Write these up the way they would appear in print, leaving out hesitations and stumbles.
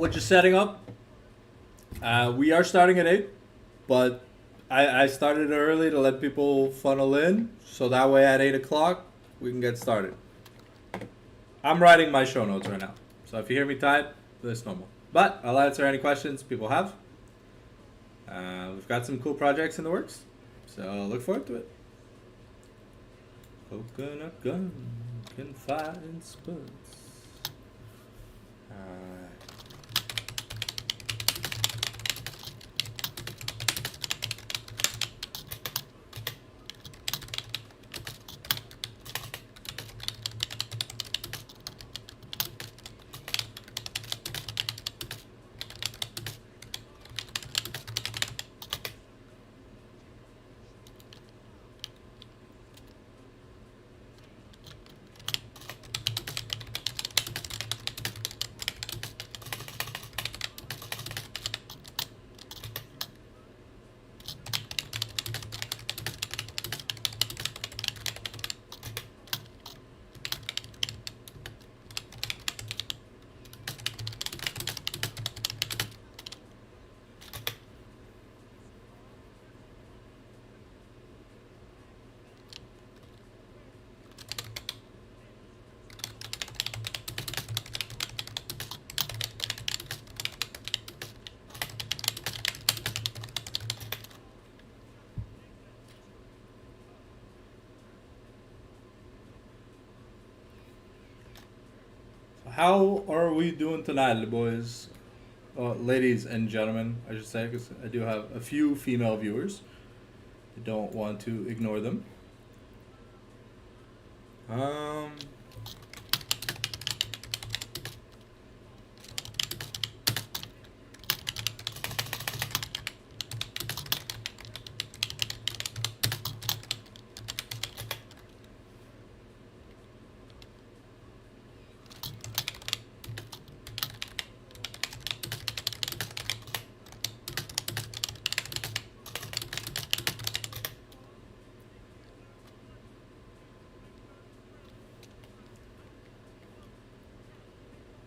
we're just setting up. We are starting at 8, but I started early to let people funnel in, so that way at 8 o'clock we can get started. I'm writing my show notes right now, so if you hear me type, it's normal. But I'll answer any questions people have. We've got some cool projects in the works, so look forward to it. Coconut gun can fire in spurts. How are we doing tonight, boys? Ladies and gentlemen, I should say, because I do have a few female viewers. I don't want to ignore them.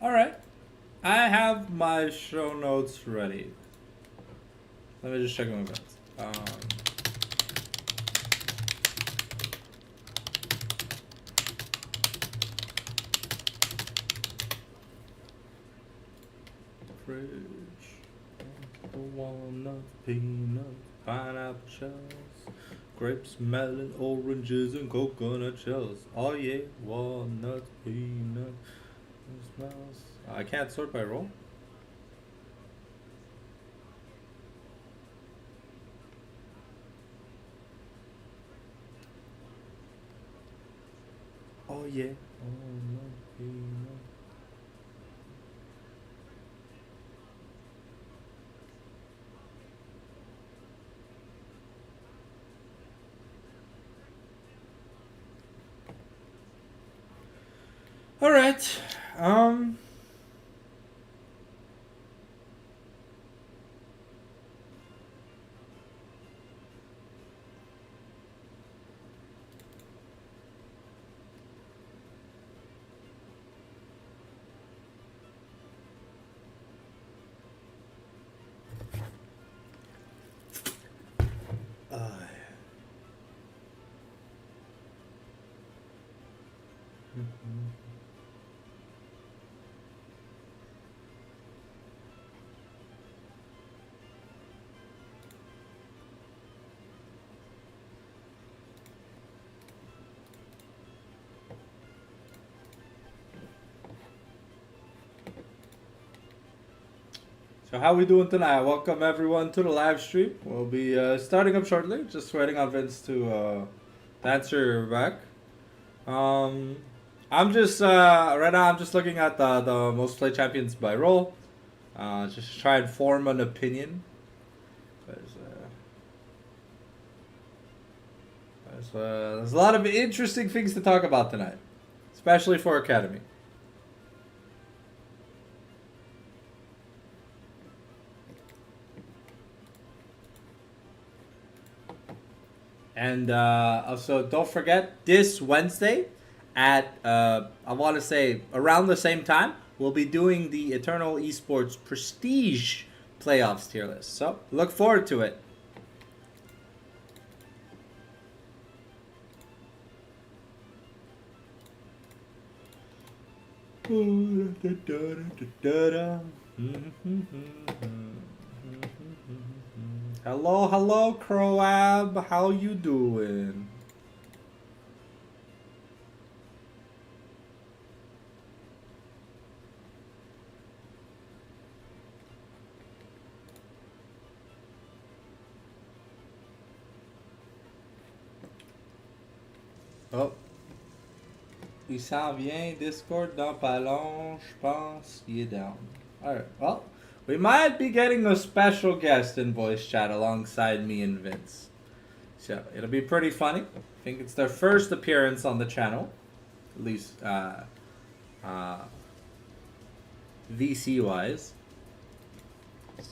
All right, I have my show notes ready. Let me just check my notes. Fridge, walnuts, peanuts, pineapple shells, grapes, melon, oranges, and coconut shells. Oh yeah, walnuts, peanuts. Smells. I can't sort by roll. Oh yeah. Oh no, peanut. All right. So how we doing tonight? Welcome everyone to the live stream. We'll be starting up shortly. Just waiting on Vince to answer back. I'm just right now. I'm just looking at the most played champions by role. Just try and form an opinion. There's a lot of interesting things to talk about tonight, especially for Academy. And also, don't forget, this Wednesday at, I want to say, around the same time, we'll be doing the Eternal Esports Prestige Playoffs tier list. So look forward to it. Hello, hello, Croab. How you doing? Oh. Il s'en vient. Discord dans pas long. Je pense qu'il est down. Alright, well, we might be getting a special guest in voice chat alongside me and Vince. So, it'll be pretty funny. I think it's their first appearance on the channel. At least, VC-wise.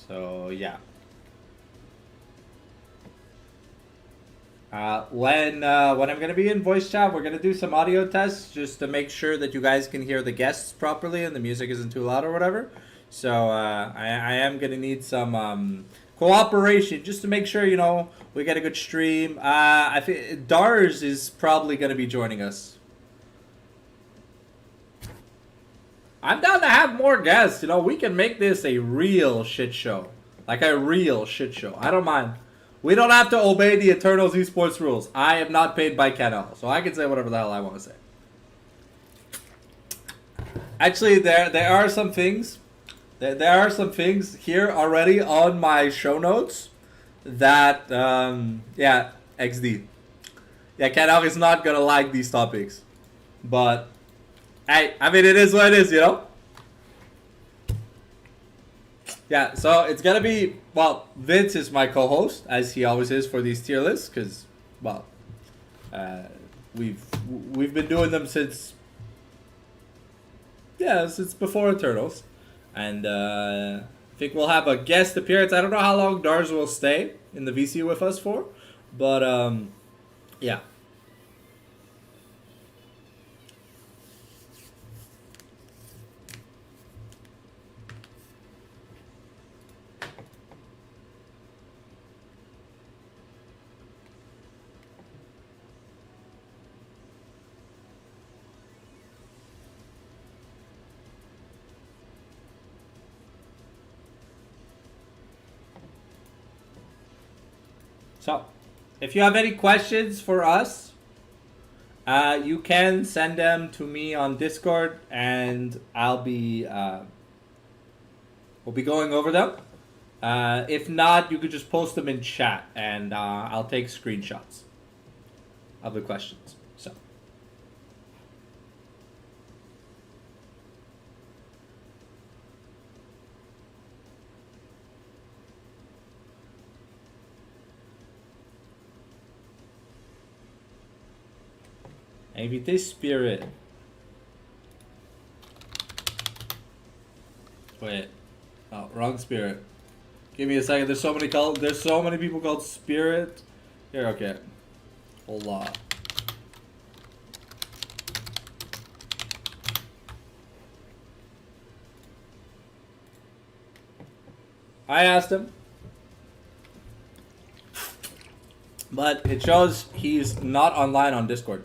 So, yeah. When I'm gonna be in voice chat, we're gonna do some audio tests just to make sure that you guys can hear the guests properly and the music isn't too loud or whatever. So I am gonna need some cooperation just to make sure we get a good stream. I think Dars is probably gonna be joining us. I'm down to have more guests. We can make this a real shit show, like a real shit show. I don't mind. We don't have to obey the Eternals Esports rules. I am not paid by Canal, so I can say whatever the hell I want to say. Actually, there are some things. There are some things here already on my show notes that, yeah, XD. Yeah, Canal is not gonna like these topics, but hey, I mean, it is what it is, Yeah, so it's gonna be, well, Vince is my co-host, as he always is for these tier lists, because, well, we've been doing them since before Eternals, and I think we'll have a guest appearance. I don't know how long Dars will stay in the VC with us for, but yeah. So, if you have any questions for us, you can send them to me on Discord, and we'll be going over them. If not, you could just post them in chat, and I'll take screenshots of the questions. So. Invité Spirit. Wait. Oh, wrong Spirit. Give me a second. There's so many people called Spirit. Here, okay. Hold on. I asked him. But it shows he's not online on Discord.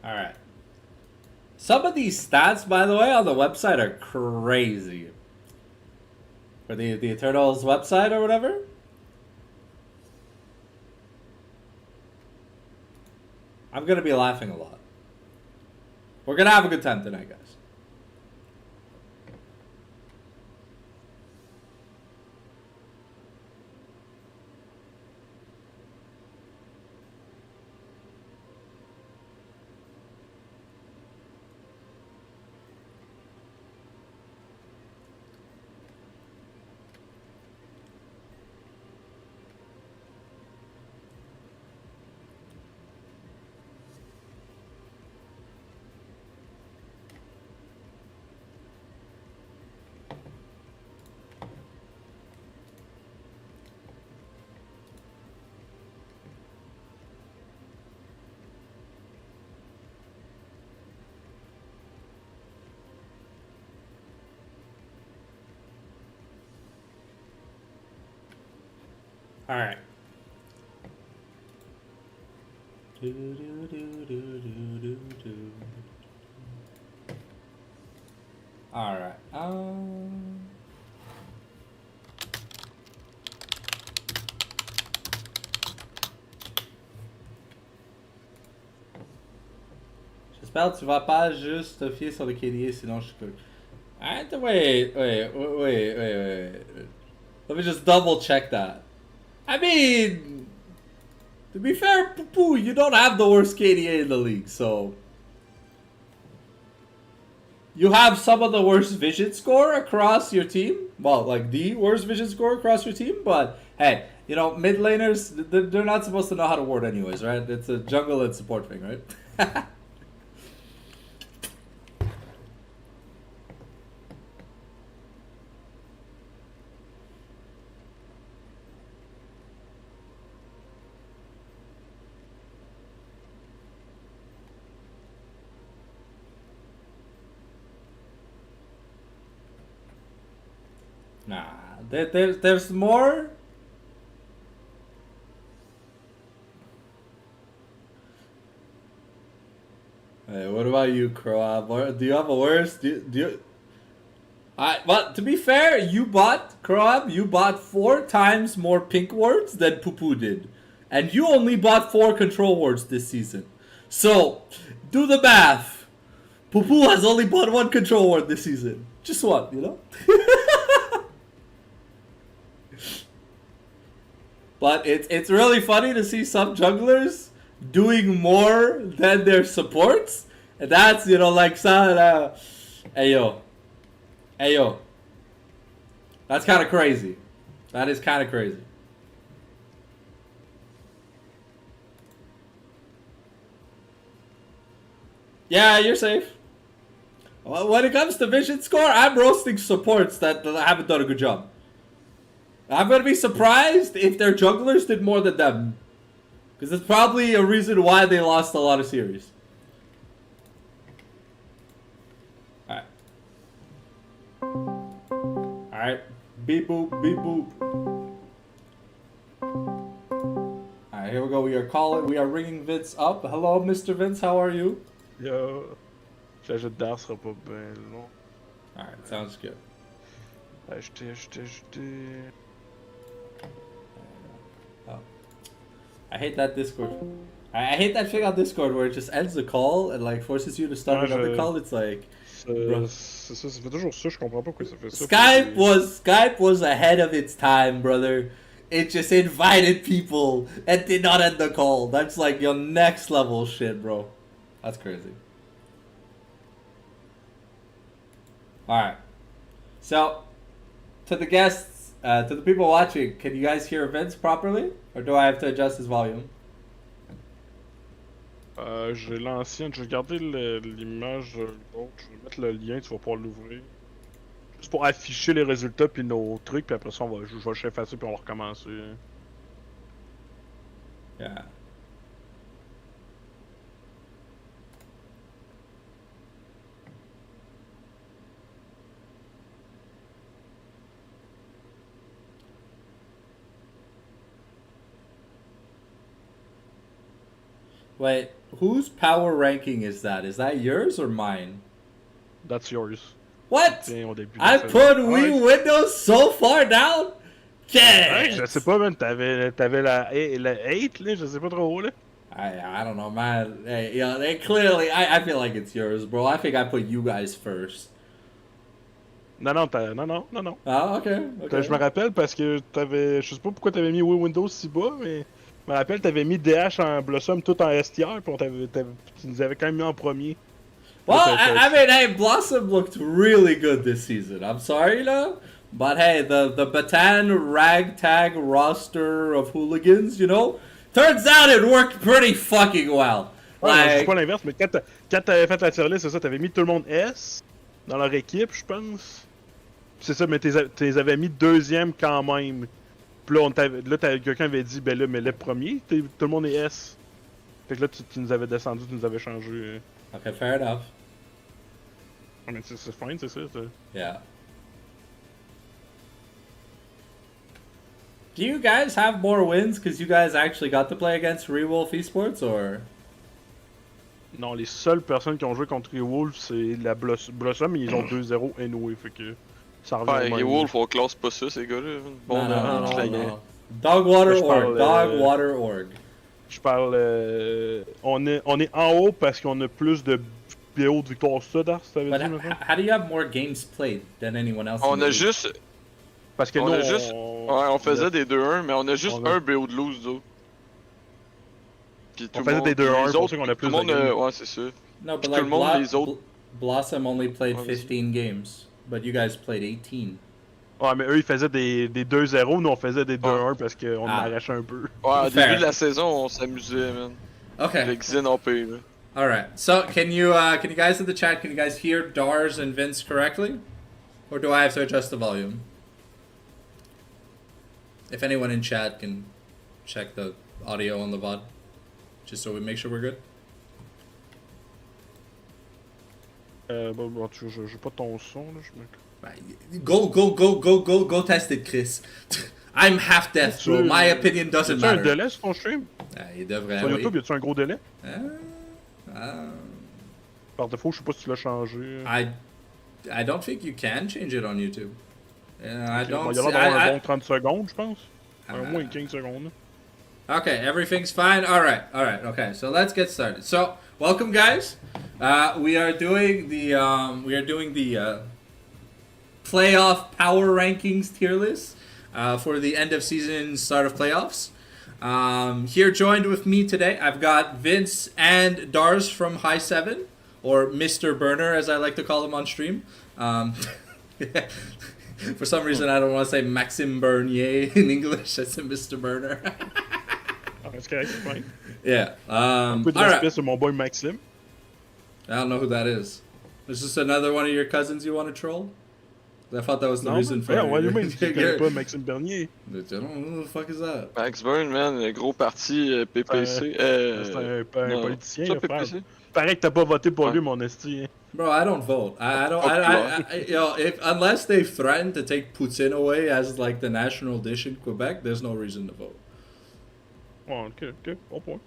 Alright. Some of these stats, by the way, on the website are crazy. For the Eternals website or whatever. I'm going to be laughing a lot. We're going to have a good time tonight, guys. All right. All right. J'espère que tu vas pas juste te fier sur le KDA, sinon je suis cook. Wait. Let me just double check that. I mean, to be fair, Poo, you don't have the worst KDA in the league, so. You have some of the worst vision score across your team. Well, like the worst vision score across your team, but hey, you know, mid laners, they're not supposed to know how to ward anyways, right? It's a jungle and support thing, right? Nah, there's more. Hey, what about you, Croab? Do you have a worse? Do you? But to be fair, you bought Croab. You bought 4 times more pink wards than Poo did, and you only bought 4 control wards this season. So, do the math. Poo has only bought 1 control ward this season. Just one, you know. But it's really funny to see some junglers doing more than their supports. And that's, you know, like, hey yo. That's kind of crazy. That is kind of crazy. Yeah, you're safe. Well, when it comes to vision score, I'm roasting supports that haven't done a good job. I'm going to be surprised if their junglers did more than them. Because it's probably a reason why they lost a lot of series. Alright. Alright. Beep boop, beep boop. Alright, here we go. We are ringing Vince up. Hello, Mr. Vince. How are you? Yo. J'ajoute d'art sera pas bien long. Alright, sounds good. Ajouter. Oh. I hate that Discord. I hate that thing on Discord where it just ends the call and like forces you to start another call. It's like, bro. C'est ça, ça fait toujours ça, je comprends pas pourquoi ça fait ça. Skype was ahead of its time, brother. It just invited people and did not end the call. That's like your next level shit, bro. That's crazy. Alright. So, to the guests, to the people watching, can you guys hear Vince properly? Or do I have to adjust his volume? J'ai l'ancienne, je vais garder l'image de l'autre, je vais mettre le lien, tu vas pouvoir l'ouvrir. Juste pour afficher les résultats puis nos trucs, puis après ça, je vais effacer puis on va recommencer. Yeah. Wait, whose power ranking is that? Is that yours or mine? That's yours. What? I put Windows so far down? Ouais, je sais pas, man. T'avais la 8, là, je sais pas trop, là. I don't know, man. Hey, yeah, they clearly, I feel like it's yours, bro. I think I put you guys first. Non. Ah, okay. Je me rappelle parce que t'avais. Je sais pas pourquoi t'avais mis Windows si bas, mais. Je me rappelle, t'avais mis DH en Blossom tout en STR, puis tu nous avais quand même mis en premier. Well, I mean, hey, Blossom looked really good this season. I'm sorry, no? But hey, the Batan ragtag roster of hooligans, you know? Turns out it worked pretty fucking well. Ouais, like... je dis pas l'inverse, mais quand t'avais fait la tier list, c'est ça, t'avais mis tout le monde S dans leur équipe, je pense. C'est ça, mais t'es avais mis deuxième quand même. Puis là, quelqu'un avait dit, ben là, mais le premier, tout le monde est S. Fait que là, tu nous avais descendu, tu nous avais changé. Ok, fair enough. I mean, c'est fine, c'est ça. Yeah. Do you guys have more wins because you guys actually got to play against Rewolf Esports, or? Non, les seules personnes qui ont joué contre Wolf, c'est la Blossom, mais ils ont 2-0 anyway, fait que ça revient Ouais, au les même. Wolves, on classe pas ça, ces gars-là. Bon, Non, la non, gang. non. Dogwater Je parle, Org. Dogwater Org. Je parle. On est en haut parce qu'on a plus de BO de victoire ça, Dar, si t'avais But dit, maintenant. how do you have more games played than anyone else? in On the a league? juste. Parce que On nous, a juste. Ouais, on faisait des 2-1, mais on a juste on a- un BO de lose, nous autres. Puis tout On le faisait monde- des 2-1, les pour autres, ça qu'on a plus tout le de monde, games. ouais, c'est ça. No, but Puis like tout le monde, les autres. Blossom only played Ouais, vas-y. 15 games, but you guys played 18. Ouais, mais eux, ils faisaient des 2-0, nous, on faisait des 2-1 parce qu'on Ah. arrachait un peu. Ouais, au Fair. début de la saison, on s'amusait, man. Okay. Avec Xin OP, là. All right. So can you guys in the chat, can you guys hear Dars and Vince correctly, or do I have to adjust the volume? If anyone in chat can check the audio on the VOD, just so we make sure we're good. Bon, j'ai pas ton son, là. Right. Go test it, Chris. I'm half deaf, bro. My opinion doesn't Y'a-tu un matter. délai sur ton stream? Il devrait, Sur oui. YouTube, y'a-tu un gros délai? Ah. Par défaut, je sais pas si tu l'as changé. I don't think you can change it on YouTube. I Ok, don't. bon, il y a see- l'air d'avoir I- un bon 30 secondes, je pense. Ah. Au moins 15 secondes. Là. Okay, everything's fine. All right. Okay, so let's get started. So, welcome, guys. We are doing the playoff power rankings tier list for the end of season, start of playoffs. Here, joined with me today, I've got Vince and Dars from High 7, or Mr. Burner, as I like to call him on stream. For some reason, I don't want to say Maxime Bernier in English. I said Mr. Burner. Ah, c'est correct, c'est fine. Yeah. Un peu de All respect right. sur mon boy Maxime. I don't know who that is. Is this another one of your cousins you want to troll? I thought that was the reason for Yeah, what do you mean? Tu connais your- pas Maxime Bernier? I don't know who the fuck is that. Max Burn, man, le gros parti PPC. C'est un non. politicien, Ça, là, frère. PPC? Paraît que t'as pas voté pour Ouais. lui, mon esti. Hein. Bro, I don't vote. I don't. You know, unless they threaten to take Poutine away as like the national dish in Quebec, there's no reason to vote. Ouais, ok, bon point.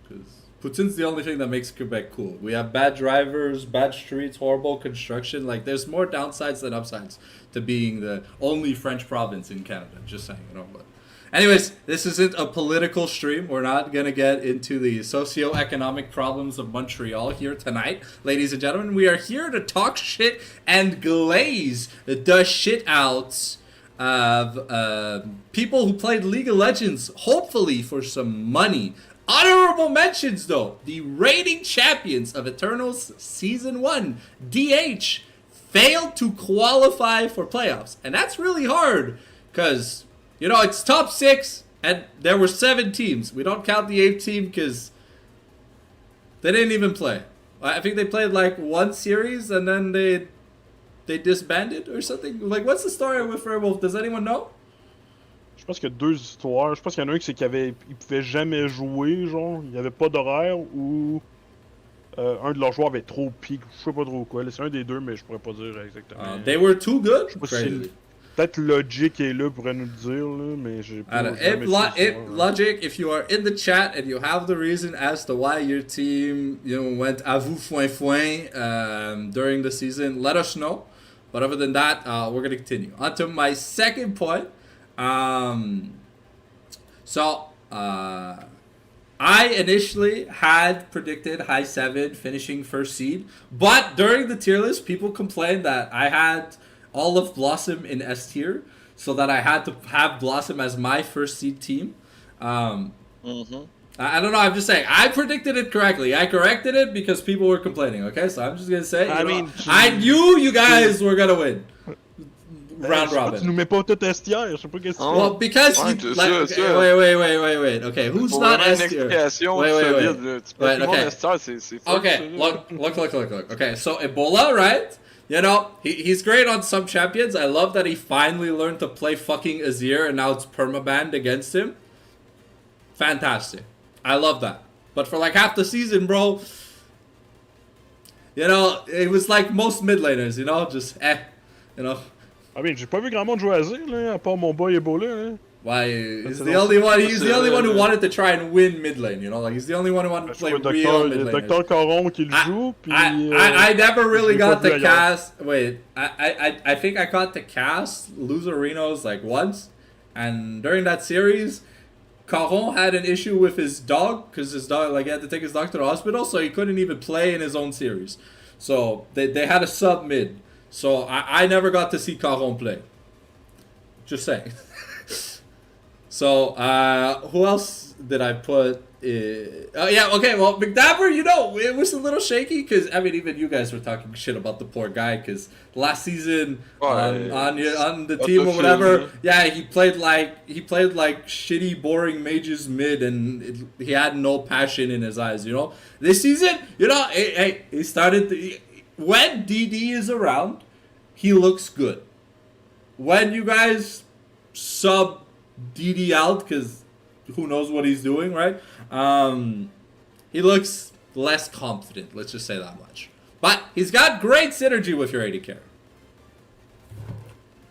Because Poutine's the only thing that makes Quebec cool. We have bad drivers, bad streets, horrible construction. Like, there's more downsides than upsides to being the only French province in Canada. Just saying, you know. But anyways, this isn't a political stream. We're not going to get into the socioeconomic problems of Montreal here tonight. Ladies and gentlemen, we are here to talk shit and glaze the shit out of people who played League of Legends, hopefully for some money. Honorable mentions, though. The reigning champions of Eternals Season 1, DH, failed to qualify for playoffs. And that's really hard because, you know, it's top 6 and there were 7 teams. We don't count the 8th team because they didn't even play. I think they played like one series and then they disbanded or something. Like, what's the story with Werewolf? Does anyone know? Je pense qu'il y a deux histoires. Je pense qu'il y en a un qui c'est il pouvait jamais jouer, genre, il n'y avait pas d'horaire ou un de leurs joueurs avait trop pique, je sais pas trop quoi. C'est un des deux, mais je pourrais pas dire exactement. They were too good? sais pas si Crazy. Peut-être Logic est là pourrait nous le dire, là, mais j'ai I pas. don't know. jamais su l'histoire, là. Logic, if you are in the chat and you have the reason as to why your team, you know, went à vous foin foin during the season, let us know. But other than that, we're gonna continue. On to my second point. I initially had predicted High 7 finishing first seed, but during the tier list, people complained that I had all of Blossom in S tier, so that I had to have Blossom as my first seed team. I don't know, I'm just saying, I predicted it correctly. I corrected it because people were complaining, okay? So I'm just gonna say, I knew you guys were gonna win. Round robin. Tu nous mets pas tout estière, je sais pas qu'est-ce que tu Oh. fais. Well, because Ouais, you, c'est like, ça, okay, ça. wait. Okay, who's Faut not vraiment S une tier? explication Wait. solide, là. Tu peux Wait, tout le monde okay. rester, c'est fort, Okay, ça, là. look. Okay, so Ebola, right? You know, he's great on some champions. I love that he finally learned to play fucking Azir and now it's permabanned against him. Fantastic. I love that. But for like half the season, bro, you know, it was like most mid laners, you know, just you know. Ah bien, j'ai pas vu grand monde jouer à Azir, là, à part mon boy Ebola, là. Why? He's C'est the donc- only one. He's c'est the only vrai, one who là. wanted to try and win mid lane. You know, like he's the only one who wanted to Je play vois real Docteur, mid lane. Docteur Coron qui le joue, puis... I never really l'ai pas got vu the ailleurs. cast. Wait, I think I got the cast Loserinos like once, and during that series, Caron had an issue with his dog because his dog like he had to take his dog to the hospital, so he couldn't even play in his own series. So they had a sub mid. So I never got to see Caron play. Just saying. So who else did I put? Oh yeah, okay. Well, McDapper, you know, it was a little shaky because I mean, even you guys were talking shit about the poor guy because last season on the What team the or whatever, film, yeah, he played like shitty, boring mages mid, and he had no passion in his eyes. You know, this season, you know, he started when DD is around, he looks good. When you guys sub DD out because who knows what he's doing, right? He looks less confident. Let's just say that much. But he's got great synergy with your AD carry.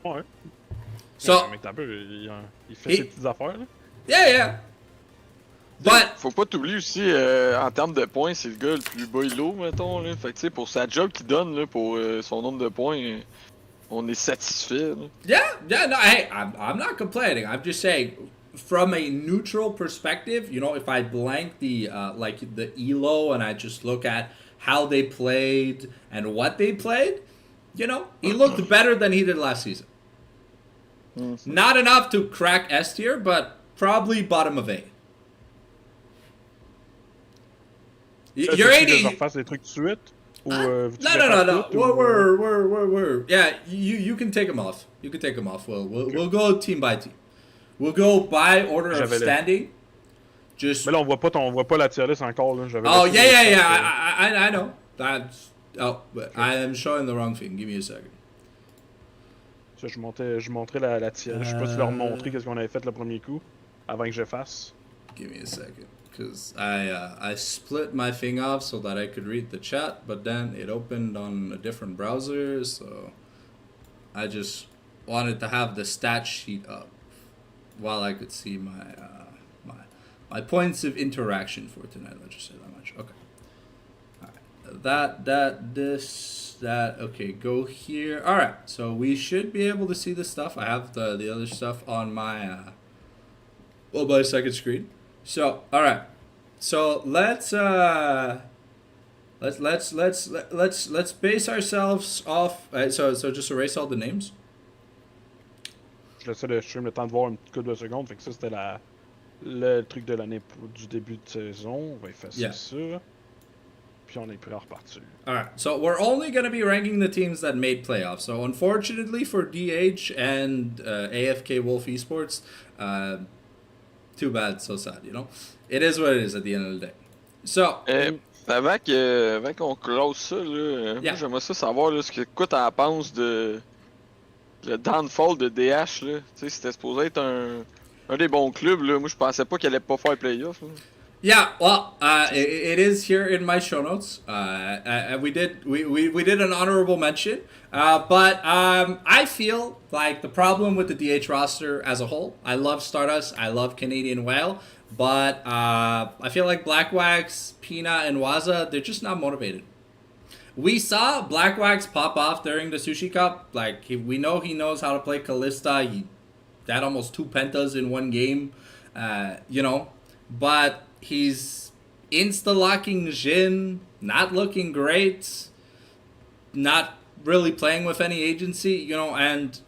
Ouais. So Mais t'as peu, il fait He- ses petites affaires, là. yeah. But Faut pas t'oublier aussi, en termes de points, c'est le gars le plus bas îlot, mettons. Là. Fait que tu sais, pour sa job qu'il donne, là, pour son nombre de points, on est satisfait. Là. yeah, no, hey, I'm not complaining. I'm just saying, from a neutral perspective, you know, if I blank the like the elo and I just look at how they played and what they played, you know, he looked better than he did last season. Not enough to crack S tier, but probably bottom of A. Là, Your c'est-tu que je AD. refasse les trucs tout de suite? Ou, veux-tu No. les faire No. toutes, ou, We're. Yeah, you can take them off. You can take them off. We'll go team by team. We'll go by order of J'avais le- standing. Just. Mais là, on voit pas la tier list encore, là. J'avais Oh laissé yeah. les stats, I know. That's. Oh, but I am showing the wrong thing. Give me a second. Ça, je montrais la tier list. Je sais pas si leur montrer qu'est-ce qu'on avait fait le premier coup, avant que j'efface. Give me a second, because I split my thing off so that I could read the chat, but then it opened on a different browser, so I just wanted to have the stat sheet up while I could see my points of interaction for tonight. Let's just say that much. Okay. Alright. That. Okay, go here. All right. So we should be able to see the stuff. I have the other stuff on my my second screen. So, all right. So let's base ourselves off. So just erase all the names. Je laissais le stream le temps de voir une petite couple de secondes. Fait que ça, c'était le truc de l'année du début de saison. On va effacer Yeah. ça. Puis on est prêt à repartir. All right. So we're only going to be ranking the teams that made playoffs. So unfortunately for DH and AFK Wolf Esports, too bad, so sad. You know, it is what it is at the end of the day. So. Avant qu'on close ça, là, Yeah. moi j'aimerais ça savoir là, quoi t'en penses de le downfall de DH. Là. Tu sais, c'était supposé être un des bons clubs. Là. Moi je pensais pas qu'il allait pas faire playoff. Là. Yeah, well, it is here in my show notes. We did an honorable mention, but I feel like the problem with the DH roster as a whole. I love Stardust, I love Canadian Whale, but I feel like Black Wax, Pina, and Waza, they're just not motivated. We saw Black Wax pop off during the Sushi Cup. Like we know he knows how to play Callista. He had almost 2 pentas in one game. You know, but he's insta-locking Jin, not looking great, not really playing with any agency, you know, and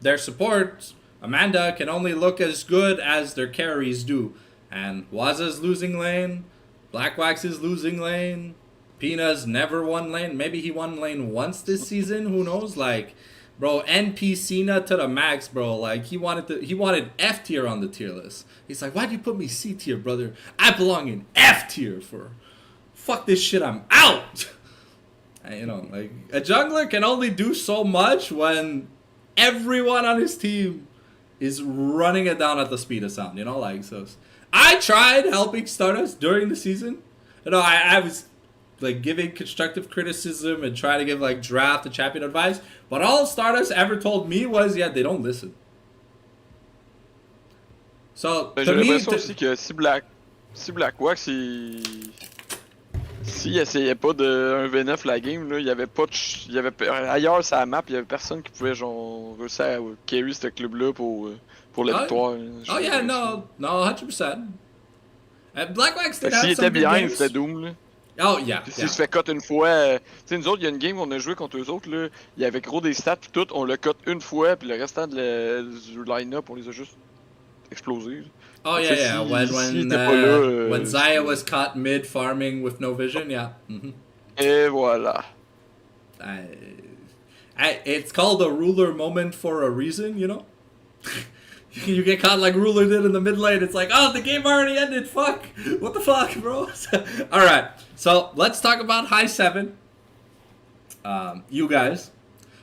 their support, Amanda, can only look as good as their carries do. And Waza's losing lane, Black Wax is losing lane, Pina's never won lane. Maybe he won lane once this season, who knows? Like, bro, NP Cena to the max, bro. Like he wanted F tier on the tier list. He's like, why'd you put me C tier, brother? I belong in F tier for fuck this shit, I'm out. And, you know, like a jungler can only do so much when everyone on his team is running it down at the speed of sound, you know, like so I tried helping Stardust during the season. You know, I was like giving constructive criticism and trying to give like draft and champion advice, but all Stardust ever told me was, yeah, they don't listen. So Ben, to j'ai me, l'impression aussi que si Blackwacks s'il essayait pas de un V9 la game, là, il y avait pas de il y avait ailleurs sur la map, il y avait personne qui pouvait genre réussir à carry ce club-là pour la oh, victoire. oh J'ai yeah, l'impression. no, 100%. Black Wax Fait did que have s'il some était good behind, games. c'était Doom là. Oh yeah, Puis yeah. s'il se fait cut une fois, tu sais, nous autres, il y a une game qu'on a joué contre eux autres, là, il y avait gros des stats pis tout, on le cut une fois, puis le restant du line-up, on les a juste explosés. Oh Fait que, yeah, tu sais, yeah. S'il était pas là, When Zaya was caught mid farming with no vision, yeah. Et voilà. It's called a ruler moment for a reason, you know. You get caught like ruler did in the mid lane. It's like, oh, the game already ended. Fuck. What the fuck, bro? All right. So let's talk about high 7. You guys.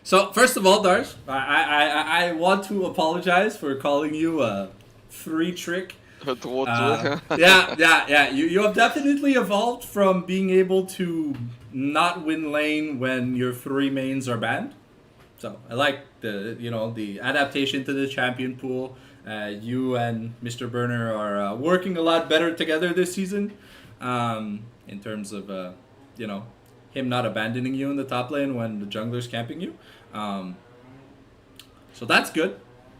So first of all, Dars, I want to apologize for calling you a 3-trick. Trop Yeah. You have definitely evolved from being able to not win lane when your 3 mains are banned. So I like the adaptation to the champion pool. You and Mr. Burner are working a lot better together this season, in terms of him not abandoning you in the top lane when the jungler's camping you. So that's good.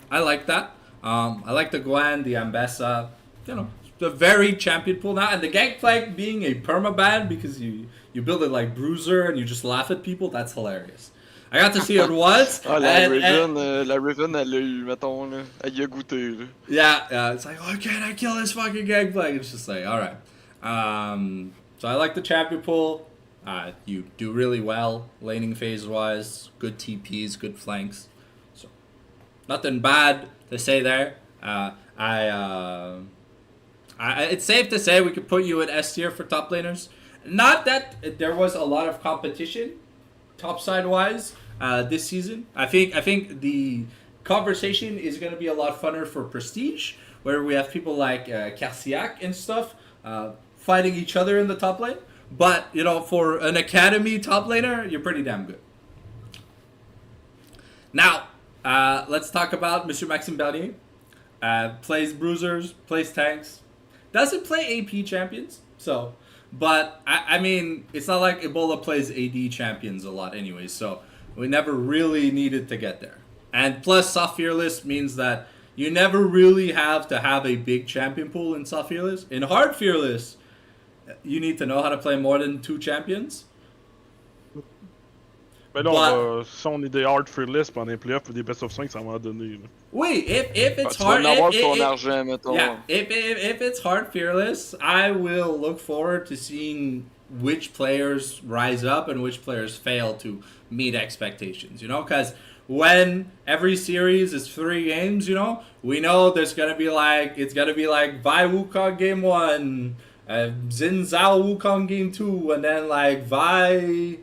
I like that. I like the Gwen, the Ambessa, the very champion pool now, and the Gangplank being a permaban because you build it like Bruiser and you just laugh at people. That's hilarious. I got to see it once. Ah, la Raven, elle l'a eu, mettons, là. Elle y a goûté, là. Yeah, it's like, oh, can't I kill this fucking Gangplank? It's just like, alright. So I like the champion pool. You do really well, laning phase-wise. Good TPs, good flanks. So, nothing bad to say there. It's safe to say we could put you at S tier for top laners. Not that there was a lot of competition, topside wise, this season. I think the conversation is going to be a lot funner for Prestige, where we have people like Karsiak and stuff fighting each other in the top lane. But for an academy top laner, you're pretty damn good. Now, let's talk about Mr. Maxime Bernier. Plays bruisers, plays tanks, doesn't play AP champions. So, but I mean, it's not like Ebola plays AD champions a lot anyway. So we never really needed to get there. And plus, soft fearless means that you never really have to have a big champion pool in soft fearless. In hard fearless, you need to know how to play more than 2 champions. Mais là, si on est des hard fearless pendant les playoffs ou des best of 5, ça va en donner. Là. Oui, if it's Tu hard, vas en avoir ton argent, mettons. Yeah, if it's hard fearless, I will look forward to seeing which players rise up and which players fail to meet expectations. Because when every series is 3 games, we know it's gonna be like Vi Wukong game 1, Xin Zhao Wukong game 2, and then like Vi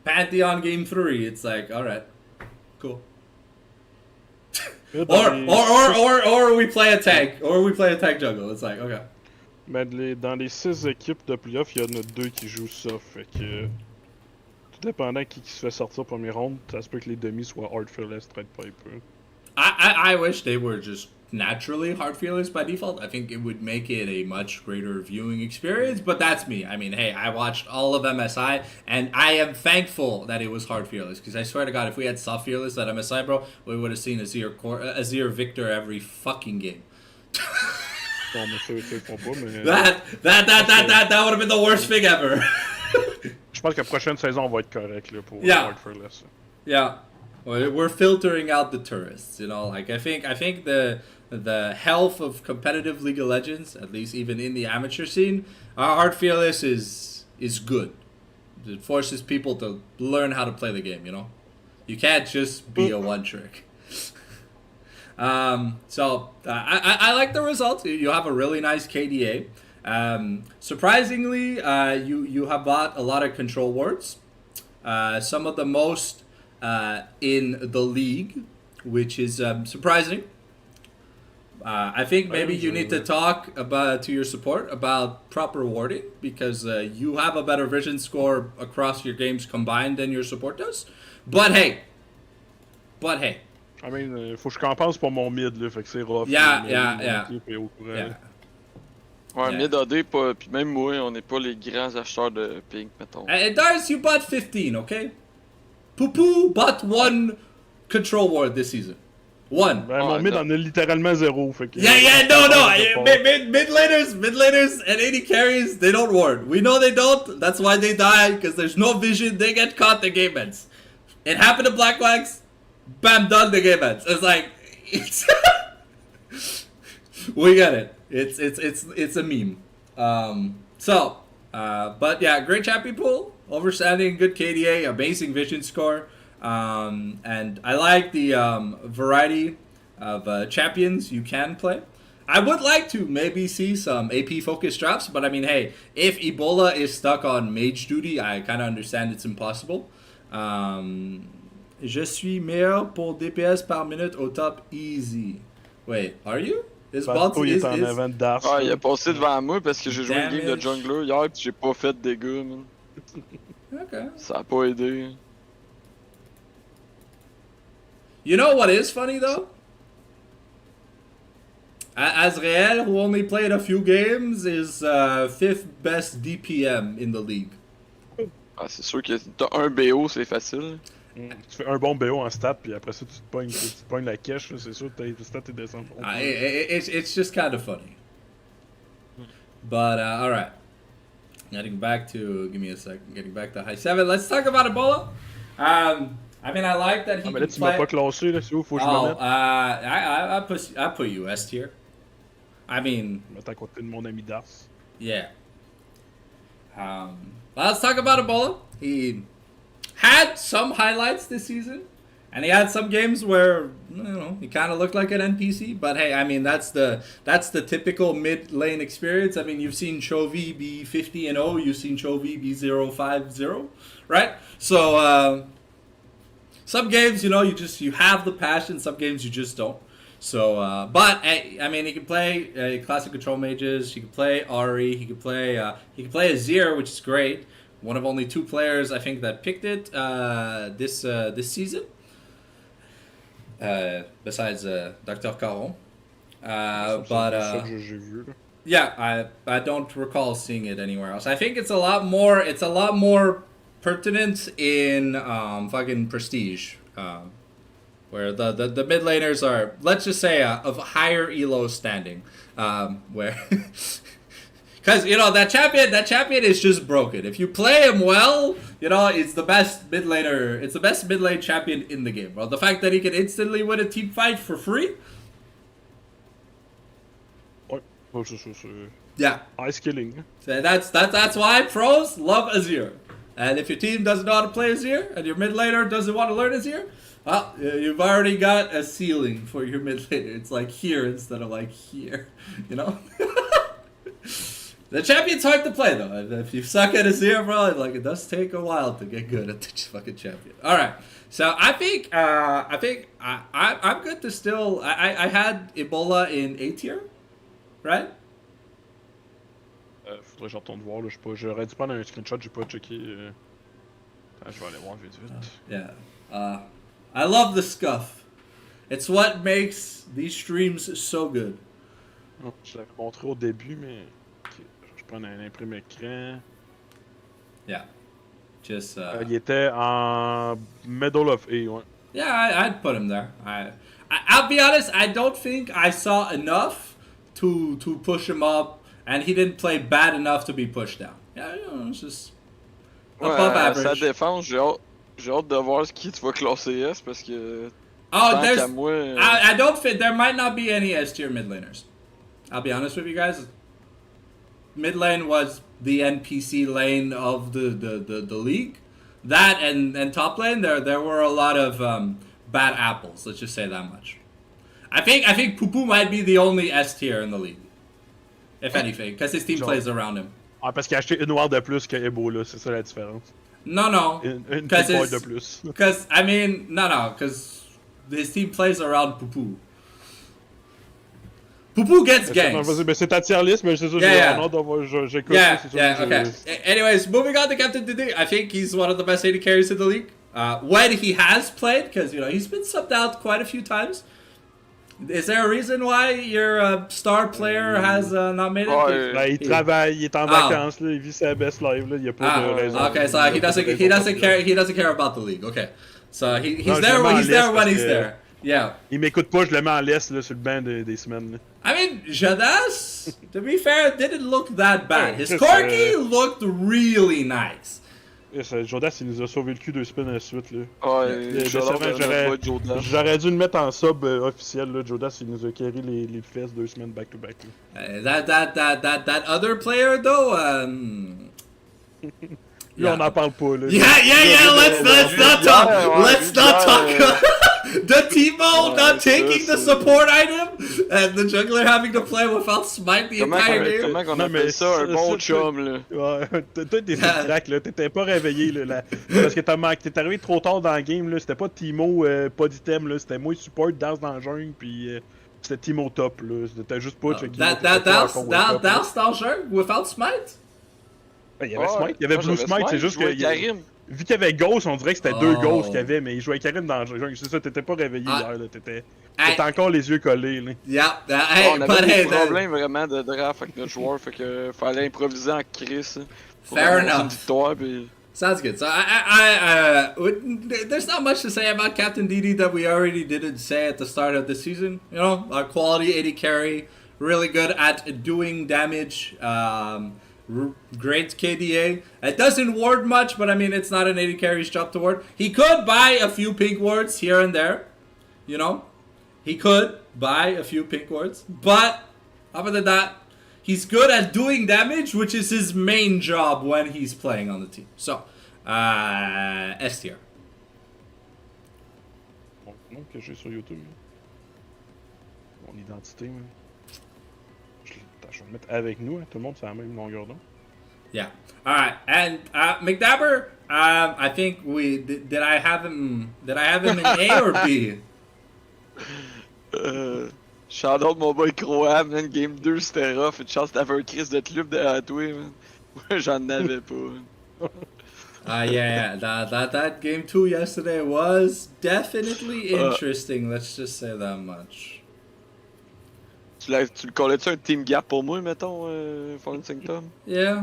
Pantheon game 3. It's like, all right, cool. Or we play a tank, jungle. It's like, okay. Mais dans les 6 équipes de playoff, il y en a 2 qui jouent ça. Fait que tout dépendant qui se fait sortir premier round, ça se peut que les demi soient hard fearless, trade piper. I wish they were just naturally hard feelers by default. I think it would make it a much greater viewing experience, but that's me. I mean, hey, I watched all of MSI, and I am thankful that it was hard fearless, because I swear to God, if we had soft fearless at MSI, bro, we would have seen Azir Victor every fucking game. Bon, mais ça, ils font pas, mais... That would have been the worst thing ever. Je pense que la prochaine saison, on va être correct là, pour hard fearless. Yeah. We're filtering out the tourists, Like I think the health of competitive League of Legends, at least even in the amateur scene, hard fearless is good. It forces people to learn how to play the game. You can't just be a one trick. So I like the results. You have a really nice KDA. Surprisingly, you have bought a lot of control wards. Some of the most in the league, which is surprising. I think maybe you need to talk to your support about proper warding, because you have a better vision score across your games combined than your support does. But hey. I mean, faut que je compense pour mon mid, là, fait que c'est rough. Yeah, mais yeah, mon yeah. équipe est au courant. Yeah. Ouais, Yeah. mid AD, pas, pis même moi, on n'est pas les grands acheteurs de ping, mettons. And Darius, you bought 15, okay? Poo bought 1 control ward this season. 1. Ben, mon mid non. en a littéralement 0, fait que... Yeah, no. Mid laners and AD carries, they don't ward. We know they don't. That's why they die, because there's no vision. They get caught, the game ends. It happened to Black Wax. Bam, done, the game ends. It's like, it's... we get it. It's a meme. But yeah, great champion pool. Overstanding, good KDA, amazing vision score. And I like the variety of champions you can play. I would like to maybe see some AP focus drops, but I mean, hey, if Ebola is stuck on mage duty, I kind of understand it's impossible. Je suis meilleur pour DPS par minute au top easy. Wait, are you? Is Bato, il est en avant de Darth. Ah, il a passé devant moi parce que j'ai joué une game de Damage. jungler hier pis j'ai pas fait de dégâts, man. Okay. Ça a pas aidé. You know what is funny though? Azrael, who only played a few games, is 5th best DPM in the league. Ah, c'est sûr que t'as un BO, c'est facile. Tu fais un bon BO en stat, puis après ça, tu te pognes la cache, là, c'est sûr que tes stats et descendent. It's just kind of funny. But all right, getting back to getting back to high 7. Let's talk about Ebola. I mean, I like that he Ah, mais can là, tu m'as play. pas classé, là, c'est où faut que je me Oh, mette? I put you S tier. I mean, Je vais mettre à côté de mon ami Darth. yeah. Let's talk about Ebola. He had some highlights this season, and he had some games where he kind of looked like an NPC. But hey, I mean that's the typical mid lane experience. I mean you've seen Chovy be 50-0, you've seen Chovy be 0-5-0, right? So some games you have the passion. Some games you just don't. So, but I mean, he can play classic control mages. He can play Ari. He can play Azir, which is great. One of only 2 players I think that picked it this season. Besides Dr. Caron. But j'ai vu, là. yeah, I don't recall seeing it anywhere else. I think it's a lot more pertinent in fucking Prestige. Where the mid laners are, let's just say, of higher elo standing, where, because that champion is just broken. If you play him well, it's the best mid laner, it's the best mid lane champion in the game, bro. The fact that he can instantly win a team fight for free, Ouais, c'est yeah. high skilling. Hein. So that's why pros love Azir. And if your team doesn't know how to play Azir, and your mid laner doesn't want to learn Azir, well, you've already got a ceiling for your mid laner. It's like here instead of like here, The champion's hard to play though. If you suck at Azir, bro, it does take a while to get good at the fucking champion. All right, so I think I'm good to still. I had Ebola in A tier, right? Faudrait que je retourne voir, là, je sais pas, j'aurais dû prendre un screenshot, j'ai pas checké. Attends, je vais aller voir vite. Yeah. I love the scuff. It's what makes these streams so good. Non, je l'avais montré au début, mais... Ok, je prends un imprime écran. Yeah. Just Il était en middle of A, ouais. yeah, I'd put him there. I'll be honest, I don't think I saw enough to push him up, and he didn't play bad enough to be pushed down. Yeah, it's just above Sa average. défense, j'ai hâte de voir qui tu vas classer S parce que. Oh, tant there's. qu'à moi, I don't fit. There might not be any S tier mid laners. I'll be honest with you guys. Mid lane was the NPC lane of the league. That and top lane, there were a lot of bad apples. Let's just say that much. I think Poopoo might be the only S tier in the league, if anything, because his team plays around him. Ah, parce qu'il a acheté une ward de plus que Ebola, c'est ça la différence. No, Une because ward de plus. because I mean because his team plays around Poopoo. Poopoo gets Non, ganks. vas-y, mais c'est ta tier list, mais c'est ça, Yeah, j'écoute. Yeah, c'est ça, yeah, je- okay. Anyways, moving on to Captain Didi. I think he's one of the best AD carries in the league. when he has played, because he's been subbed out quite a few times. Is there a reason why your star player has not made it? Ouais. Ben, il travaille, il est en vacances, là, il vit sa best life, là, il y a pas de raison. Okay, so he doesn't care. He doesn't care about the league. Okay, so he's Non, je there le mets when en he's there laisse when parce he's que- there. Yeah. Il m'écoute pas, je le mets en laisse là, sur le banc des semaines. Là. I mean, Jadas, to be fair, didn't look that bad. His Just, corgi looked really nice. Yes, Jodas, il nous a sauvé le cul 2 semaines à la suite. Là. Ouais, Décevant, Jordan. j'aurais dû le mettre en sub officiel. Là. Jodas, il nous a carré les fesses 2 semaines back-to-back. That other player though. Là, on n'en parle pas. Là. Yeah. Let's not talk. Let's not talk. The Teemo not taking the support item and the jungler having to play without smite the entire game. Comment qu'on Non, mais appelle ça un bon ça, chum, là? Ouais, toi, t'es crack, là. T'étais pas réveillé, là. Parce que t'es arrivé trop tard dans le game, là. C'était pas Teemo, pas d'item, là. C'était moi support, danse dans le jungle, puis c'était Teemo top, là. C'était juste pas checké. That's Stalker without smite. Il y avait Smite, il y avait Blue Smite, c'est juste que. Karim. Vu qu'il y avait Ghost, on dirait que c'était 2 Oh. Ghosts qu'il y avait, mais il jouait Karim dans le jungle. C'est ça, t'étais pas réveillé hier, là. T'étais I- encore les yeux collés, là. Yeah. Hey, On but avait hey, des problèmes vraiment de draft avec notre joueur, fait que fallait improviser en crise. Fair Une enough. victoire, puis... Sounds good. So there's not much to say about Captain DD that we already didn't say at the start of the season. A quality 80 carry, really good at doing damage. Great KDA. It doesn't ward much, but I mean it's not an 80 carry's job to ward. He could buy a few pink wards here and there. He could buy a few pink wards, but other than that, he's good at doing damage, which is his main job when he's playing on the team. So, S tier. Bon, nom que j'ai sur YouTube. Mon identité, man. Je vais le mettre avec nous, hein. Tout le monde c'est la même longueur d'onde. Yeah. All right. And McDabber, I think did I have him in A or B? Shout out mon boy Croat, man. Game 2 c'était rough. Une chance t'avais un crise de club derrière toi, man. Moi j'en avais pas. Man. Yeah. That game 2 yesterday was definitely interesting. Let's just say that much. Tu le collais-tu un team gap pour moi, mettons, Tom? Yeah.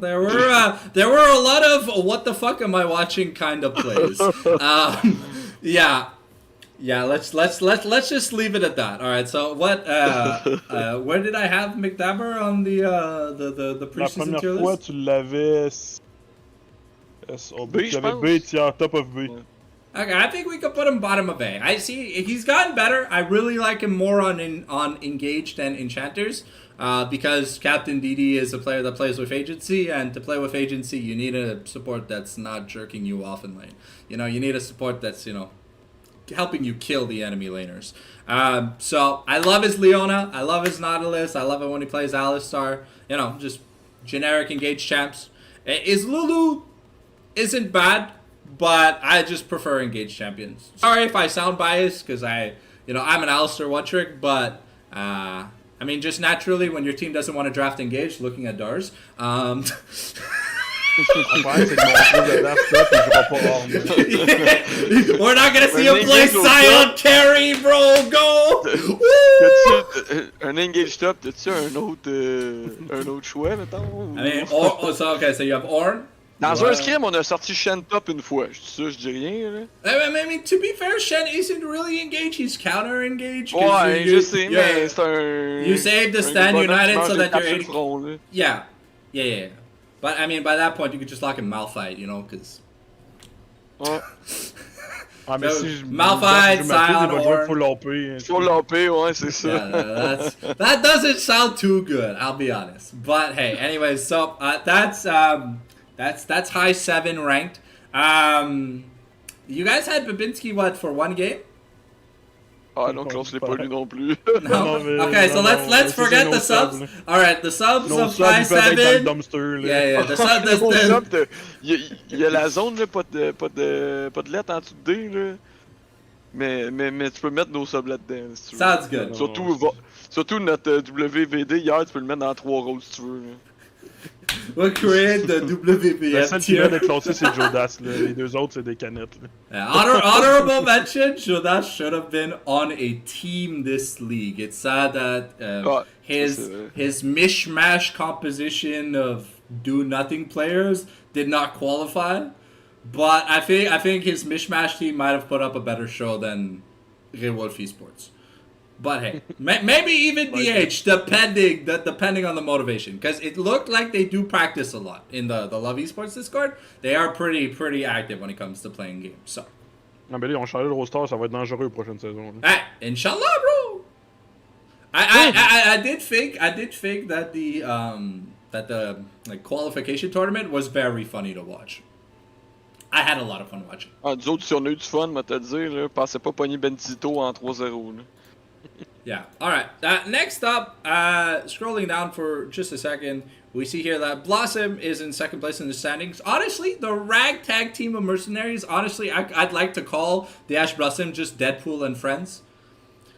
There were a lot of what the fuck am I watching kind of plays. Yeah. Let's just leave it at that. All right. So what? Where did I have McDabber on the La preseason première tier fois, list? tu l'avais. B, je pense. B, tier top of B. Ouais. Okay, I think we could put him bottom of A. I see he's gotten better. I really like him more on Engaged and Enchanters, because Captain DD is a player that plays with agency, and to play with agency, you need a support that's not jerking you off in lane. You need a support that's helping you kill the enemy laners. So I love his Leona. I love his Nautilus. I love it when he plays Alistar. Just generic Engaged champs. His Lulu isn't bad, but I just prefer Engaged champions. Sorry if I sound biased, because I'm an Alistar one trick, but I mean, just naturally, when your team doesn't want to draft Engaged, looking at Dars. Après, c'est de montrer le draft top, et je vais pas hors. We're not gonna see him play Scion carry, bro. Go. Woo! Un engage top, t'as-tu un autre choix, mettons? I mean, so you have Ornn. Dans un scrim, on a sorti Shen top une fois. Je dis ça, je dis rien, là. I mean, to be fair, Shen isn't really engaged. He's counter engaged. Ouais, je sais, mais c'est un... You saved the stand United so that you're 80. Front, là. Yeah. But I mean, by that point, you could just lock him Malphite, because. Ouais. Ah, mais si je Malphite, Scion, Ornn. Full AP. Full AP, ouais, c'est ça. Yeah, that doesn't sound too good. I'll be honest. But hey, anyways, so that's high 7 ranked. You guys had Babinski for one game? Ah, donc on se l'est pas lu non plus. No. Okay, so let's forget the subs. All right, the subs of high 7. Yeah, the subs. Il y a la zone là, pas de lettres en dessous de D là. Mais tu peux mettre nos subs là-dedans si tu veux. Sounds good. Surtout notre WVD hier, tu peux le mettre dans 3 rôles si tu veux. Là. We'll create the Le WBF seul qui tier. vient d'être classé, c'est Jodas. Là. Les deux autres, c'est des canettes. Là. Honorable mention, Jodas should have been on a team this league. It's sad that Ah, his ça, c'est vrai. his mishmash composition of do-nothing players did not qualify. But I think his mishmash team might have put up a better show than Rewolf Esports. But hey, maybe even DH, depending on the motivation, because it looked like they do practice a lot in the Love Esports Discord. They are pretty active when it comes to playing games. So, Non, mais là, ils ont changé le roster, ça va être dangereux la prochaine saison. Là. inshallah, bro. I did think that the like qualification tournament was very funny to watch. I had a lot of fun watching. Ah, nous autres, si on a eu du fun, moi te dire, là, pensez pas pogner Bentito en 3-0. Là. Yeah. All right. Next up, scrolling down for just a second, we see here that Blossom is in second place in the standings. Honestly, the ragtag team of mercenaries, honestly, I'd like to call the Ash Blossom just Deadpool and friends.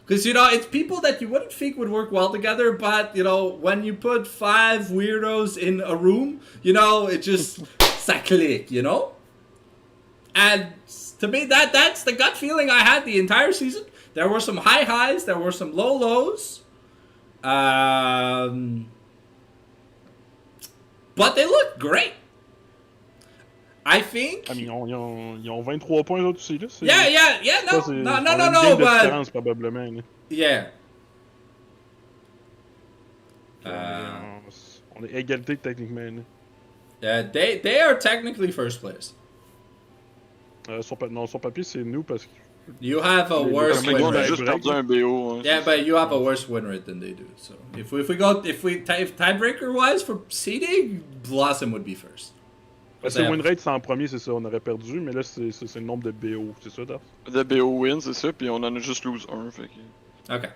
Because, you know, it's people that you wouldn't think would work well together, but, you know, when you put 5 weirdos in a room, you know, it just, ça click, you know? And to me, that's the gut feeling I had the entire season. There were some high highs, there were some low lows. But they look great. I think. Ah, mais ils ont 23 points, les autres aussi. Là. Yeah, no, Ça, c'est- no, on no, a no, une no, game de but différence, probablement. Là. yeah. On est égalité techniquement. Là. They are technically first place. Non, sur papier, c'est nous parce que. You have a worse Parce que win nous, on a rate. juste perdu un BO. Hein, Yeah, but you have a worse win rate than they do. So if tiebreaker wise for seeding, Blossom would be first. Parce que win rate, c'est en premier, c'est ça. On aurait perdu, mais là, c'est le nombre de BO. C'est ça, Darth? de BO win, c'est ça, puis on en a juste lose 1. Fait que... Okay.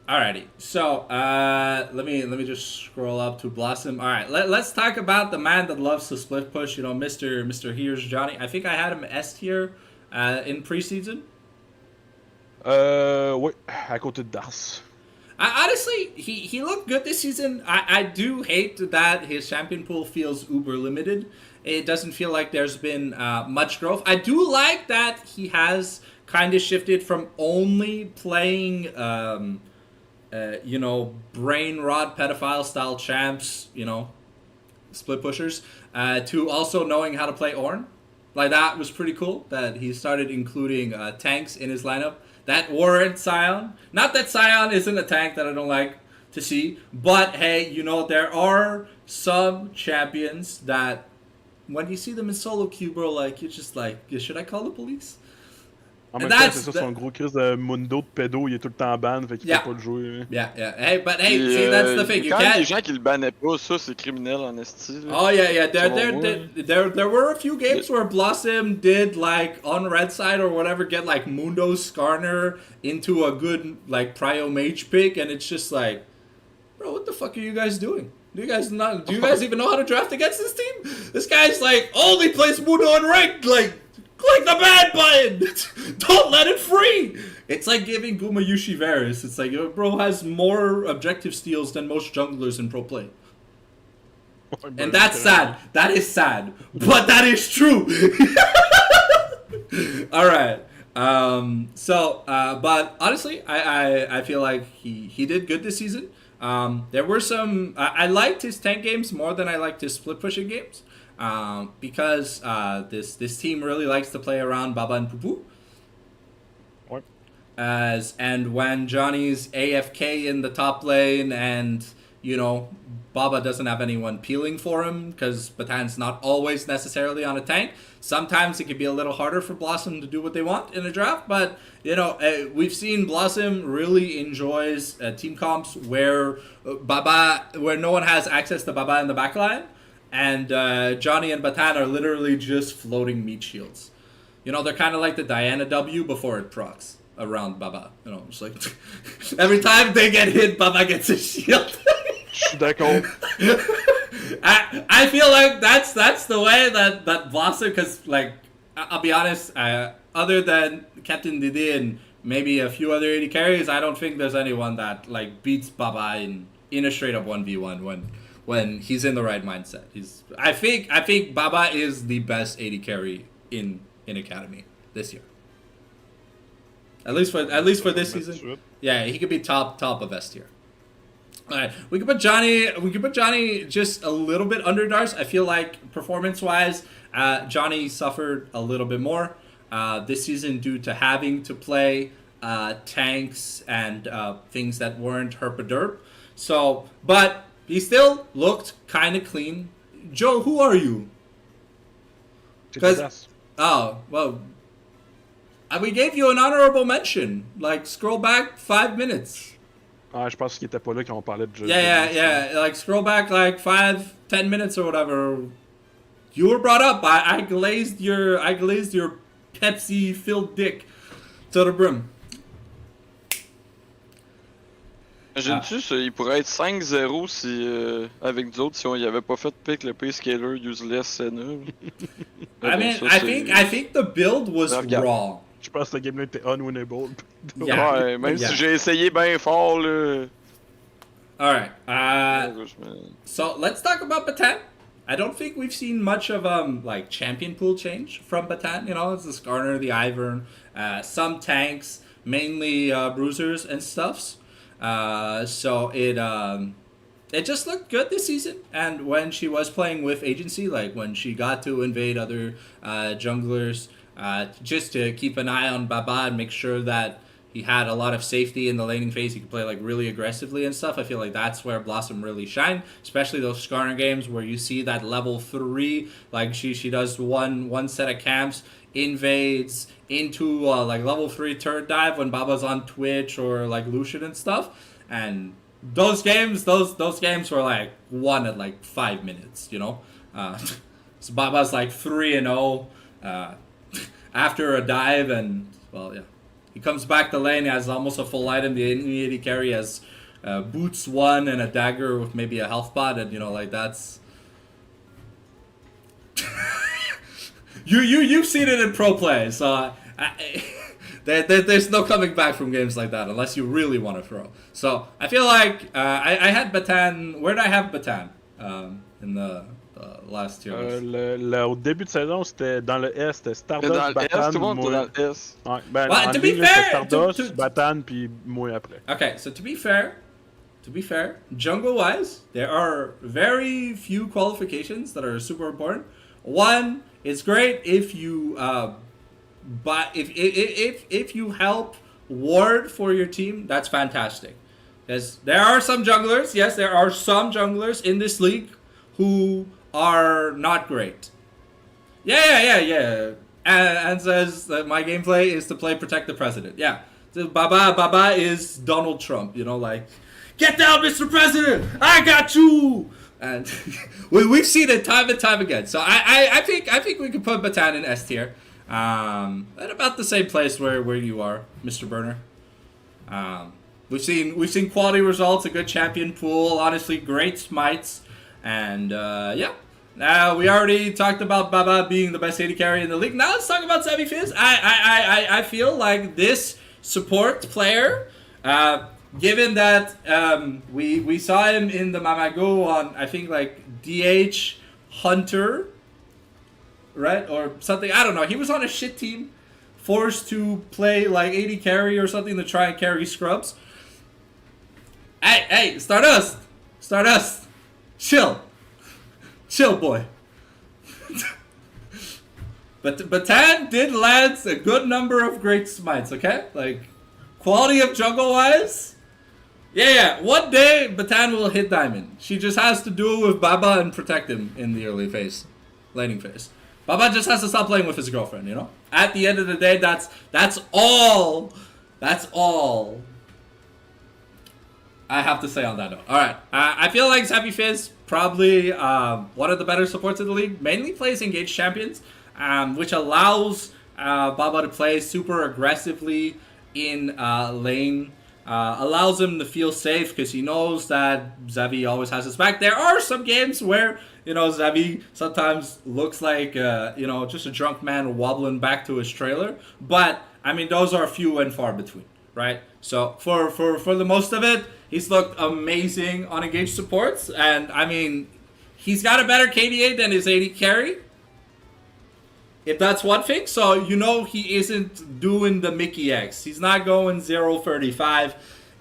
Alrighty. So let me just scroll up to Blossom. All right. Let's talk about the man that loves to split push. You know, Mr. Here's Johnny. I think I had him S tier in preseason. Ouais, à côté de Darth. Honestly, he looked good this season. I do hate that his champion pool feels uber limited. It doesn't feel like there's been much growth. I do like that he has kind of shifted from only playing, you know, brain rot pedophile style champs, you know, split pushers, to also knowing how to play Ornn. Like, that was pretty cool that he started including tanks in his lineup. That warrant Scion. Not that Scion isn't a tank that I don't like to see, but hey, you know, there are some champions that when you see them in solo queue, bro, like, you're just like, should I call the police? En And même temps, that's c'est ça, son gros crise de Mundo de pédo, il est tout le temps ban, fait qu'il Yeah. peut pas le jouer. Yeah. Hey, but hey, Puis, see, that's the thing. You quand les can't. gens qui le bannaient pas, ça, c'est criminel en esti. Là. Oh yeah. Selon moi. There were a few games where Blossom did, like, on red side or whatever, get like Mundo Skarner into a good like prio mage pick, and it's just like, bro, what the fuck are you guys doing? Do you guys even know how to draft against this team? This guy's like only plays Mundo on ranked. Like, click the bad button. Don't let it free. It's like giving Guma Yushi Varus. It's like, bro has more objective steals than most junglers in pro play. And that's sad. That is sad. But that is true. All right. But honestly, I feel like he did good this season. There were some... I liked his tank games more than I liked his split pushing games. Because this team really likes to play around Baba and Pupu. Ouais. And when Johnny's AFK in the top lane and, you know, Baba doesn't have anyone peeling for him because Batan's not always necessarily on a tank, sometimes it can be a little harder for Blossom to do what they want in a draft. But, you know, we've seen Blossom really enjoys team comps where where no one has access to Baba in the backline. And Johnny and Batan are literally just floating meat shields. You know, they're kind of like the Diana W before it procs around Baba. You know, it's like every time they get hit, Baba gets a shield. Je suis d'accord. I feel like that's the way that Blossom, because, like, I'll be honest, other than Captain Didi and maybe a few other 80 carries, I don't think there's anyone that, like, beats Baba in a straight up 1v1 when he's in the right mindset. I think Baba is the best AD carry in Academy this year. At least for this season. Yeah, he could be top of S tier. All right, we could put Johnny just a little bit under Dars. I feel like performance-wise, Johnny suffered a little bit more this season due to having to play tanks and things that weren't herp-a-derp. So, but he still looked kind of clean. Joe, who are you? Because we gave you an honorable mention. Like, scroll back 5 minutes. Ah, je pense qu'il était pas là quand on parlait de jeu. Yeah. Like, scroll back like 5-10 minutes or whatever. You were brought up. I glazed your Pepsi-filled dick to the brim. Imagine-tu, il pourrait être 5-0 si, avec nous autres si on y avait pas fait pick le P-Scaler useless Senna. I think the build was raw. Je pense que le game-là était unwinnable. Yeah. Ouais, même si j'ai essayé bien fort, là. Alright, so let's talk about Batan. I don't think we've seen much of like champion pool change from Batan. You know, it's the Skarner, the Ivern, some tanks, mainly bruisers and stuffs. So it just looked good this season. And when she was playing with agency, like when she got to invade other junglers, just to keep an eye on Baba and make sure that he had a lot of safety in the laning phase. He could play like really aggressively and stuff. I feel like that's where Blossom really shined, especially those Skarner games where you see that level 3, like she does one set of camps, invades into like level 3 turret dive when Baba's on Twitch or like Lucian and stuff. And those games were like won at like 5 minutes, you know. So Baba's like 3-0 after a dive, and well, yeah. He comes back to lane, he has almost a full item. The enemy AD carry has boots 1 and a dagger with maybe a health pot, and you know, like that's you've seen it in pro play, so there's no coming back from games like that unless you really want to throw. So I feel like I had Batan. Where did I have Batan in the last tier list? Au début de saison, c'était dans le S, c'était Stardust, Dans le Batan, S, tout le monde moi. était dans le S. Ouais, ben, Well, en to ligne, be là, c'était fair, Stardust, Batan, puis moi après. Okay, so to be fair, jungle-wise, there are very few qualifications that are super important. One, it's great if you but if you help ward for your team, that's fantastic. Because there are some junglers, yes, there are some junglers in this league who are not great. Yeah. And says that my gameplay is to play Protect the President. Yeah. So Baba is Donald Trump, you know, like, get down, Mr. President! I got you! And we've seen it time and time again. So I think we can put Batan in S tier. At about the same place where you are, Mr. Burner. We've seen quality results, a good champion pool, honestly great smites, and yeah. Now we already talked about Baba being the best AD carry in the league. Now let's talk about Savvy Fizz. I feel like this support player, given that we saw him in the Mamago on, I think, like DH Hunter, right, or something. I don't know. He was on a shit team, forced to play like AD carry or something to try and carry scrubs. Hey, Stardust, chill, boy. But Batan did land a good number of great smites. Okay, like quality of jungle wise. Yeah. One day Batan will hit diamond. She just has to do it with Baba and protect him in the early phase, laning phase. Baba just has to stop playing with his girlfriend, you know? At the end of the day, that's all I have to say on that note. Alright, I feel like Savvy Fizz, probably one of the better supports in the league. Mainly plays engaged champions, which allows Baba to play super aggressively in lane. Allows him to feel safe because he knows that Zavi always has his back. There are some games where, you know, Zavi sometimes looks like, you know, just a drunk man wobbling back to his trailer. But, I mean, those are few and far between. right? So for the most of it, he's looked amazing on engaged supports, and I mean, he's got a better KDA than his AD carry. If that's one thing, so you know he isn't doing the Mickey X. He's not going 0-35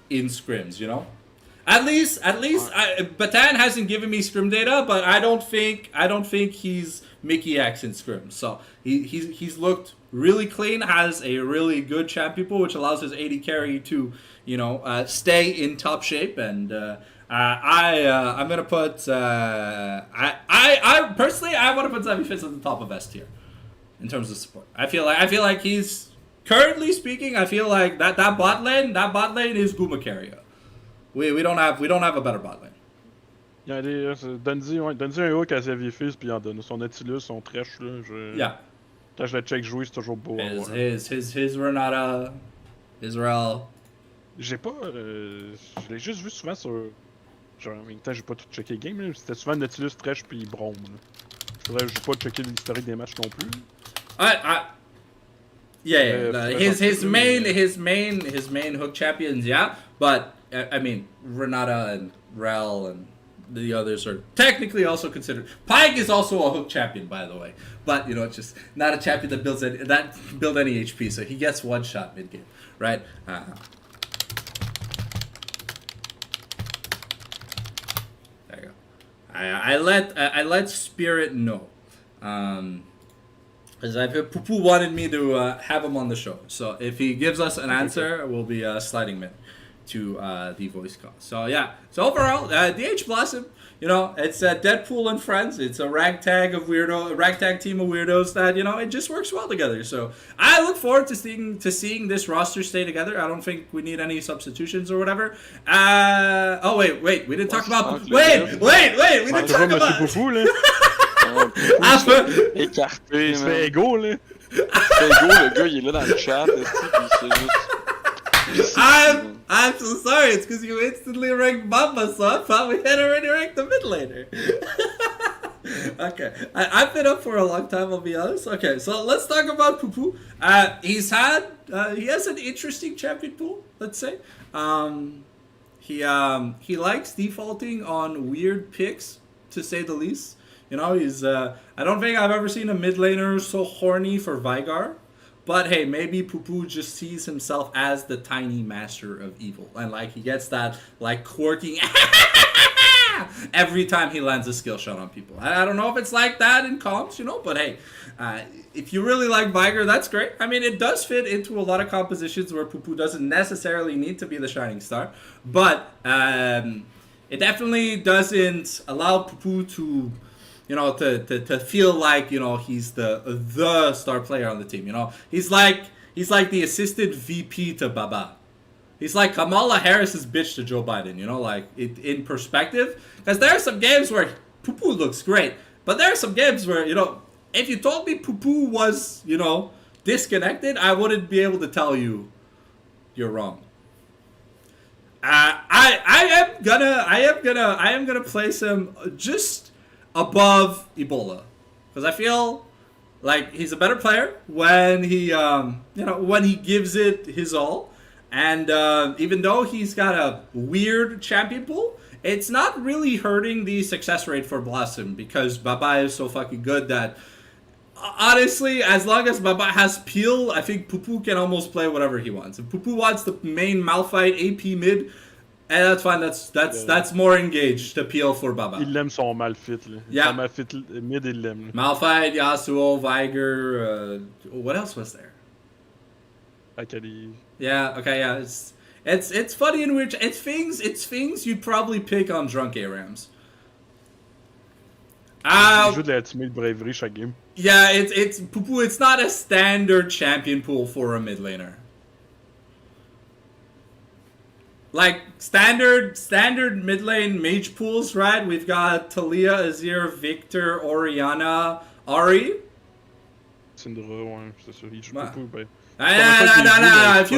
in scrims, you know. At least, Batan hasn't given me scrim data, but I don't think he's Mickey X in scrims. So he's looked really clean, has a really good champion pool, which allows his AD carry to, you know, stay in top shape. And I'm gonna put I personally I want to put Zavi Fitz at the top of S tier in terms of support. I feel like he's currently speaking. I feel like that bot lane is Guma carrier. We don't have a better bot lane. Il y a des. Donne-y un hook à Xavier puis en donne. Son Nautilus, son Thresh, là. Yeah. Quand je le check jouer, c'est toujours beau. His Renata, Israel. J'ai pas. Je l'ai juste vu souvent sur. Genre, en même temps, j'ai pas tout checké le game, là. C'était souvent Nautilus, Thresh puis Brome, là. Faudrait que j'ai pas checké l'historique des matchs non plus. Yeah. His main hook champions, yeah. But I mean, Renata and Rel and the others are technically also considered. Pyke is also a hook champion, by the way. But you know, it's just not a champion that builds any HP. So he gets one shot mid game, right? There you go. I let Spirit know. Because Pupu wanted me to have him on the show. So if he gives us an answer, we'll be sliding him in to the voice call. So yeah. So overall, DH Blossom, you know, it's Deadpool and friends. It's a ragtag team of weirdos that, you know, it just works well together. So I look forward to seeing this roster stay together. I don't think we need any substitutions or whatever. Oh wait, we didn't talk about. Wait, we didn't talk about. Pupu, là. Écarté, il se fait égo, là. Il se fait égo, le gars, il est là dans le chat, puis c'est juste... I'm so sorry, it's because you instantly ranked Mamba, so I thought we had already ranked the mid laner. Okay, I've been up for a long time, I'll be honest. Okay, so let's talk about Pupu. He has an interesting champion pool, let's say. He likes defaulting on weird picks, to say the least. You know, he's I don't think I've ever seen a mid laner so horny for Veigar. But hey, maybe Pupu just sees himself as the tiny master of evil. And like he gets that like quirky every time he lands a skill shot on people. I don't know if it's like that in comps, you know, but hey, if you really like Veigar, that's great. I mean, it does fit into a lot of compositions where Pupu doesn't necessarily need to be the shining star. But it definitely doesn't allow Pupu to, you know, to feel like, you know, he's the star player on the team. You know, he's like the assistant VP to Baba. He's like Kamala Harris's bitch to Joe Biden. You know, like in perspective, because there are some games where Pupu looks great, but there are some games where, you know, if you told me Pupu was, you know, disconnected, I wouldn't be able to tell you you're wrong. I am gonna place him just above Ebola, because I feel like he's a better player when he when he gives it his all, and even though he's got a weird champion pool, it's not really hurting the success rate for Blossom, because Baba is so fucking good that honestly, as long as Baba has peel, I think Pupu can almost play whatever he wants. If Pupu wants the main Malphite AP mid, and that's fine. That's more engaged appeal for Baba. Il aime son Malphite, là. Yeah. Son Malphite mid, il l'aime. Malphite, Yasuo, Veigar. What else was there? Akali. Yeah. Okay. Yeah. It's funny in which it's things you'd probably pick on drunk ARAMs. Il joue de la Ultimate Bravery chaque game. Yeah. It's Pupu. It's not a standard champion pool for a mid laner. Like standard mid lane mage pools, right? We've got Talia, Azir, Victor, Orianna, Ari. Syndra, ouais, c'est ça. Il joue beaucoup, ben. No. If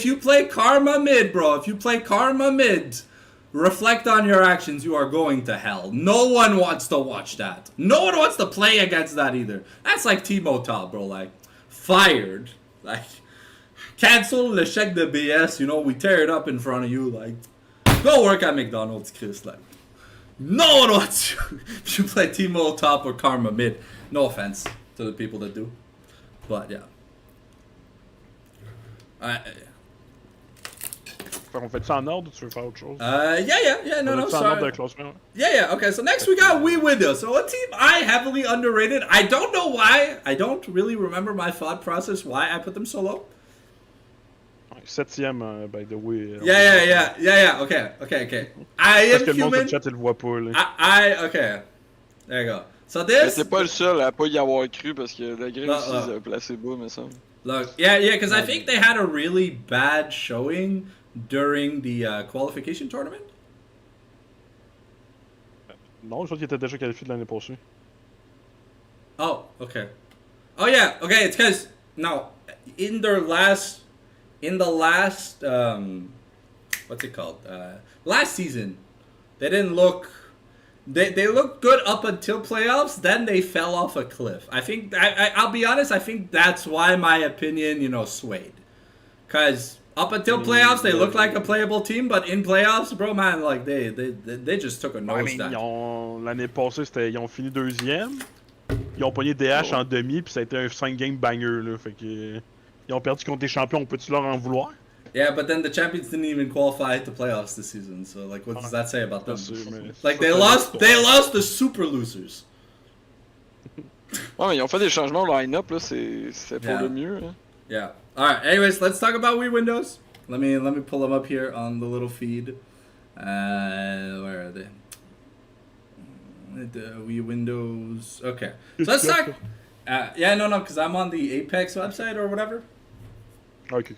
you play Karma mid, bro, if you play Karma mid, reflect on your actions. You are going to hell. No one wants to watch that. No one wants to play against that either. That's like Timo top, bro. Like fired. Like. Cancel le chèque de BS, you know, we tear it up in front of you, like, go work at McDonald's, Chris, like, no one wants you. You play Timo top or Karma mid. No offense to the people that do, but yeah. On fait ça en ordre ou tu veux faire autre chose? Yeah, no, On fait ça en ordre sorry. de classement. Yeah, okay, so next we got We Windows. So a team I heavily underrated. I don't know why. I don't really remember my thought process why I put them so low. 7ème, by the way. Yeah, okay. I Parce am que le monde sur human. le chat, il le voit pas, là. Okay. There you go. So Mais this... t'es pas le seul à pas y avoir cru parce que le grille Non, aussi, non. ils avaient placé bas, me semble. Look, yeah, because I think they had a really bad showing during the qualification tournament. Non, je pense qu'il était déjà qualifié de l'année passée. Oh, okay. Oh yeah, okay. It's because no, in the last, what's it called? Last season, they didn't look. They looked good up until playoffs. Then they fell off a cliff. I think I'll be honest. I think that's why my opinion, swayed. Cause up until playoffs, they looked like a playable team, but in playoffs, bro, man, like they just took a nosedive. L'année passée, ils ont fini 2e. Ils ont pogné DH en demi, puis ça a été un 5-game banger, là. Fait que. Ils ont perdu contre les champions, on peut-tu leur en vouloir? Yeah, but then the champions didn't even qualify to playoffs this season. So like, what does that say about them? Like they lost the super losers. Ouais, mais ils ont fait des changements au line-up, là, c'est pour Yeah. le mieux. Hein. Yeah. All right. Anyways, let's talk about Wii Windows. Let me pull them up here on the little feed. Where are they? The Wii Windows. Okay. So let's talk. Yeah, no, because I'm on the Apex website or whatever. Ok.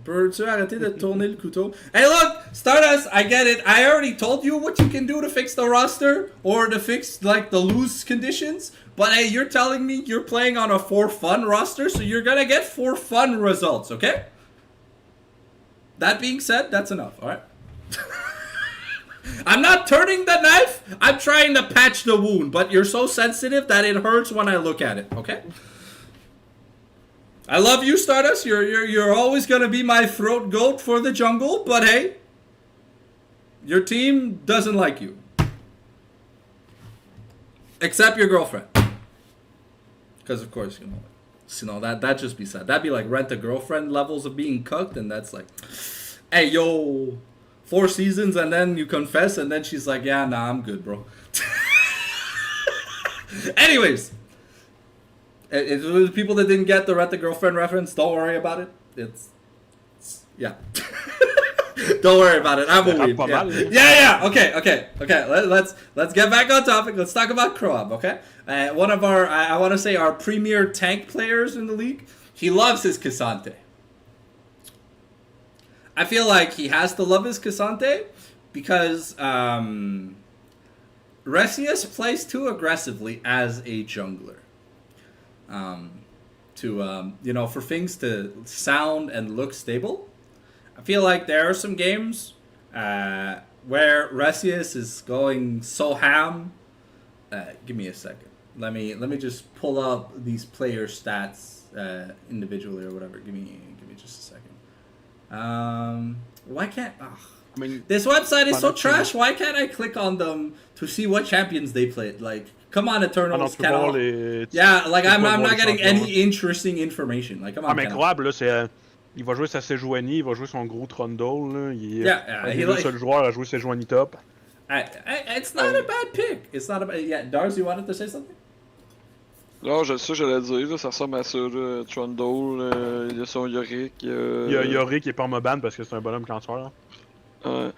Peux-tu arrêter de tourner le couteau? Hey, look, Stardust, I get it. I already told you what you can do to fix the roster or to fix, like, the lose conditions. But, hey, you're telling me you're playing on a for fun roster, so you're gonna get for fun results, okay? That being said, that's enough, alright? I'm not turning the knife. I'm trying to patch the wound, but you're so sensitive that it hurts when I look at it, okay? I love you, Stardust. You're always gonna be my throat goat for the jungle, but hey, your team doesn't like you. Except your girlfriend. Because of course, that'd just be sad. That'd be like Rent a Girlfriend levels of being cucked, and that's like, hey yo, 4 seasons and then you confess and then she's like, yeah, nah, I'm good, bro. Anyways. It people that didn't get the Rent a Girlfriend reference, don't worry about it. It's yeah. Don't worry about it. I'm a weeb. Yeah. Okay. Let's get back on topic. Let's talk about Kroab, okay? One of our, I want to say our premier tank players in the league. He loves his Cassante. I feel like he has to love his Cassante because Resius plays too aggressively as a jungler. For things to sound and look stable. I feel like there are some games where Resius is going so ham. Give me a second. Let me just pull up these player stats individually or whatever. Give me just a second. Why can't? I mean, this website is so trash. Why can't I click on them to see what champions they played? Like, come on, Eternals. I'm not getting any interesting information. Like, come on. Mais Kroab, là, c'est. Il va jouer sa Sejuani, il va jouer son gros Trundle, là. Il est le seul joueur à jouer Sejuani top. It's not a bad pick. It's not a bad. Yeah, Dars, you wanted to say something? Là, j'allais dire, là, ça ressemble à ça, là, Trundle, il y a son Yorick. Il y a Yorick qui est pas en moban parce que c'est un bonhomme cancer. Là. Ouais.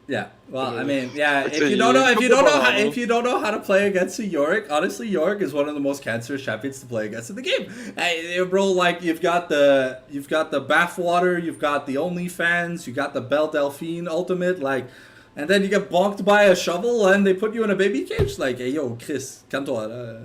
Yeah, well, I mean, yeah. If you don't know how to play against a Yorick, honestly, Yorick is one of the most cancerous champions to play against in the game. Hey, bro, like you've got the Bathwater, you've got the OnlyFans, you got the Belle Delphine Ultimate, like, and then you get bonked by a shovel and they put you in a baby cage. Like, hey, yo, Chris, calme-toi.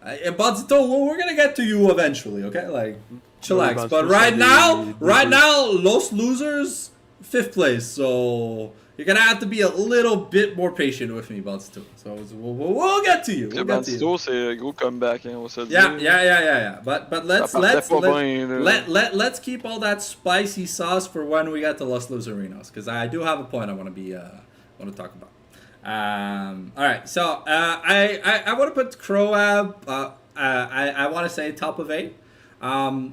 Bandito, we're gonna get to you eventually, okay? Like, chillax. But right now, Los Losers, 5th place. So you're gonna have to be a little bit more patient with me, Banstuo. So we'll get to you. Le We'll get to you. Bandido, c'est un gros comeback, hein, on va se le Yeah, dire. yeah. But let's Ça partait pas bien, là. let's keep all that spicy sauce for when we get to Los Luzerinos, because I do have a point I want to talk about. All right, so I want to put Croab. I want to say top of 8.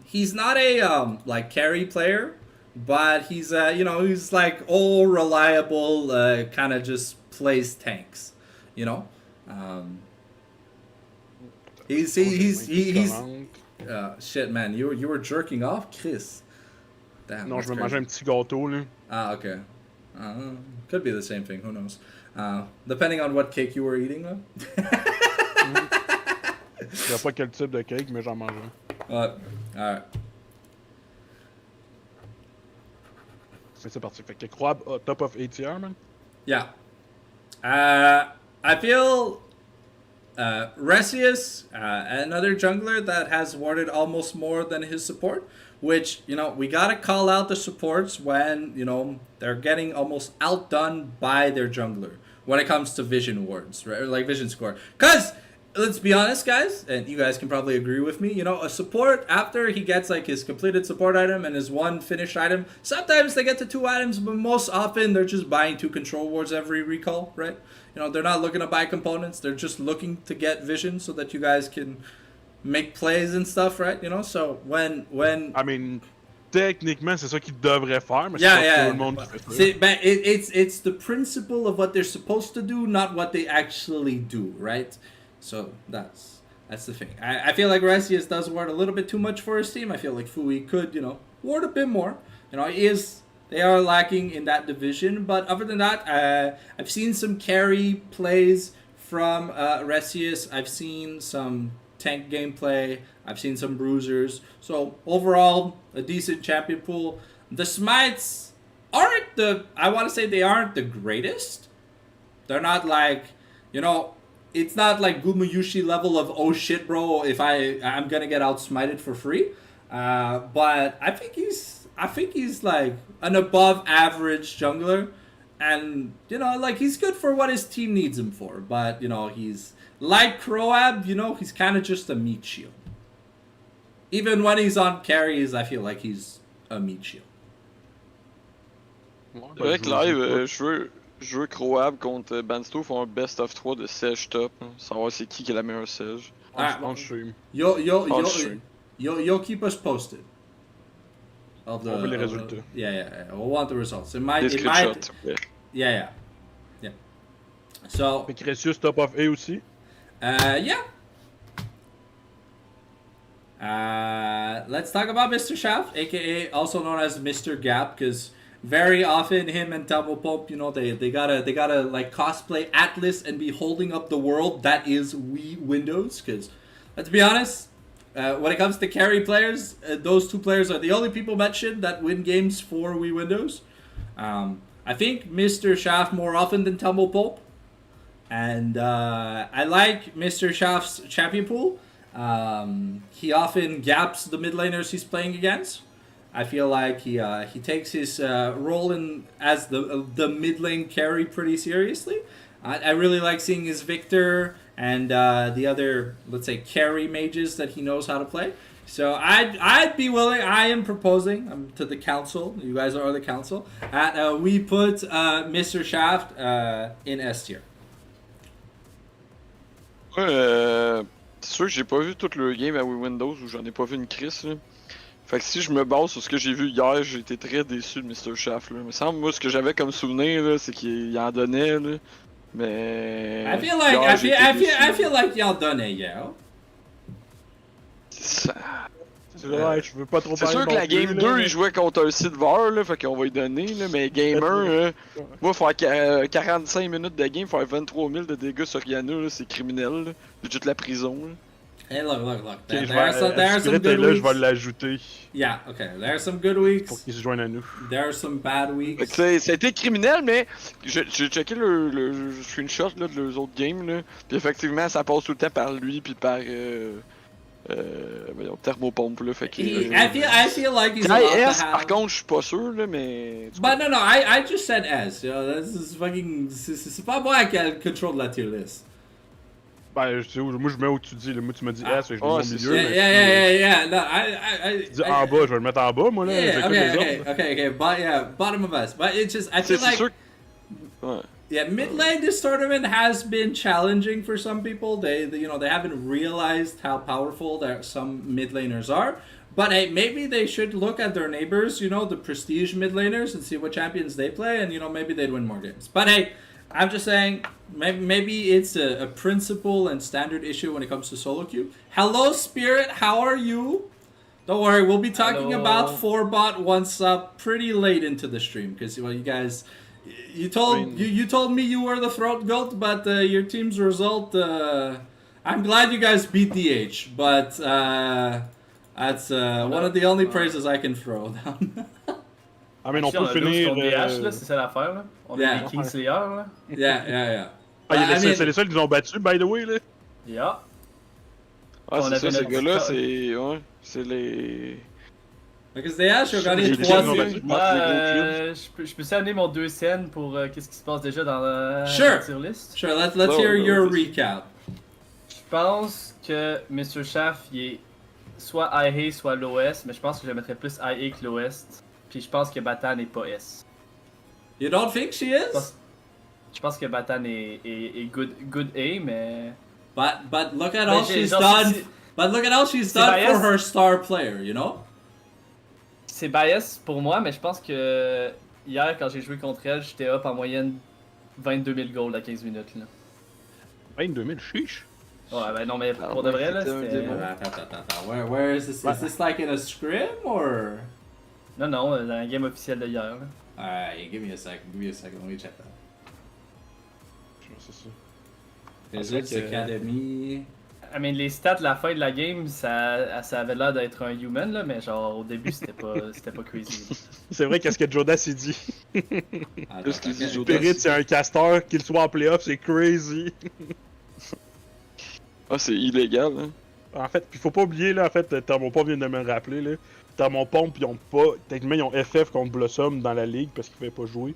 He's not a like carry player, but he's he's like all reliable, kind of just plays tanks, you know. He's shit, man. You were jerking off, Chris. Damn. Non, that's je me crazy. mangeais un petit gâteau, là. Ah, okay. Could be the same thing. Who knows? Depending on what cake you were eating, though. Je sais pas quel type de cake, mais j'en mangeais. Alright. C'est parti. Fait que Croab, top of ATR, man. Yeah. I feel Resius, another jungler that has warded almost more than his support, which, we gotta call out the supports when, they're getting almost outdone by their jungler when it comes to vision wards, right? Or like vision score. Because, let's be honest, guys, and you guys can probably agree with me, a support, after he gets like his completed support item and his one finished item, sometimes they get to 2 items, but most often they're just buying 2 control wards every recall, right? They're not looking to buy components, they're just looking to get vision so that you guys can make plays and stuff, right? So when I mean, techniquement, c'est ça qu'ils devraient faire, mais c'est yeah, pas tout le monde qui fait ça. See, but it's the principle of what they're supposed to do, not what they actually do, right? So that's the thing. I feel like Resius does ward a little bit too much for his team. I feel like Fui could, ward a bit more. They are lacking in that division, but other than that, I've seen some carry plays from Resius. I've seen some tank gameplay. I've seen some bruisers. So overall, a decent champion pool. The smites aren't I want to say they aren't the greatest. They're not like, it's not like Gumayushi level of, oh shit, bro, if I'm gonna get outsmited for free. But I think he's like an above average jungler, and he's good for what his team needs him for. But he's like Croab, he's kind of just a meat shield. Even when he's on carries, I feel like he's a meat shield. C'est vrai que live, je veux Croab contre Bandido font un best of 3 de Sage top. Savoir c'est qui est la meilleure Sage. On stream. You'll keep us posted. On veut les résultats. Yeah. We'll want the results. Des screenshots. Yeah. So. Fait que Resius top of A aussi. Yeah. Let's talk about Mr. Shaft, aka also known as Mr. Gap, because very often him and Double Pump, they gotta like cosplay Atlas and be holding up the world that is Wii Windows. Because let's be honest, when it comes to carry players, those 2 players are the only people mentioned that win games for Wii Windows. I think Mr. Shaft more often than Tumble Pulp. And I like Mr. Shaft's champion pool. He often gaps the mid laners he's playing against. I feel like he takes his role as the mid lane carry pretty seriously. I really like seeing his Victor and the other, let's say, carry mages that he knows how to play. So I'd be willing. I am proposing to the council. You guys are the council. We put Mr. Shaft in S tier. Ouais, c'est sûr que j'ai pas vu tout le game à Windows où j'en ai pas vu une crise là. Fait que si je me base sur ce que j'ai vu hier, j'ai été très déçu de Mr. Shaft là. Mais semble moi ce que j'avais comme souvenir là, c'est qu'il en donnait là. Mais I feel like y'all donnait, yeah. Ouais, je veux pas trop C'est parler sûr que non la plus, game là, 2 mais- il jouait contre un Silver là, fait qu'on va y donner là, mais game 1, moi faire 45 minutes de game, faire 23 000 de dégâts sur Yana là, c'est criminel là. C'est juste la prison là. Hey, look. Ok, There je are vais, some good là, je weeks. vais l'ajouter Yeah, okay. There are some good weeks. pour qu'il se joigne à nous. There are some bad Fait weeks. que ça a été criminel, mais j'ai checké le screenshot là, de leurs autres games là, puis effectivement ça passe tout le temps par lui puis par Voyons, thermopompe, là, fait que... I feel like he's Quand allowed S, to have... par contre, je suis pas sûr, là, mais... But no, I just said S. You know, this is fucking... C'est pas moi qui a le control de la tier list. Ben, je sais où, moi je mets où tu dis, là. Moi tu m'as dit S, fait que je l'ai mis au c'est milieu. ça. mais Yeah. No, I tu dis en bas, je vais le mettre en bas, moi là. Yeah, j'écoute les autres. okay. But yeah, bottom of S. But it's just, I C'est feel like... sûr que... Ouais. Yeah, mid lane this tournament has been challenging for some people. They haven't realized how powerful that some mid laners are. But hey, maybe they should look at their neighbors, you know, the prestige mid laners, and see what champions they play, and you know maybe they'd win more games. But hey, I'm just saying, maybe it's a principle and standard issue when it comes to solo queue. Hello, Spirit, how are you? Don't worry, we'll be talking Hello. about 4-bot once up pretty late into the stream because well, you guys. You told you told me you were the throat goat, but your team's result. I'm glad you guys beat DH, but that's one of the only praises I can throw down. Ah, mais on Si, on peut a 12 finir. contre DH, là, c'est ça l'affaire, là. On Yeah. a des Kingslayer, là. Yeah. Ah, I mean- c'est les seuls qui nous ont battus, by the way, là. Yeah. Ah, On c'est avait ça, ces notre gars-là, score. c'est... Ouais, c'est les... Because they asked you gagné J'ai 3 dit non, games. Moi, les je peux amener mon 2 scènes pour qu'est-ce qui se passe déjà dans la Sure. tier list. Sure, let's Oh, hear no, your it's- recap. Je pense que Mr. Shaft, il est soit IA, soit l'OS, mais je pense que je le mettrais plus IA que l'OS. Puis je pense que Batan n'est pas S. You don't think she is? Je pense que Batan est good A, mais... But look at Mais all j'ai- she's genre, done. c'est- But look at all she's c'est done bias. for her star player, you know? C'est bias pour moi, mais je pense que hier, quand j'ai joué contre elle, j'étais up en moyenne 22 000 gold à 15 minutes. Là. 22 000, chiche. Ouais, ben non, mais Ah pour de ouais, vrai, là, c'était un c'était... démon. Attends. Where is this? Is this like in a scrim or? Non, non, dans la game officielle de hier. Là. Alright, give me a second. Let me check that. C'est ça. Wizards que- Academy. I mean, les stats de la fin de la game, ça avait l'air d'être un human, là, mais genre au début, c'était pas crazy. Là. C'est vrai qu'est-ce que Jodas s'est dit. Qu'est-ce qu'il dit, Joe? Spirit, c'est un casteur, qu'il soit en playoff, c'est crazy. Ah, c'est illégal, hein. En fait, pis faut pas oublier, là, en fait, Thermopompe vient de me le rappeler, là. Thermopompe, ils ont pas. Techniquement, ils ont FF contre Blossom dans la ligue parce qu'ils pouvaient pas jouer.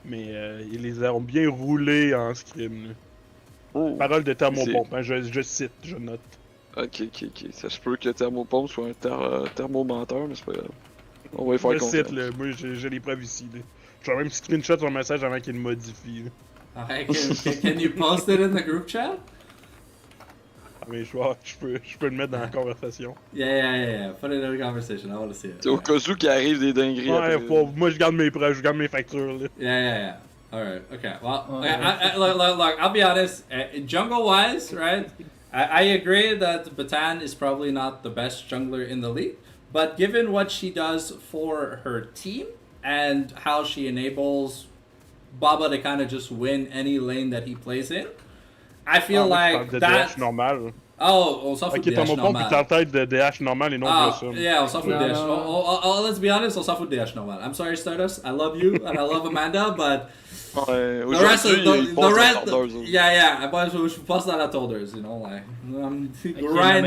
Mais ils les ont bien roulés en scrim, là. Oh. Parole de Thermopompe, hein, je cite, je note. Ok. Ça se peut que Thermopompe soit un thermomenteur, mais c'est pas grave. On va y faire Je confiance. cite, là, moi j'ai les preuves ici, là. Je vais même screenshot son message avant qu'il le modifie, là. Okay, can you post it in the group chat? Ah, mais je peux le mettre dans la conversation. Yeah. Put it in the conversation. I want to see it. C'est au cas où qu'il arrive des dingueries Ouais, après. moi je garde mes preuves, je garde mes factures, là. Yeah. All right. Okay. Well, Okay. look. I'll be honest. Jungle-wise, right? I agree that Batan is probably not the best jungler in the league, but given what she does for her team and how she enables Baba to kind of just win any lane that he plays in, I feel like de that. DH normal. Oh, on s'en fout Ok, de DH Thermopompe normal. est en tête de DH normal et non Ah, Blossom. yeah, on s'en fout de No, DH. no. Let's be honest, on s'en fout de DH normal. I'm sorry, Stardust. I love you and I love Amanda, but Ouais, the rest of aujourd'hui, il passe rest, à Thunders, hein. yeah. Moi, je passe dans la Tolders, you know, like, Ok, non, grind.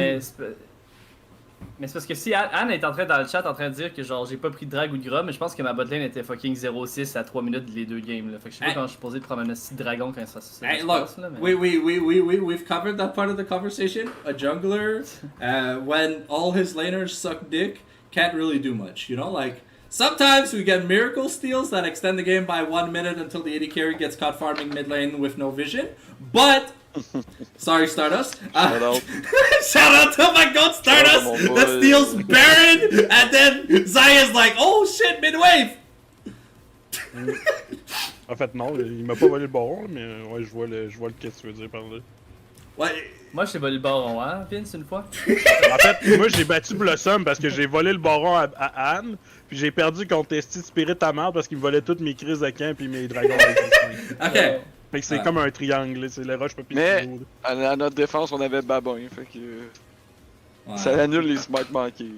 mais c'est parce que si Anne est en train dans le chat en train de dire que genre j'ai pas pris de drag ou de gras, mais je pense que ma botlane était fucking 0-6 à 3 minutes les deux games là. Fait que je sais pas Hey. quand je suis posé de prendre un petit dragon quand ça se Hey, se look, passe là. Mais... we've covered that part of the conversation. A jungler, when all his laners suck dick, can't really do much, you know, like. Sometimes we get miracle steals that extend the game by 1 minute until the AD carry gets caught farming mid lane with no vision. But sorry, Stardust. Shout out. Shout out to my goat Stardust Shout out to my that boy. steals Baron, and then Zaya's like, oh shit, mid wave. En fait, non, il m'a pas volé le baron, mais ouais, je vois le qu'est-ce que tu veux dire par là. What? Moi je t'ai volé le baron, hein, Vince, une fois. En fait, moi j'ai battu Blossom parce que j'ai volé le baron à Anne, puis j'ai perdu contre Esti Spirit à mort parce qu'il me volait toutes mes crises de camp puis mes dragons. Okay. Fait que c'est Ah. comme un triangle, là, c'est le roche papier Mais- ciseaux, là. À notre défense, on avait Babin, fait que Ouais. ça annule les smites manqués.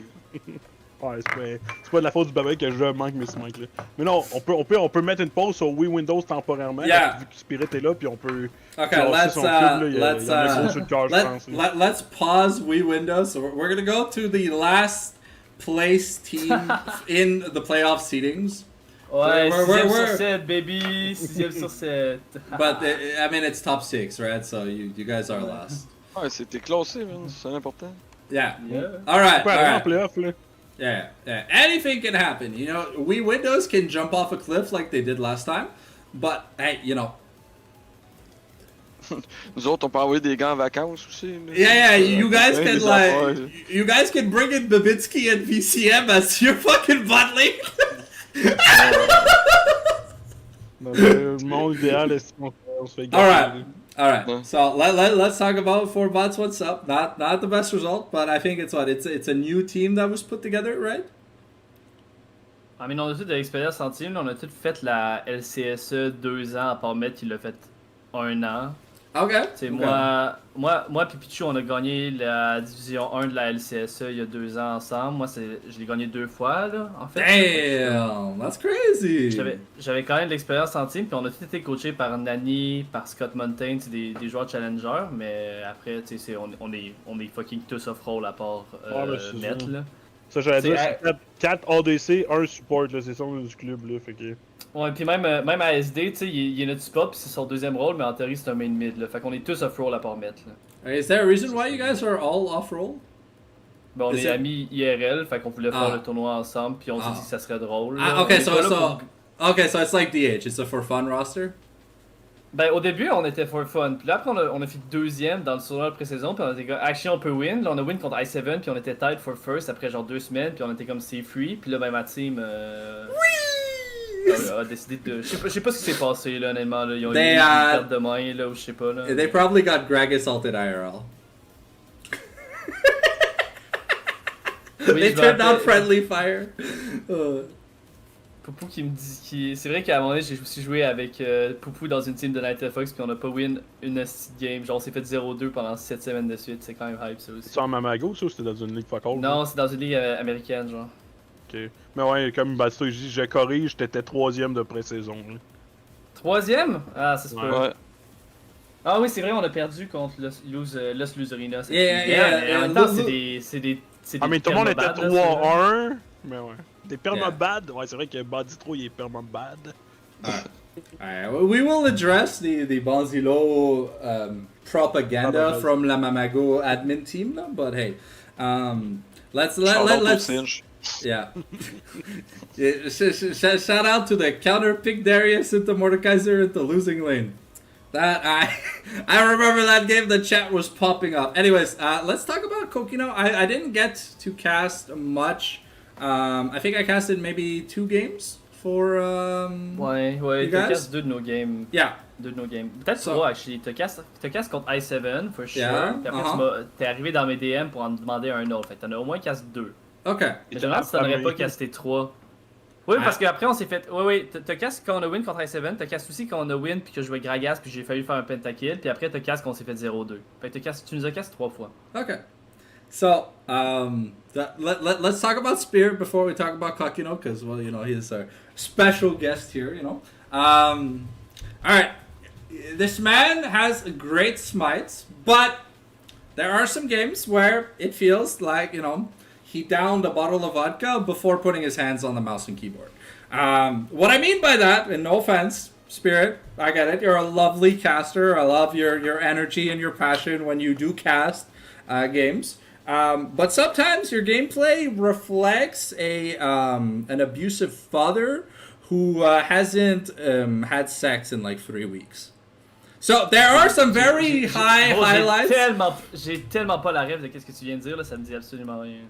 Ouais, c'est pas de la faute du bébé que je manque mes smokes là. Mais non, on peut mettre une pause sur Wii Windows temporairement. Yeah. Vu que Spirit est là, puis on peut. Okay, lancer let's son cube, là, il y en a gros sur le cœur, je pense. let's pause Wii Windows. So we're gonna go to the last place team in the playoff seedings. Ouais, We're- 6ème sur we're- 7, baby! 6ème sur 7. But I mean, it's top 6, right? So you guys are last. Ouais, c'était classé, man, c'est important. Yeah. Yeah. All right. On peut All aller en right. playoff là. Yeah. Yeah. Anything can happen. You know, Wii Windows can jump off a cliff like they did last time. But hey, you know. Nous autres, on peut envoyer des gars en vacances aussi. Là. Yeah, you guys Plein can des affaires. you guys can bring in Babitsky and VCM as your fucking bot lane. Le monde idéal, est on se fait gagner. Alright. All right. Yeah. So let's talk about four bots. What's up? Not the best result, but I think it's a new team that was put together, right? I mean, on a tous de l'expérience en team, là, on a tous fait la LCSE 2 ans, à part Matt qui l'a fait 1 an. Okay. T'sais, Okay. moi puis Pichu, on a gagné la division 1 de la LCSE il y a 2 ans ensemble. Moi, je l'ai gagné 2 fois, là, en fait. Damn, that's crazy. J'avais quand même de l'expérience en team, puis on a tous été coachés par Nani, par Scott Mountain, c'est des joueurs challengers, mais après, tu sais, on est fucking tous off-roll à part Ouais, mais Met, c'est là. Ça, j'allais C'est- dire, c'est 4 ADC, 1 support, là, c'est ça du club, là, fait que... Ouais, puis même à SD, tu sais, il est notre spot, puis c'est son deuxième rôle, mais en théorie, c'est un main mid, là. Fait qu'on est tous off-roll à part Met, là. Is there a reason why you guys are all off roll? Ben, on Is est it- amis IRL, fait qu'on voulait faire Ah. le tournoi ensemble, puis on s'est Ah. dit que ça serait drôle. Ah, là. okay, On est so pas là so pour- okay, so it's like DH. It's a for fun roster. Ben, au début, on était for fun. Puis là, après, on a fait deuxième dans le tournoi de pré-saison. Puis on était comme, actually, on peut win. Là, on a win contre i7. Puis on était tied for first après genre 2 semaines. Puis on était comme c'est free. Puis là, ben, ma team a décidé de. Je sais pas ce qui s'est passé, là, honnêtement. Là. Ils ont eu They, une perte de main, là, ou je sais pas. Là. They probably got Greg assaulted IRL. Oui, They je me turned out rappelle- friendly fire. Poupou qui me dit. C'est vrai qu'à un moment donné, j'ai aussi joué avec Poupou dans une team de Night Fox. Puis on a pas win une game. Genre, on s'est fait 0-2 pendant 7 semaines de suite. C'est quand même hype, ça aussi. C'est en Mamago, ça, ou c'était dans une ligue fuck all? Non, c'est dans une ligue américaine, genre. Ok. Mais ouais, comme Basta, je dis, je corrige, t'étais 3ème de pré-saison, là. Troisième? Ah, ça se peut. Ouais. Ah oui, c'est vrai, on a perdu contre Los Luzerina. cette Yeah, semaine. yeah, Mais en même yeah, temps, c'est des Ah, mais tout le monde était permabad, là, 3-1, mais ouais. Des permabad, ouais, c'est vrai que Baditro, il est permabad. Alright, well, we will address the Bonzilo propaganda Propaganda. from la Mamago admin team, no? But hey, let's Shout out au let's Singe. yeah. Yeah, shout out to the counter pick Darius into Mordekaiser into losing lane. That I remember that game. The chat was popping up. Anyways, let's talk about Kokino. I didn't get to cast much. I think I casted maybe 2 games for Ouais, You t'as guys? casse 2 de nos games. yeah. Peut-être So- 3, actually. T'as casse contre i7, for sure. Yeah, Puis après, uh-huh. t'es arrivé dans mes DM pour en demander un autre. Fait que t'en as au moins casse 2. Okay. Mais généralement, tu t'en aurais pas casté 3. Oui, Ah. parce qu'après, on s'est fait. Oui, t'as casse quand on a win contre i7, t'as casse aussi quand on a win puis que je jouais Gragas puis j'ai failli faire un pentakill, puis après, t'as casse quand on s'est fait 0-2. Fait que tu nous as casse 3 fois. Okay. So, let's talk about Spirit before we talk about Kakino, because, well, you know, he's our special guest here, you know. Alright. This man has great smites, but there are some games where it feels like, you know, he downed a bottle of vodka before putting his hands on the mouse and keyboard. What I mean by that, and no offense, Spirit, I get it. You're a lovely caster. I love your energy and your passion when you do cast games. But sometimes your gameplay reflects an abusive father who hasn't had sex in like 3 weeks. So there are some very high Gros, highlights. J'ai tellement pas la rêve de qu'est-ce que tu viens de dire, là, ça me dit absolument rien.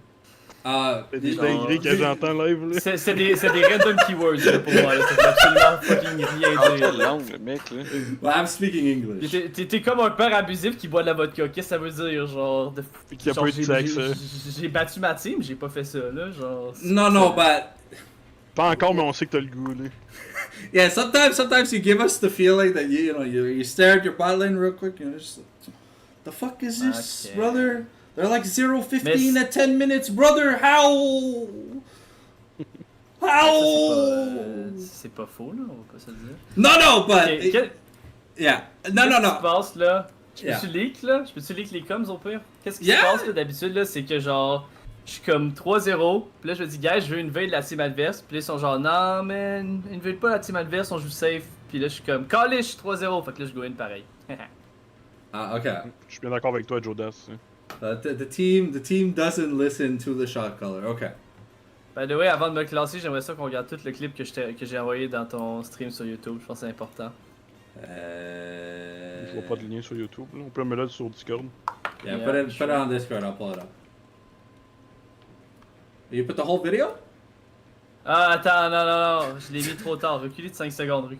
C'est des Genre- dingueries que j'entends live, là. C'est des random keywords là, pour moi, là. Ça veut absolument fucking rien Ah, dire. quelle langue, le mec, là. Well, I'm speaking English. T'es comme un père abusif qui boit de la vodka. Qu'est-ce que ça veut dire, genre de... Qu'il y a genre, pas eu de sexe, j'ai battu ma team, j'ai pas fait ça, là, genre... No, but Pas encore, mais on sait que t'as le goût, là. yeah, sometimes you give us the feeling that you stare at your bot lane real quick and it's just like, the fuck is this, Okay. brother? They're like 0-15 Mais- at 10 minutes, brother. How? C'est pas faux, là, on va pas se le dire. No, no, but Ok, yeah, no, Qu'est-ce no, qui se no. passe là? Yeah. Je peux-tu leak les coms au pire? Qu'est-ce qui Yeah. se passe là d'habitude là? C'est que genre, je suis comme 3-0, puis là je me dis, guys, je veux une veille de la team adverse, puis là ils sont genre, non, man, ils ne veulent pas la team adverse, on joue safe, puis là je suis comme, callish 3-0, fait que là je go in pareil. Okay. Je suis bien d'accord avec toi, Jodas. The team doesn't listen to the shot caller. Okay. By the way, avant de me classer, j'aimerais ça qu'on regarde tout le clip que j'ai envoyé dans ton stream sur YouTube, je pense que c'est important. Je vois pas de lien sur YouTube. Là. On peut le mettre là sur Discord. Yeah, Yeah, put sure. it on Discord. I'll pull it up. You put the whole video? Ah, attends, non, je l'ai mis trop tard, reculez de 5 secondes.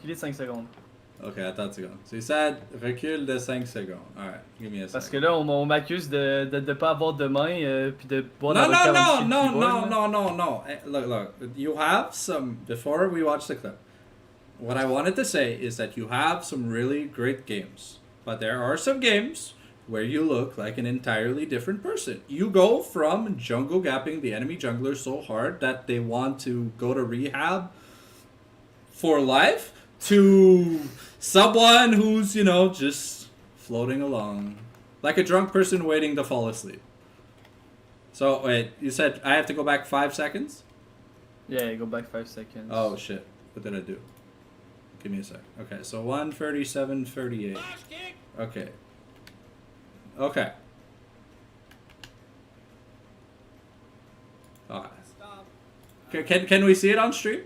Okay, I thought so. So you said recul de 5 secondes. Alright, give me a Parce second. que là, on m'accuse de pas avoir de main, puis de boire No, dans votre no, 48 no, no, keyboard, no, là. no, no, no. Look. You have some. Before we watch the clip, what I wanted to say is that you have some really great games, but there are some games where you look like an entirely different person. You go from jungle gapping the enemy jungler so hard that they want to go to rehab for life to someone who's, just floating along. Like a drunk person waiting to fall asleep. So, wait, you said I have to go back 5 seconds? Yeah, go back 5 seconds. Oh, shit. What did I do? Give me a sec. Okay, so 1:37:38. Okay. Okay. Can we see it on stream?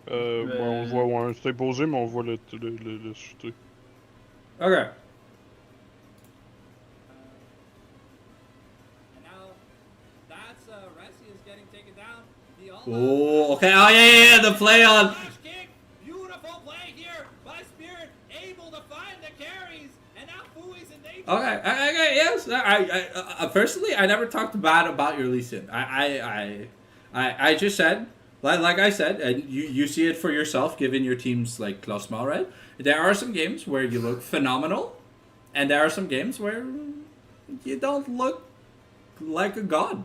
Ouais, on voit, ouais, c'est imposé, mais on voit le shooter. Okay. Oh, okay. Oh, yeah. The play on. Beautiful play here by Spirit, able to find the carries, and now Fui's in danger. Okay. Yes. I personally, I never talked bad about your Lee Sin. I just said, like I said, and you see it for yourself, given your team's like classement, right? There are some games where you look phenomenal, and there are some games where you don't look like a god.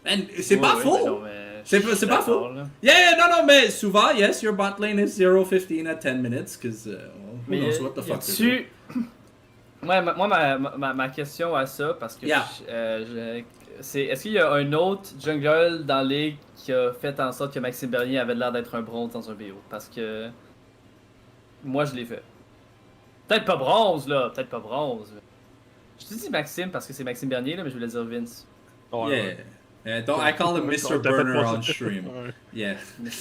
And c'est pas faux. C'est pas faux. Yeah, no, mais souvent, yes, your bot lane is 0-15 at 10 minutes, because who knows what the fuck they're doing. Ouais, moi, ma question à ça, parce que Yeah. c'est est-ce qu'il y a un autre jungle dans la ligue qui a fait en sorte que Maxime Bernier avait l'air d'être un bronze dans un VO? Parce que moi, je l'ai fait. Peut-être pas bronze, là. Peut-être pas bronze. Je te dis Maxime parce que c'est Maxime Bernier, là, mais je voulais dire Vince. Yeah. I call him Mr. Burner on stream. Ouais. Yeah.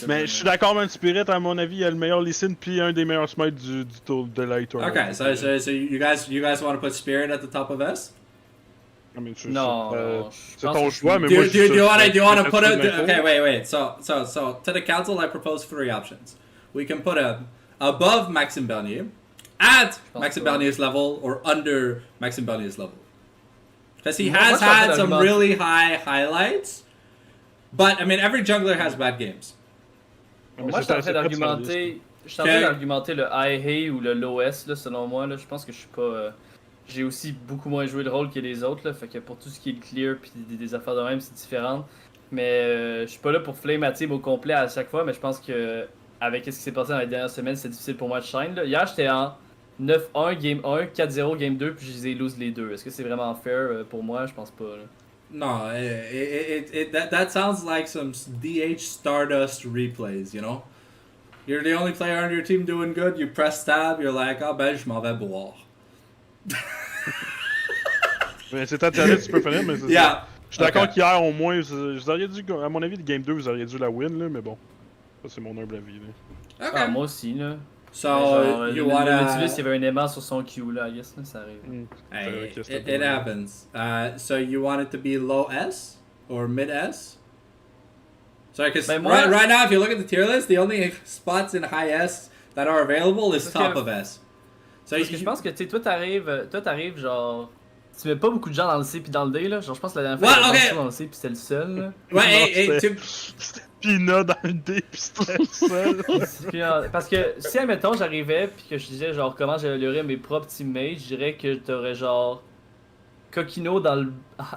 Mais je suis d'accord, man. Spirit, à mon avis, il a le meilleur listen puis un des meilleurs smites du tour de la tournament. Okay, so you guys want to put Spirit at the top of S? I mean, Non, c'est ton choix, mais Do moi, you want to put it? l'info. Okay, wait. So to the council, I propose 3 options. We can put him above Maxime Bernier, at Maxime Bernier's level, or under Maxime Bernier's level. Because he has had some really high highlights, but I mean every jungler has bad games. Moi, je suis en train d'argumenter le high hay ou le low S, là, selon moi. Là, je pense que je suis pas. J'ai aussi beaucoup moins joué de rôle que les autres, là, fait que pour tout ce qui est le clear puis des affaires de même, c'est différent. Mais je suis pas là pour flame ma team au complet à chaque fois, mais je pense que avec ce qui s'est passé dans les dernières semaines, c'est difficile pour moi de shine. Là. Hier, j'étais en 9-1, game 1, 4-0, game 2, puis je les ai lose les deux. Est-ce que c'est vraiment fair pour moi? Je pense pas. Là. No, that sounds like some DH Stardust replays, you know? You're the only player on your team doing good, you press tab, you're like, oh ben, je m'en vais boire. Mais c'est à Tierlist, tu peux finir, mais c'est Yeah. ça. Je suis d'accord Okay. qu'hier, au moins, vous auriez dû, à mon avis, le Game 2, vous auriez dû la win, là, mais bon. Ça, c'est mon humble avis, là. Okay. Ah, moi aussi, là. So Genre, you le wanna? Nautilus, il y avait un aimant sur son Q, là, I guess, là, ça arrive. Hey, Okay, it happens. So you want it to be low S or mid S? Sorry, because Ben, moi- right now, if you look at the tier list, the only spots in high S that are available is Parce top que- of S. So Parce que je pense que, tu sais, toi, t'arrives, genre. Tu mets pas beaucoup de gens dans le C puis dans le D, là. Genre, je pense que la dernière fois, Ouais, il y avait ok. Bonso dans le C puis c'était le seul, là. Ouais, hey, Non, to- C'était Pina dans le dé, pis c'était le seul. Puis, parce que si, admettons, j'arrivais puis que je disais, genre, comment j'améliorais mes propres teammates, je dirais que t'aurais, genre, Coquino dans le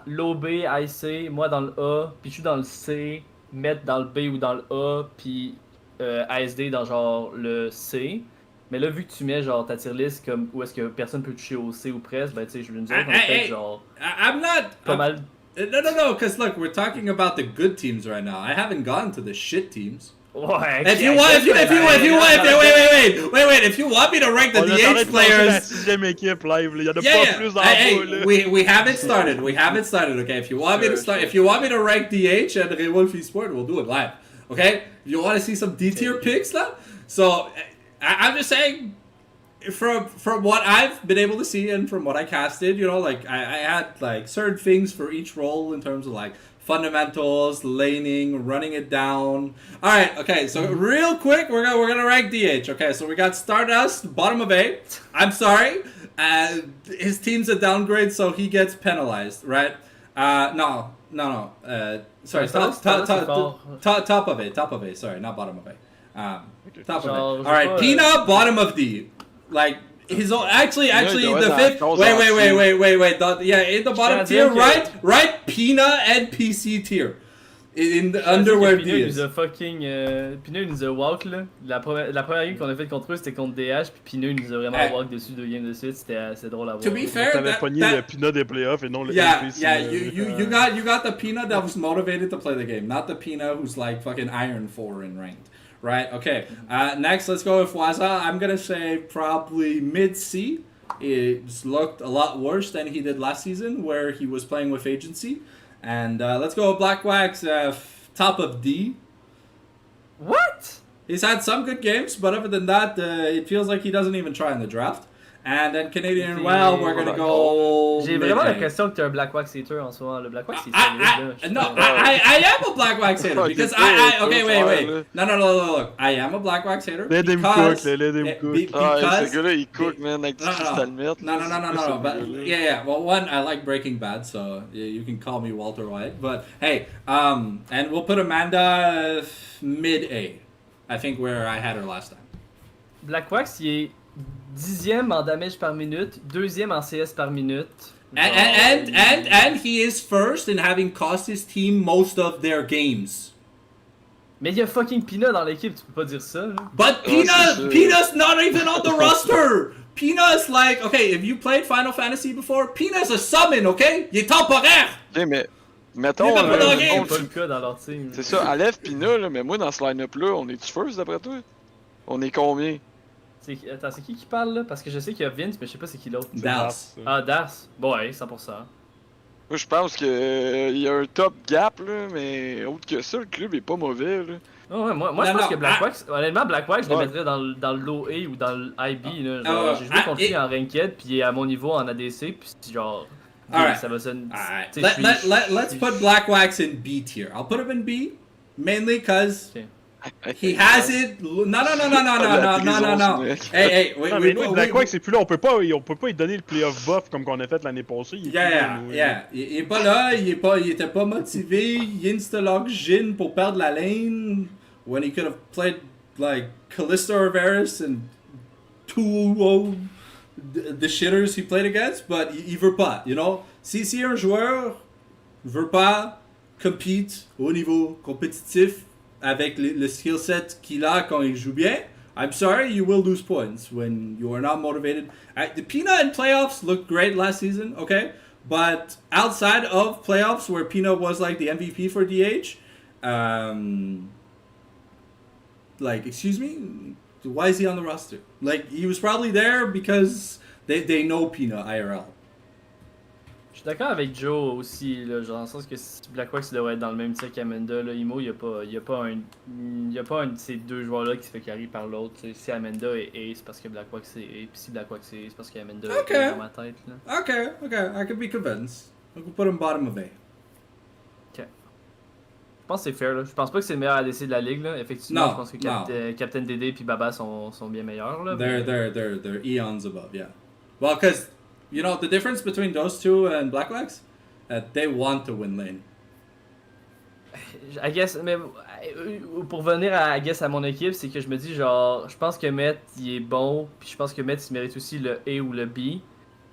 low B, IC, moi dans le A, Pichu dans le C, mettre dans le B ou dans le A, puis ASD dans genre le C. Mais là, vu que tu mets genre ta tier list comme où est-ce que personne peut toucher au C ou presque, ben tu sais, je veux nous autres, on a fait genre I'm not. pas mal. No, because look, we're talking about the good teams right now. I haven't gotten to the shit teams. Ouais. If you want, if you want me to rank the On est en train DH de lancer la players, 6ème équipe live, là. Il y en a yeah, pas yeah. plus dans Hey, le bas, là. we haven't started. We haven't started. Okay, if you want me to start, if you want me to rank DH and Rewolf Esport, we'll do it live. Okay, you want to see some D tier picks now? So I'm just saying. From what I've been able to see and from what I casted, you know, like I had like certain things for each role in terms of like fundamentals, laning, running it down. All right, okay, so real quick, we're gonna rank DH. Okay, so we got Stardust, bottom of A. I'm sorry, his team's a downgrade, so he gets penalized, right? No. Sorry, top of A. Sorry, not bottom of A. Top of A. All right, Pina, bottom of D. Like his own, actually the fifth. Wait. Yeah, in the bottom tier, right. Pina and PC tier. In the underwear Pina nous a fucking. Pina nous a walk là. La première game qu'on a fait contre eux c'était contre DH, puis Pina nous a vraiment walk dessus 2 games de suite. C'était drôle à voir. To be fair, t'avais pogné le Pina des playoffs et non le NPC. You got the Pina that was motivated to play the game, not the Pina who's like fucking Iron 4 in ranked. Right, okay. Next, let's go with Waza. I'm going to say probably mid-C. It's looked a lot worse than he did last season, where he was playing with agency. And let's go with Black Wax, top of D. What? He's had some good games, but other than that, it feels like he doesn't even try in the draft. And then Canadian, well, we're going to go... J'ai vraiment l'impression que t'es un Black Wax hater en ce moment. Le Black Wax, c'est solide, I am a Black Wax hater because okay, wait. No, look. I am a Black Wax hater let him cook. Ce gars-là, il cook, man, avec du cristal mythe. No. But, yeah. Well, one, I like Breaking Bad, so you can call me Walter White. But, hey, and we'll put Amanda mid-A. I think where I had her last time. Black Wax, il est 10e en damage par minute, 2e en CS par minute. And he is first in having cost his team most of their games. Mais il y a fucking Pina dans l'équipe, tu peux pas dire ça. Là. But Pina's not even on the roster. Pina's like, okay, if you played Final Fantasy before, Pina's a summon, okay? Il est temporaire. Okay, mais mettons, pas dans le game. C'est pas le cas dans leur team. C'est ça, enlève Pina, là, mais moi dans ce line-up-là, on est-tu first d'après toi? On est combien? Attends, c'est qui parle là? Parce que je sais qu'il y a Vince, mais je sais pas c'est qui l'autre. Dars. Ah, Dars. Bon, ouais, 100%. Moi, je pense qu'il y a un top gap, là, mais autre que ça, le club est pas mauvais, là. Oh, ouais, moi je pense que Black Wax, honnêtement, Black Wax, je le mettrais dans le low A ou dans le IB. Là, j'ai joué contre lui en ranked, puis il est à mon niveau en ADC, puis genre. Alright. Ça va sonner. Let's put Black Wax in B tier. I'll put him in B, mainly because. Okay. He has it. No. Hey, wait. Black Wax, c'est plus là. On peut pas lui donner le playoff buff comme qu'on a fait l'année passée. Il est pas là. Il était pas motivé. Il insta-log Jin pour perdre la lane when he could have played like Callisto or Varus and two the shitters he played against. But il veut pas, you know. Si un joueur veut pas compete au niveau compétitif avec le skill set qu'il a quand il joue bien, I'm sorry, you will lose points when you are not motivated. The Pina in playoffs looked great last season, okay? But outside of playoffs, where Pina was like the MVP for DH, like, excuse me? Why is he on the roster? Like, he was probably there because they know Pina IRL. Je suis d'accord avec Joe aussi, là, genre dans le sens que si Black Wax devrait être dans le même tir qu'Amanda, là, Imo, il y a pas un de ces deux joueurs-là qui se fait carry par l'autre. Si Amanda est A, c'est parce que Black Wax est A, puis si Black Wax est A, c'est parce qu'Amanda est A dans ma tête. Là. Okay, I can be convinced. I can put him bottom of A. Ok. Je pense que c'est fair, là. Je pense pas que c'est le meilleur ADC de la ligue, là. Effectivement, je pense que Captain Dédé et Baba sont bien meilleurs, là. They're eons above, yeah. Well, because you know the difference between those two and Black Wax, they want to win lane. I guess, mais pour venir à, I guess, à mon équipe, c'est que je me dis genre, je pense que Met il est bon, puis je pense que Met il mérite aussi le A ou le B.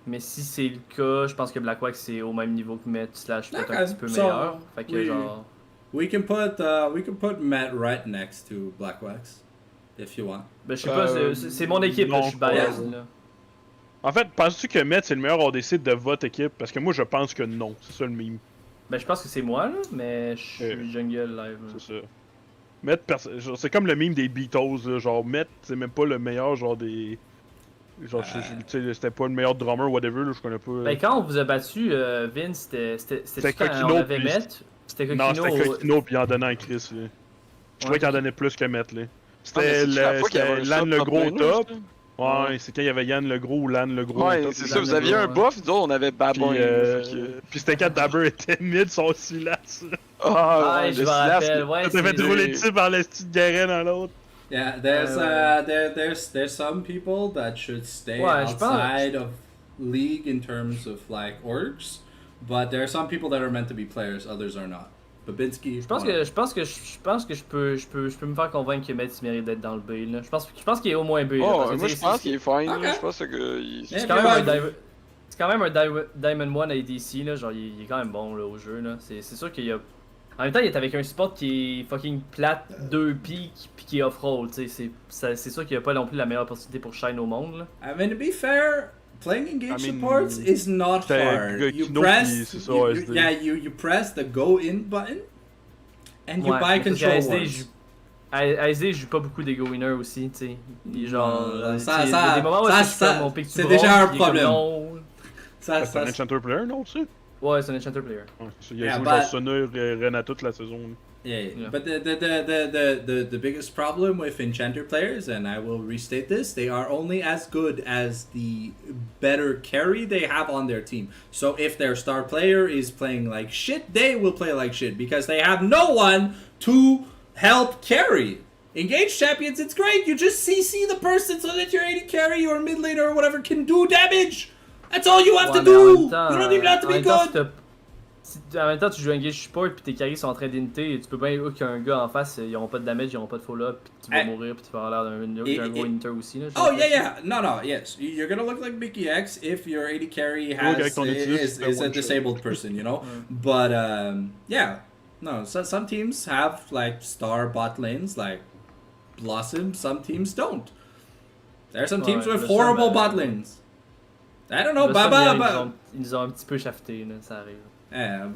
Mais si c'est le cas, je pense que Black Wax c'est au même niveau que Met / peut-être un petit peu meilleur. Fait que genre. We can put Matt right next to Blackwax, if you want. Ben, je sais pas, c'est mon équipe, là, non, je suis biased, ouais. là. En fait, penses-tu que Met c'est le meilleur ADC de votre équipe? Parce que moi je pense que non, c'est ça le meme. Ben, je pense que c'est moi, là, mais je suis jungle live. Là. C'est ça. Met, c'est comme le meme des Beatles, là, genre Met c'est même pas le meilleur genre des... Genre, tu sais, c'était pas le meilleur drummer, whatever, là, je connais pas. Ben, quand on vous a battu, Vince, c'était quand Coquino, on avait puis- Met. C'était Coquino. Non, c'était Coquino puis il en donnait un Chris, là. Je trouvais qu'il en donnait plus que Met, là. Ah, mais C'était c'est la fois qu'il y avait un Lan shot le top gros laner, top. ça? Ouais, c'est quand il y avait Yann le gros ou Lan le gros Ouais, top. c'est Lan ça, vous le aviez gros. un buff, nous autres, on avait Puis, Baboin. puis c'était quand Dabber était mid, son silas. Ah, je me rappelle, ouais. T'as fait c'est- rouler dessus par le style de Garen dans l'autre. Yeah, there's some people that should stay Ouais, je pense- outside of league in terms of like orgs, but there are some people that are meant to be players, others are not. Babinski. Je pense que je peux me faire convaincre que Met il mérite d'être dans le B, là. Je pense qu'il est au moins B, là. Oh, parce que, moi tu je sais, pense qu'il est fine, Ok. là. Je pense que. Yeah, c'est quand même un c'est quand même un Diamond 1 ADC, là. Genre, il est quand même bon, là, au jeu, là. C'est sûr qu'il y a. En même temps, il est avec un support qui est fucking plate, 2 piques, pis qui est off-roll, tu sais. C'est sûr qu'il n'y a pas non plus la meilleure opportunité pour shine au monde, là. I mean, to be fair, playing engage I mean, supports is not c'est hard. que You Kino press, qui- c'est ça, you, SD. yeah, you press the go in button, and you Ouais, buy parce qu'à control SD, wards. À SD, je joue pas beaucoup des go-winners aussi, tu sais. Il est genre. Non, tu ça- sais, il y ça- a des moments où ça- est-ce que je ça- fais mon pick c'est du déjà bronze, un puis il est comme problème. non. Ça, C'est un ça, Enchanter player, non, aussi? Ouais, c'est un Enchanter player. Ouais, il a Yeah, joué but- genre Sonneur et Rena toute la saison. yeah, Yeah. but the biggest problem with enchanter players, and I will restate this, they are only as good as the better carry they have on their team. So if their star player is playing like shit, they will play like shit because they have no one to help carry. Engage champions, it's great. You just CC the person so that your AD carry or mid laner or whatever can do damage. That's all you have Ouais, to mais en do. même temps, You don't even have to en be même temps, good. en même temps, tu joues un engage support puis tes carries sont en train d'initer, tu peux bien hook un gars en face, ils auront pas de damage, ils auront pas de follow-up, puis tu vas Eh. mourir, puis tu vas avoir l'air d'un Et- gros inhibitor aussi. Là, Oh yeah. No. Yes, you're gonna look like Mickey X if your AD carry has avec ton is Nautilus, a c'est one disabled person, you know. But yeah, no. So some teams have like star bot lanes like Blossom. Some teams don't. There are some teams Ouais, with le horrible seul, bot lanes. I don't know, Là, Baba. ils nous ont un petit peu shafté, là, ça arrive. Yeah,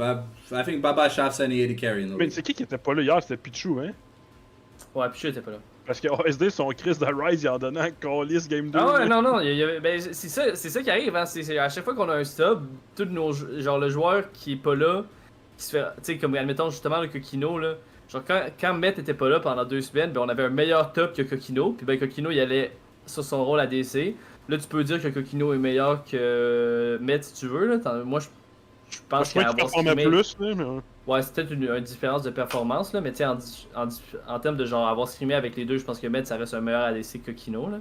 I think Baba shafts any AD carry in the Mais league. c'est qui était pas là hier? C'était Pichu, hein? Ouais, puis je était pas là. Parce que OSD, son Chris de Rise, il en donnait un Callis Game 2. Ah ouais, là. non, ben, c'est ça qui arrive, hein. C'est à chaque fois qu'on a un stub, tous nos genre le joueur qui est pas là, qui se fait, tu sais, comme admettons justement le Coquino là, genre quand Met était pas là pendant 2 semaines, ben on avait un meilleur top que Coquino, puis ben Coquino il allait sur son rôle ADC. Là tu peux dire que Coquino est meilleur que Met si tu veux là. Moi je pense Je crois qu'il performait plus, là, mais... Ouais, c'est peut-être une différence de performance là, mais tu sais en termes de genre avoir scrimé avec les deux, je pense que Met ça reste un meilleur ADC que Coquino là.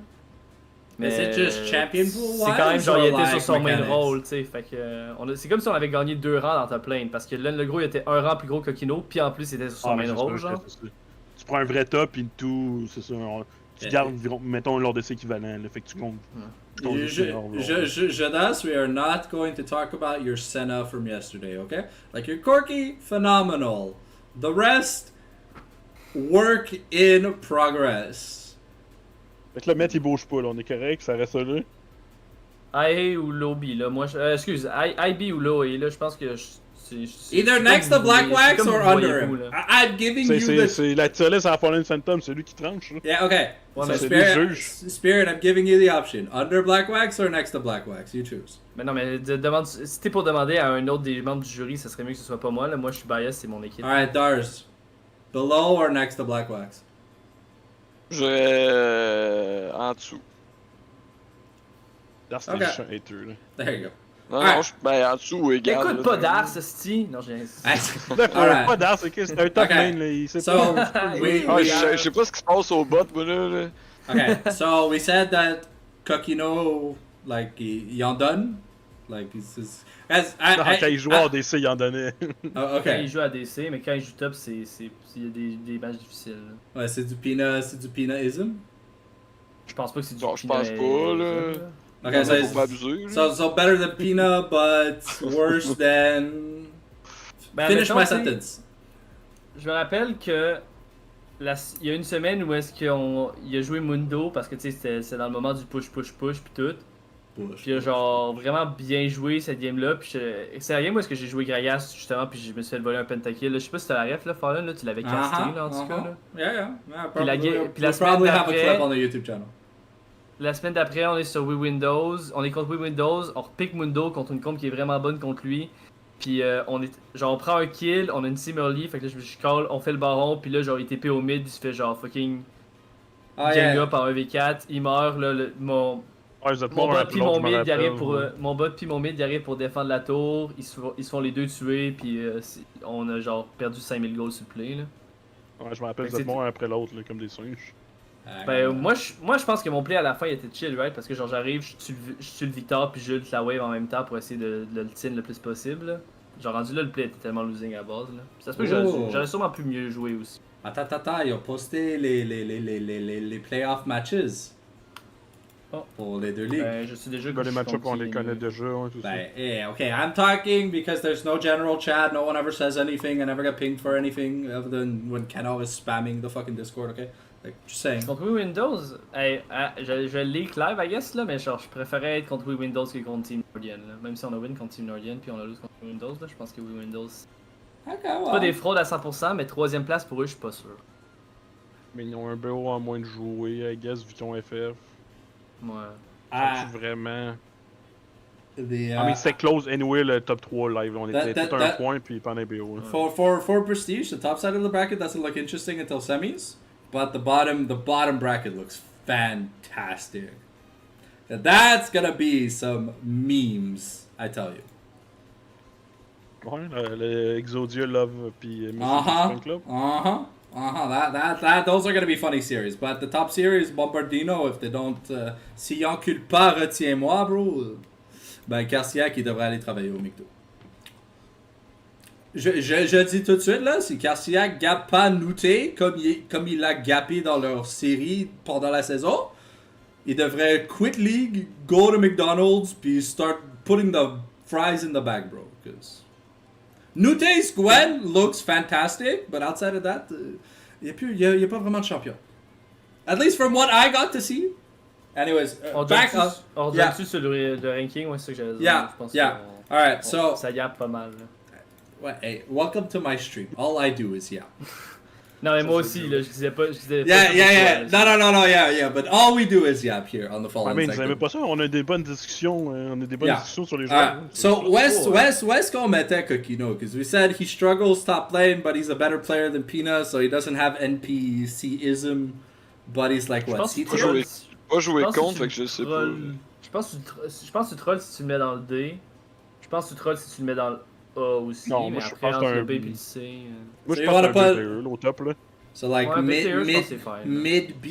Is it just champion pool c'est quand même wise genre or il était like sur son main mechanics? role, tu sais, fait que c'est comme si on avait gagné 2 rangs dans top lane parce que Len le gros il était un rang plus gros que Kino, puis en plus il était sur son Ah, mais main c'est role ça, genre. c'est ça. Tu prends un vrai top, et tout, c'est ça. Tu Eh. gardes, mettons, l'ordre d'essai équivalent, là, fait que tu comptes. tu comptes les seniors, là. Jonas, we are not going to talk about your Senna from yesterday, okay? Like your Corki, phenomenal. The rest, work in progress. Fait que là, Met, il bouge pas, là, on est correct, ça reste là. IA ou Lobby là, moi excuse, IB ou Lobby là, je pense que Either next to Black Wax or under him. Là. I'm giving you the... C'est la Tierlist à Fallen Phantom, c'est lui qui tranche, là. Yeah, okay. Ouais, So mais c'est lui le Spirit, juge. Spirit, I'm giving you the option. Under Black Wax or next to Black Wax? You choose. Mais non mais demande si t'es pour demander à un autre des membres du jury, ça serait mieux que ce soit pas moi là, moi je suis bias, c'est mon équipe. Alright, Dars. Below or next to Black Wax? En dessous. Dans ce Ok. je suis un hater, là. There you go. Non, Ouais. non, ben en dessous, égal. Écoute là, pas t'as- Dars, sti. Non, j'ai Là, Alright. pas d'art, c'est que c'est un top Ok. lane, là, il sait So, pas. we, Ah, we, je sais pas ce qui se passe au bot, moi là. okay, so we said that Kokino, like, he en donne? Like, he's just... As, Non, quand il jouait en DC, il en donnait. oh, Quand okay. il joue à DC, mais quand il joue top, il y a des matchs difficiles. Là. Ouais, c'est du Pina-ism? Je pense pas que c'est du Bon, je pense Pina- pas, là. Okay, so, Faut pas abuser. so better than Pina, but worse than... Ben, Finish mettons, my tu sais, sentence. Je me rappelle que il y a une semaine où est-ce qu'il a joué Mundo parce que tu sais c'était dans le moment du push puis tout. Puis il a genre vraiment bien joué cette game-là. Puis c'est la game où est-ce que j'ai joué Gragas justement puis je me suis fait voler un pentakill. Là. Je sais pas si t'as la ref là, Fallen, là, tu l'avais casté là en tout cas. Là. Yeah. Puis la We'll semaine probably have a d'après- clip on the YouTube channel. La semaine d'après, on est sur Wii Windows. On est contre Wii Windows. On repique Mundo contre une comp qui est vraiment bonne contre lui. Puis on prend un kill, on a une team early. Fait que là, je call, on fait le baron. Puis là, genre, il TP au mid. Il se fait genre fucking gang up en 1v4. Il meurt. Là, mon bot puis mon mid, il arrive pour, mon bot puis mon mid, il arrive pour défendre la tour. Ils se font les deux tuer. Puis on a genre perdu 5000 goals sur le play. Là. Ouais, je me rappelle, vous êtes morts un après l'autre, comme des singes. Ben, moi, je pense que mon play à la fin il était chill, right? Parce que genre j'arrive, je tue le Victor puis je ult la wave en même temps pour essayer de le tin le plus possible. Là. Genre rendu là, le play était tellement losing à la base. Là. Ça se peut que j'aurais sûrement pu mieux jouer aussi. Attends, ils ont posté les playoff matches. Pour les deux ligues. Ben, je suis déjà Les match-ups, on les connaît déjà. Ouais, tout ça. Okay, I'm talking because there's no general chat, no one ever says anything, I never get pinged for anything other than when Keno is spamming the fucking Discord, okay? Like, just saying. Contre Wii Windows, je leak live, I guess, là, mais genre, je préférais être contre Wii Windows que contre Team Nordian. Là. Même si on a win contre Team Nordian puis on a lose contre Wii Windows, là, je pense que Wii Windows. Okay, C'est pas des fraudes à 100%, mais 3ème place pour eux, je suis pas sûr. Mais ils ont un BO en moins de jouer, I guess, vu qu'ils ont FF. Ouais. Vraiment. The, mais c'était close anyway, le top 3 live. On était tout un point, puis pendant les BO. For prestige, the top side of the bracket doesn't look interesting until semis, but the bottom bracket looks fantastic. That's gonna be some memes, I tell you. Ouais, le Exodia Love, puis Mississippi Club. Those are gonna be funny series. But the top series, Bombardino, if they don't... si y'encule pas, retiens-moi, bro. Ben, Carciac, il devrait aller travailler au McDo. Je dis tout de suite, là, si Carciac gappe pas Nouté comme il l'a gappé dans leur série pendant la saison, il devrait quit league, go to McDonald's, puis start putting the fries in the bag, bro. Cause Nouté's Gwen looks fantastic, but outside of that, il n'y a pas vraiment de champion. At least from what I got to see. Anyways, back up. On dessus sur le ranking, ouais, c'est ça que j'allais dire. Yeah, je pense yeah. Alright, so... Ça yappe pas mal. Là. Ouais, hey, welcome to my stream. All I do is yap. Non, mais moi aussi, là, je disais pas. Yeah. No, yeah. But all we do is yap here on the following Vous savez pas ça? On a des bonnes discussions. Discussions sur les jeux. So, West qu'on mettait Kokino? Because we said he struggles top lane, but he's a better player than Pina, so he doesn't have NPC-ism, but he's like, what, C-tier? Pas joué contre, fait que je sais pas. Je pense que tu trolls si tu le mets dans le D. Je pense que tu trolls si tu le mets dans le A aussi. Non, mais moi, après, je pense entre que le B et le C. Moi, je So pense you que wanna c'est un BTE, au top, là. So, like, Ouais, BTE, je pense que c'est fine. mid B?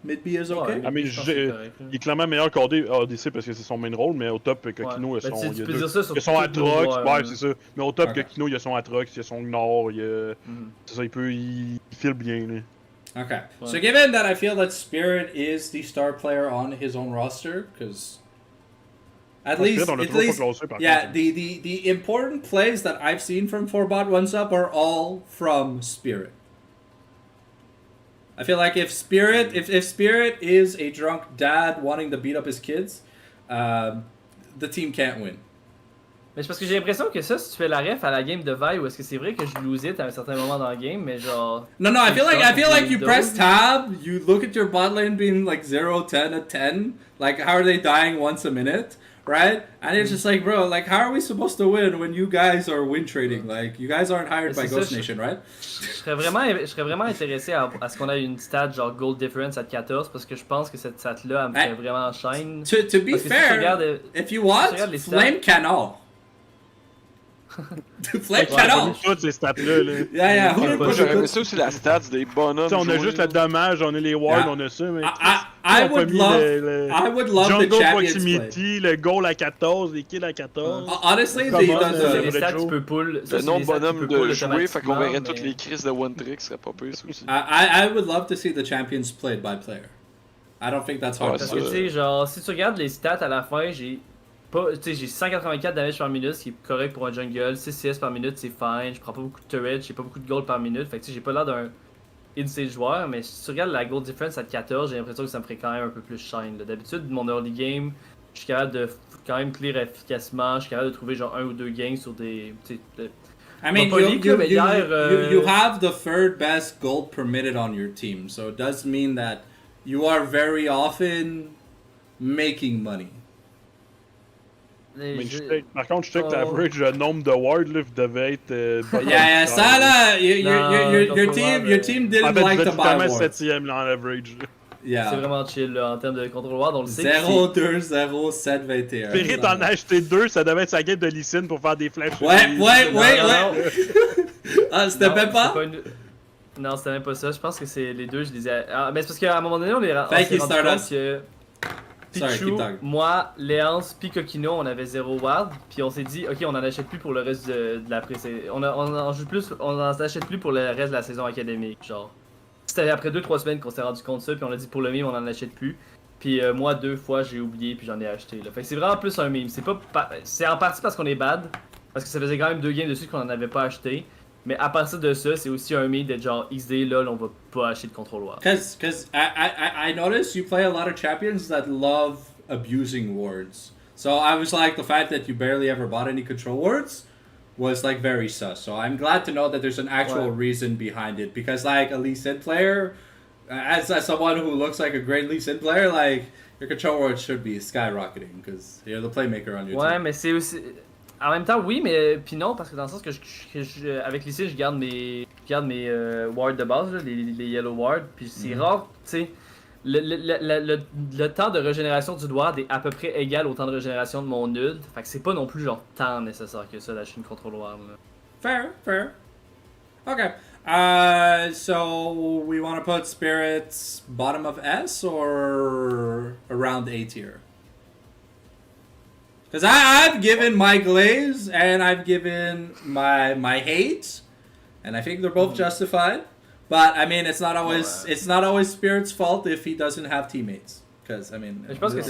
Mid B is okay? Ah, mais il est clairement meilleur qu'ADC parce que c'est son main rôle, mais au top, Kino, il y a son Atrox, ouais, c'est ça. Mais au top, Kino, il y a son Atrox, il y a son Gnor, c'est ça, il file bien, là. Okay. So given that I feel that Spirit is the star player on his own roster, because at least the important plays that I've seen from 4bot 1-Sup are all from Spirit. I feel like if Spirit is a drunk dad wanting to beat up his kids, the team can't win. Mais c'est parce que j'ai l'impression que ça, si tu fais la ref à la game de Vi, ou est-ce que c'est vrai que je lose it à un certain moment dans le game, mais genre... No, I feel like you press tab, you look at your bot lane being like 0-10 at 10, like how are they dying once a minute, right? And it's just like, bro, like how are we supposed to win when you guys are win trading? Like, you guys aren't hired by Ghost Nation, right? Je serais vraiment intéressé à ce qu'on ait une stat genre gold difference à 14, parce que je pense que cette stat-là, elle me fait vraiment shine. To be fair, if you want, Flame Canard. Flame Canard! Toutes ces stats-là, là. Yeah. Moi, j'aurais aimé ça aussi la stats des bonhommes. On a juste le dommage, on a les wards, on a ça, mais... I would love the Jungle champions proximity, le goal à 14, les kills à 14. Honestly, les stats, tu peux pull. Le nom de bonhomme de jouer, fait qu'on verrait toutes les crises de one trick, ce serait pas pire, ça aussi. I would love to see the champions played by player. I don't think that's hard. Parce que tu sais, genre, si tu regardes les stats à la fin, j'ai pas, tu sais, j'ai 184 damage par minute, ce qui est correct pour un jungle. 6 CS par minute, c'est fine. Je prends pas beaucoup de turrets, j'ai pas beaucoup de gold par minute. Fait que tu sais, j'ai pas l'air d'un insane joueur, mais si tu regardes la gold difference à 14, j'ai l'impression que ça me ferait quand même un peu plus shine. Là. D'habitude, mon early game, je suis capable de quand même clear efficacement. Je suis capable de trouver genre 1 ou 2 gains sur des. I mean, pas league, mais hier, you have the third best gold per minute on your team, so it does mean that you are very often making money. Mais par contre, je sais que l'average nombre de wards là, devait être. Yeah, ça là, your team didn't like to buy wards. 7ème là en average. Yeah. C'est vraiment chill là, en termes de contrôle ward, on le sait. 0, 2, 0, 7, 21. Spirit en a acheté 2, ça devait être sa game de Lee pour faire des flashs. Ouais. Ah, c'était même pas? Non, c'était même pas ça. Je pense que c'est les deux, je les ai. Ah, mais c'est parce qu'à un moment donné, on s'est rendu compte que Pichu, moi, Léance, puis Coquino, on avait 0 ward, puis on s'est dit, ok, on en achète plus pour le reste de la on en joue plus, on en achète plus pour le reste de la saison académique, genre. C'était après 2-3 semaines qu'on s'est rendu compte de ça, puis on a dit pour le meme, on en achète plus. Puis moi, 2 fois, j'ai oublié, puis j'en ai acheté. Là. Fait que c'est vraiment plus un meme. C'est en partie parce qu'on est bad, parce que ça faisait quand même 2 games dessus qu'on en avait pas acheté. Mais à partir de ça, c'est aussi un meme d'être genre XD, lol, on va pas acheter de contrôle ward. Cause I noticed you play a lot of champions that love abusing wards. So I was like, the fact that you barely ever bought any control wards was like very sus. So I'm glad to know that there's an actual reason behind it. Because like a Lee Sin player, as someone who looks like a great Lee Sin player, like your control wards should be skyrocketing because you're the playmaker on your team. Ouais, mais c'est aussi... En même temps, oui, mais puis non, parce que dans le sens que avec l'IC, je garde mes wards de base, là, les yellow wards, puis c'est rare, tu sais, le temps de régénération du ward est à peu près égal au temps de régénération de mon nul, fait que c'est pas non plus genre tant nécessaire que ça d'acheter une contrôle ward. Là. Fair. Okay. So we want to put spirits bottom of S or around A tier? Because I've given my glaze and I've given my hate, and I think they're both justified. But I mean, it's not always Spirit's fault if he doesn't have teammates. Because I mean, je pense que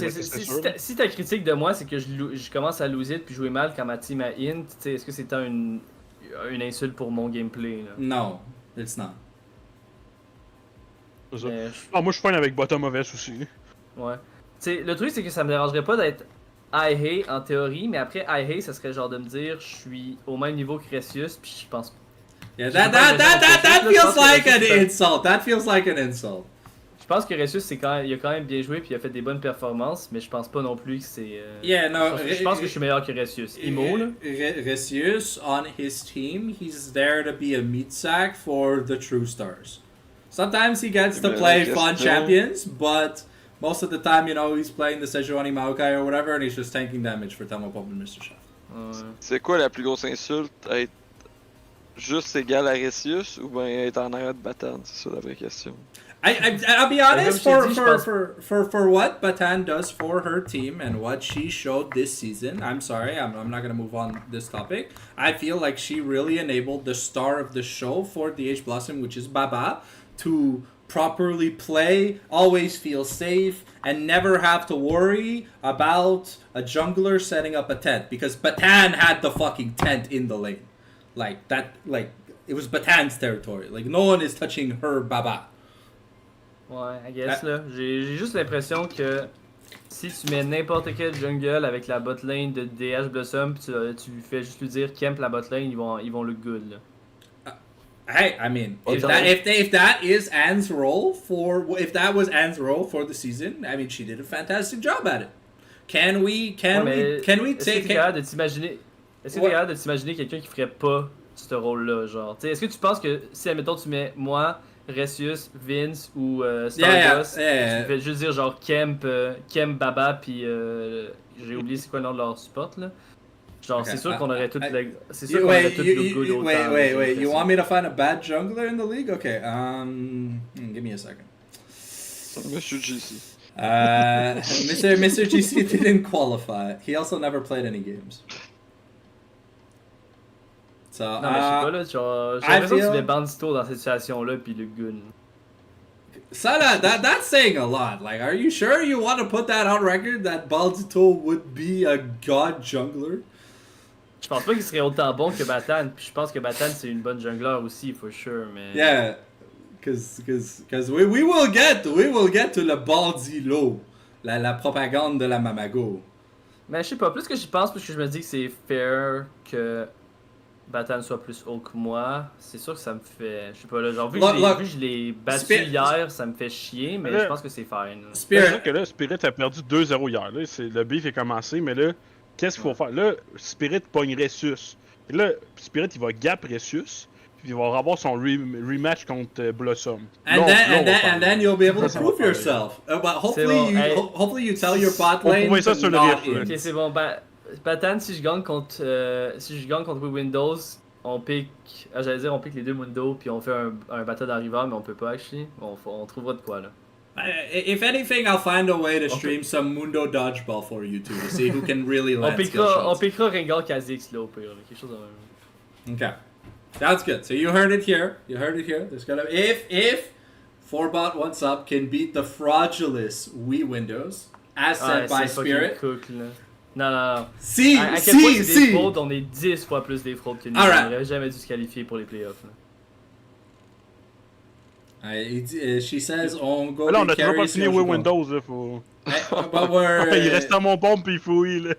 si ta critique de moi, c'est que je commence à lose it puis jouer mal quand ma team a int, est-ce que c'est une insulte pour mon gameplay là? No, it's not. Moi je suis fine avec bottom of S aussi. Ouais. T'sais, le truc c'est que ça me dérangerait pas d'être high hay en théorie, mais après high hay ça serait genre de me dire je suis au même niveau que Recius puis je pense. Yeah, that feels like an insult. That feels like an insult. Je pense que Recius il a quand même bien joué puis il a fait des bonnes performances, mais je pense pas non plus que c'est. Yeah, no. Je pense que je suis meilleur que Recius. Imo là. Recius on his team, he's there to be a meat sack for the true stars. Sometimes he gets to play fun champions, but most of the time, you know, he's playing the Sejuani Maokai or whatever, and he's just tanking damage for Thermopop and Mr. Chef. C'est quoi la plus grosse insulte? Être juste égal à Recius ou bien être en arrière de Batan? C'est ça la vraie question. I'll be honest, for what Batan does for her team and what she showed this season, I'm sorry, I'm not going to move on this topic. I feel like she really enabled the star of the show for DH Blossom, which is Baba, to properly play, always feel safe, and never have to worry about a jungler setting up a tent. Because Batan had the fucking tent in the lane. Like, it was Batan's territory. Like, no one is touching her Baba. Ouais, I guess là. J'ai juste l'impression que si tu mets n'importe quel jungle avec la bot lane de DH Blossom, pis tu lui fais juste lui dire camp la bot lane, ils vont look good là. Hey, I mean, if that was Anne's role for the season, I mean, she did a fantastic job at it. Can we take? Est-ce que t'es capable de t'imaginer quelqu'un qui ferait pas ce rôle-là, genre? T'sais, est-ce que tu penses que si, admettons, tu mets moi, Recius, Vince ou Stardust, tu fais juste dire genre Kemp Baba, puis j'ai oublié c'est quoi le nom de leur support là? Genre, c'est sûr qu'on aurait tout le good autant. Wait. You want me to find a bad jungler in the league? Okay, give me a second. Mr. GC. Mr. GC didn't qualify. He also never played any games. So, non, mais je sais pas là, genre, j'ai l'impression que tu mets Bandito dans cette situation-là, puis le gun. Sana, that's saying a lot. Like, are you sure you want to put that on record that Baldito would be a god jungler? Je pense pas qu'il serait autant bon que Batan, puis je pense que Batan c'est une bonne jungler aussi, for sure, mais... Yeah, because we will get to le Baldilo, la propagande de la Mamago. Mais je sais pas, plus que j'y pense, plus que je me dis que c'est fair que Batan soit plus haut que moi, c'est sûr que ça me fait... Je sais pas, là, genre, vu que je l'ai battu hier, ça me fait chier, mais je pense que c'est fine. C'est que là, Spirit a perdu 2-0 hier. Là. Le beef est commencé, mais là, qu'est-ce qu'il faut faire? Là, Spirit pogne Ressus. Et là, Spirit, il va gap Ressus, puis il va avoir son rematch contre Blossom. And then you'll be able to prove yourself. But hopefully you tell your bot lane on ça to sur le not riff, in. Ok, c'est bon, Batan, si je gagne contre Windows, on pique, j'allais dire on pique les deux Mundo, puis on fait un battle d'arriveur, mais on peut pas actually. On trouvera de quoi là. If anything, I'll find a way to stream some Mundo Dodgeball for you two to see who can really land skill On shots. piquera Rengar Kha'Zix là au pire, là, quelque chose de même. Okay, sounds good. So you heard it here. There's gonna if 4bot What's Up can beat the fraudulous Wii Windows as said by Spirit. Cook, là. Non. Si, à quel point c'est des fraudes, on est 10 fois plus des fraudes que nous. Alright. On n'aurait jamais dû se qualifier pour les playoffs. Là. She says on go. Là, on a toujours pas fini Windows, là, faut... But we're... il reste thermopompe pis il fouille, là.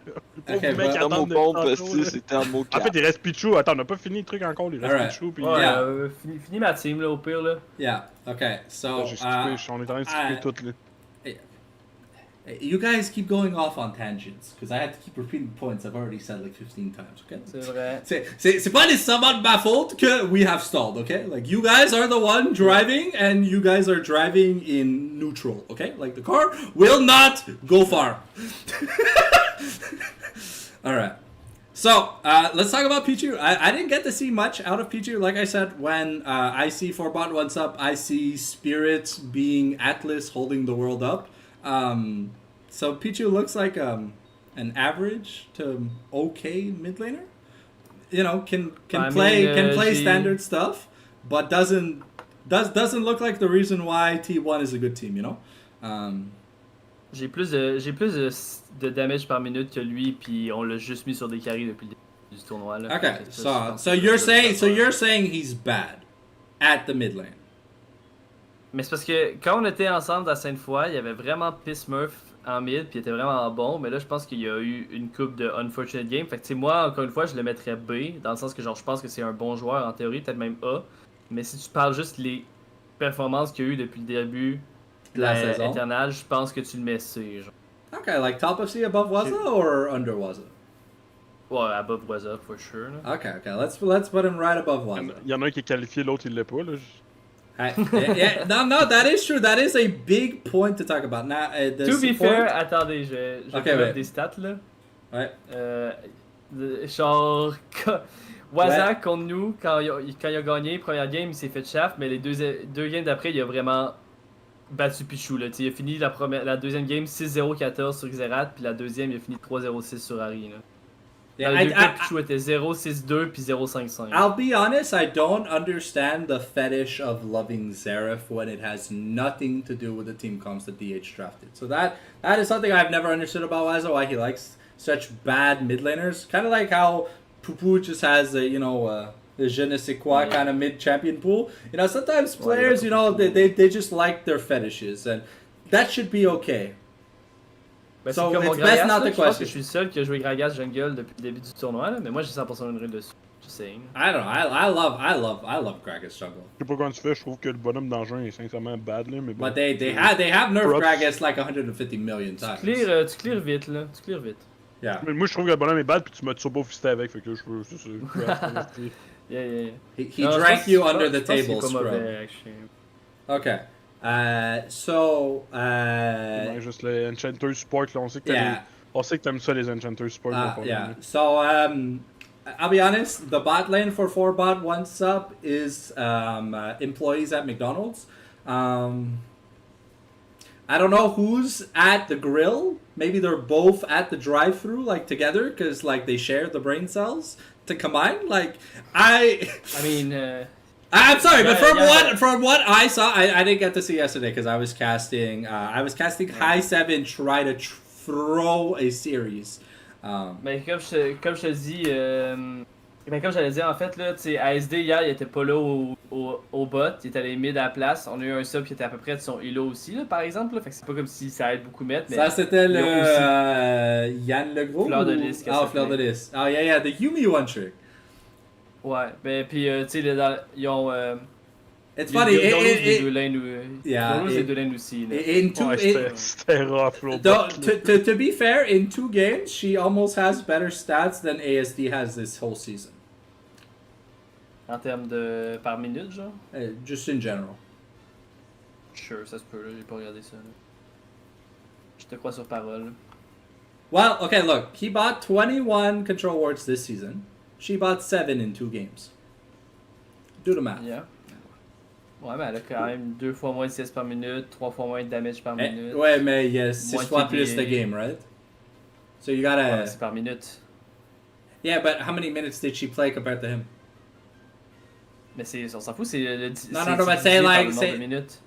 Okay, Le mec but- attend de Thermopompe, tantôt, là. c'est thermocap. En fait, il reste Pichu. Attends, on a pas fini le truc encore. Il reste Alright. Pichu pis... Ouais, Yeah. Fini ma team là au pire là. Yeah. Okay. So J'ai skippé, on est en train de skipper tout, là. you guys keep going off on tangents because I had to keep repeating points I've already said like 15 times. Okay. C'est vrai. C'est pas nécessairement de ma faute que we have stalled, okay? Like, you guys are the one driving, and you guys are driving in neutral, okay? Like, the car will not go far. Alright. So, let's talk about Pichu. I didn't get to see much out of Pichu. Like I said, when I see 4bot What's Up, I see Spirit being Atlas holding the world up. So Pichu looks like an average to okay mid laner. You know, can play standard stuff, but doesn't look like the reason why T1 is a good team. You know. J'ai plus de damage par minute que lui, puis on l'a juste mis sur des carries depuis le début du tournoi. Là. Okay, Ça, so you're saying he's bad at the mid lane. Mais c'est parce que quand on était ensemble la Sainte-Foy, il y avait vraiment Piss Murph en mid, puis il était vraiment bon, mais là je pense qu'il y a eu une coupe de unfortunate game. Fait que tu sais, moi, encore une fois, je le mettrais B, dans le sens que genre je pense que c'est un bon joueur en théorie, peut-être même A. Mais si tu parles juste les performances qu'il y a eu depuis le début de La la saison. Eternal, je pense que tu le mets C. Genre. Okay, like top of C above Waza or under Waza? Ouais, above Waza, for sure. Là. Okay, let's put him right above Waza. Il y en a un qui est qualifié, l'autre il l'est pas, là. No, that is true. That is a big point to talk about. Now, the To be support- fair, attendez, je vais Okay, mettre ouais. des stats là. Ouais. Genre, Waza Ouais. contre nous, quand il a gagné, première game, il s'est fait chaff, mais les deux games d'après, il a vraiment battu Pichu. Là. Il a fini la deuxième game 6-0-14 sur Xerath, puis la deuxième, il a fini 3-0-6 sur Harry. Là. Yeah, Dans les deux cas, Pichu était 0-6-2 puis 0-5-5. I'll be honest, I don't understand the fetish of loving Xerath when it has nothing to do with the team comps that DH drafted. So that is something I've never understood about Waza, why he likes such bad mid laners. Kind of like how Pupu just has a, the je ne sais quoi kind of mid champion pool. You know, sometimes players, they just like their fetishes, and that should be okay. Ben, So, c'est comme mon it's best Gragas, not là, the je pense question. que je suis le seul qui a joué Gragas jungle depuis le début du tournoi, là, mais moi j'ai 100% de run dessus. Just saying. I don't know. I love Gragas jungle. Je sais pas comment tu fais, je trouve que le bonhomme d'engin est sincèrement bad, là, mais bon. But they have nerfed Props. Gragas like 150 million times. Tu clears vite, là. Tu clears vite. Yeah. Mais moi, je trouve que le bonhomme est bad, puis tu m'as turbo fisté avec, fait que je veux... c'est ça. Yeah. He Non, je drank pense- you je under pense- the je pense qu'il est table, pas scrub. mauvais, actually. Okay. Ouais, juste les Enchanter Support, là, on sait que Yeah. on sait que t'aimes ça, les Enchanter Support. Yeah. So I'll be honest. The bot lane for 4bot What's Up is employees at McDonald's. I don't know who's at the grill. Maybe they're both at the drive-through, like together, because like they share the brain cells to combine. Like I I mean, I'm sorry, but Yeah, from what I saw, I didn't get to see yesterday because I was casting high 7, try to throw a series. Mais comme je te dis, mais comme j'allais dire, en fait, là, tu sais, ASD hier, il était pas là au bot, il était allé mid à la place. On a eu un sub qui était à peu près de son elo aussi, là, par exemple. Là, fait que c'est pas comme si ça aide beaucoup mettre. Mais Ça, c'était il y a aussi le Yann Legros? Fleur de Lys, qu'elle Ah, Fleur de s'appelait. Lys. Oh, yeah, the Yumi one trick. Ouais, ben puis tu sais, ils ont. It's Ils funny. ils ont lose les deux lanes Yeah, ils ont lose les deux lanes aussi. Là. In two, Ouais, c'était rough, là. though, to be fair, in 2 games, she almost has better stats than ASD has this whole season. En termes de par minute, genre. Just in general. Sure, ça se peut, là, j'ai pas regardé ça. Là. Je te crois sur parole. Well, okay, look. He bought 21 control wards this season. She bought 7 in 2 games. Do the math. Yeah. Ouais, mais elle a quand même 2 fois moins de CS par minute, 3 fois moins de damage par minute. Ouais, mais yes, 6 Moitié fois plus des- the game, right? So you Ouais, gotta... mais c'est par minute. Yeah, but how many minutes did she play compared to him? Mais on s'en fout, c'est le. Non, c'est non, non, mais divisé say, par like, le nombre say- de minutes.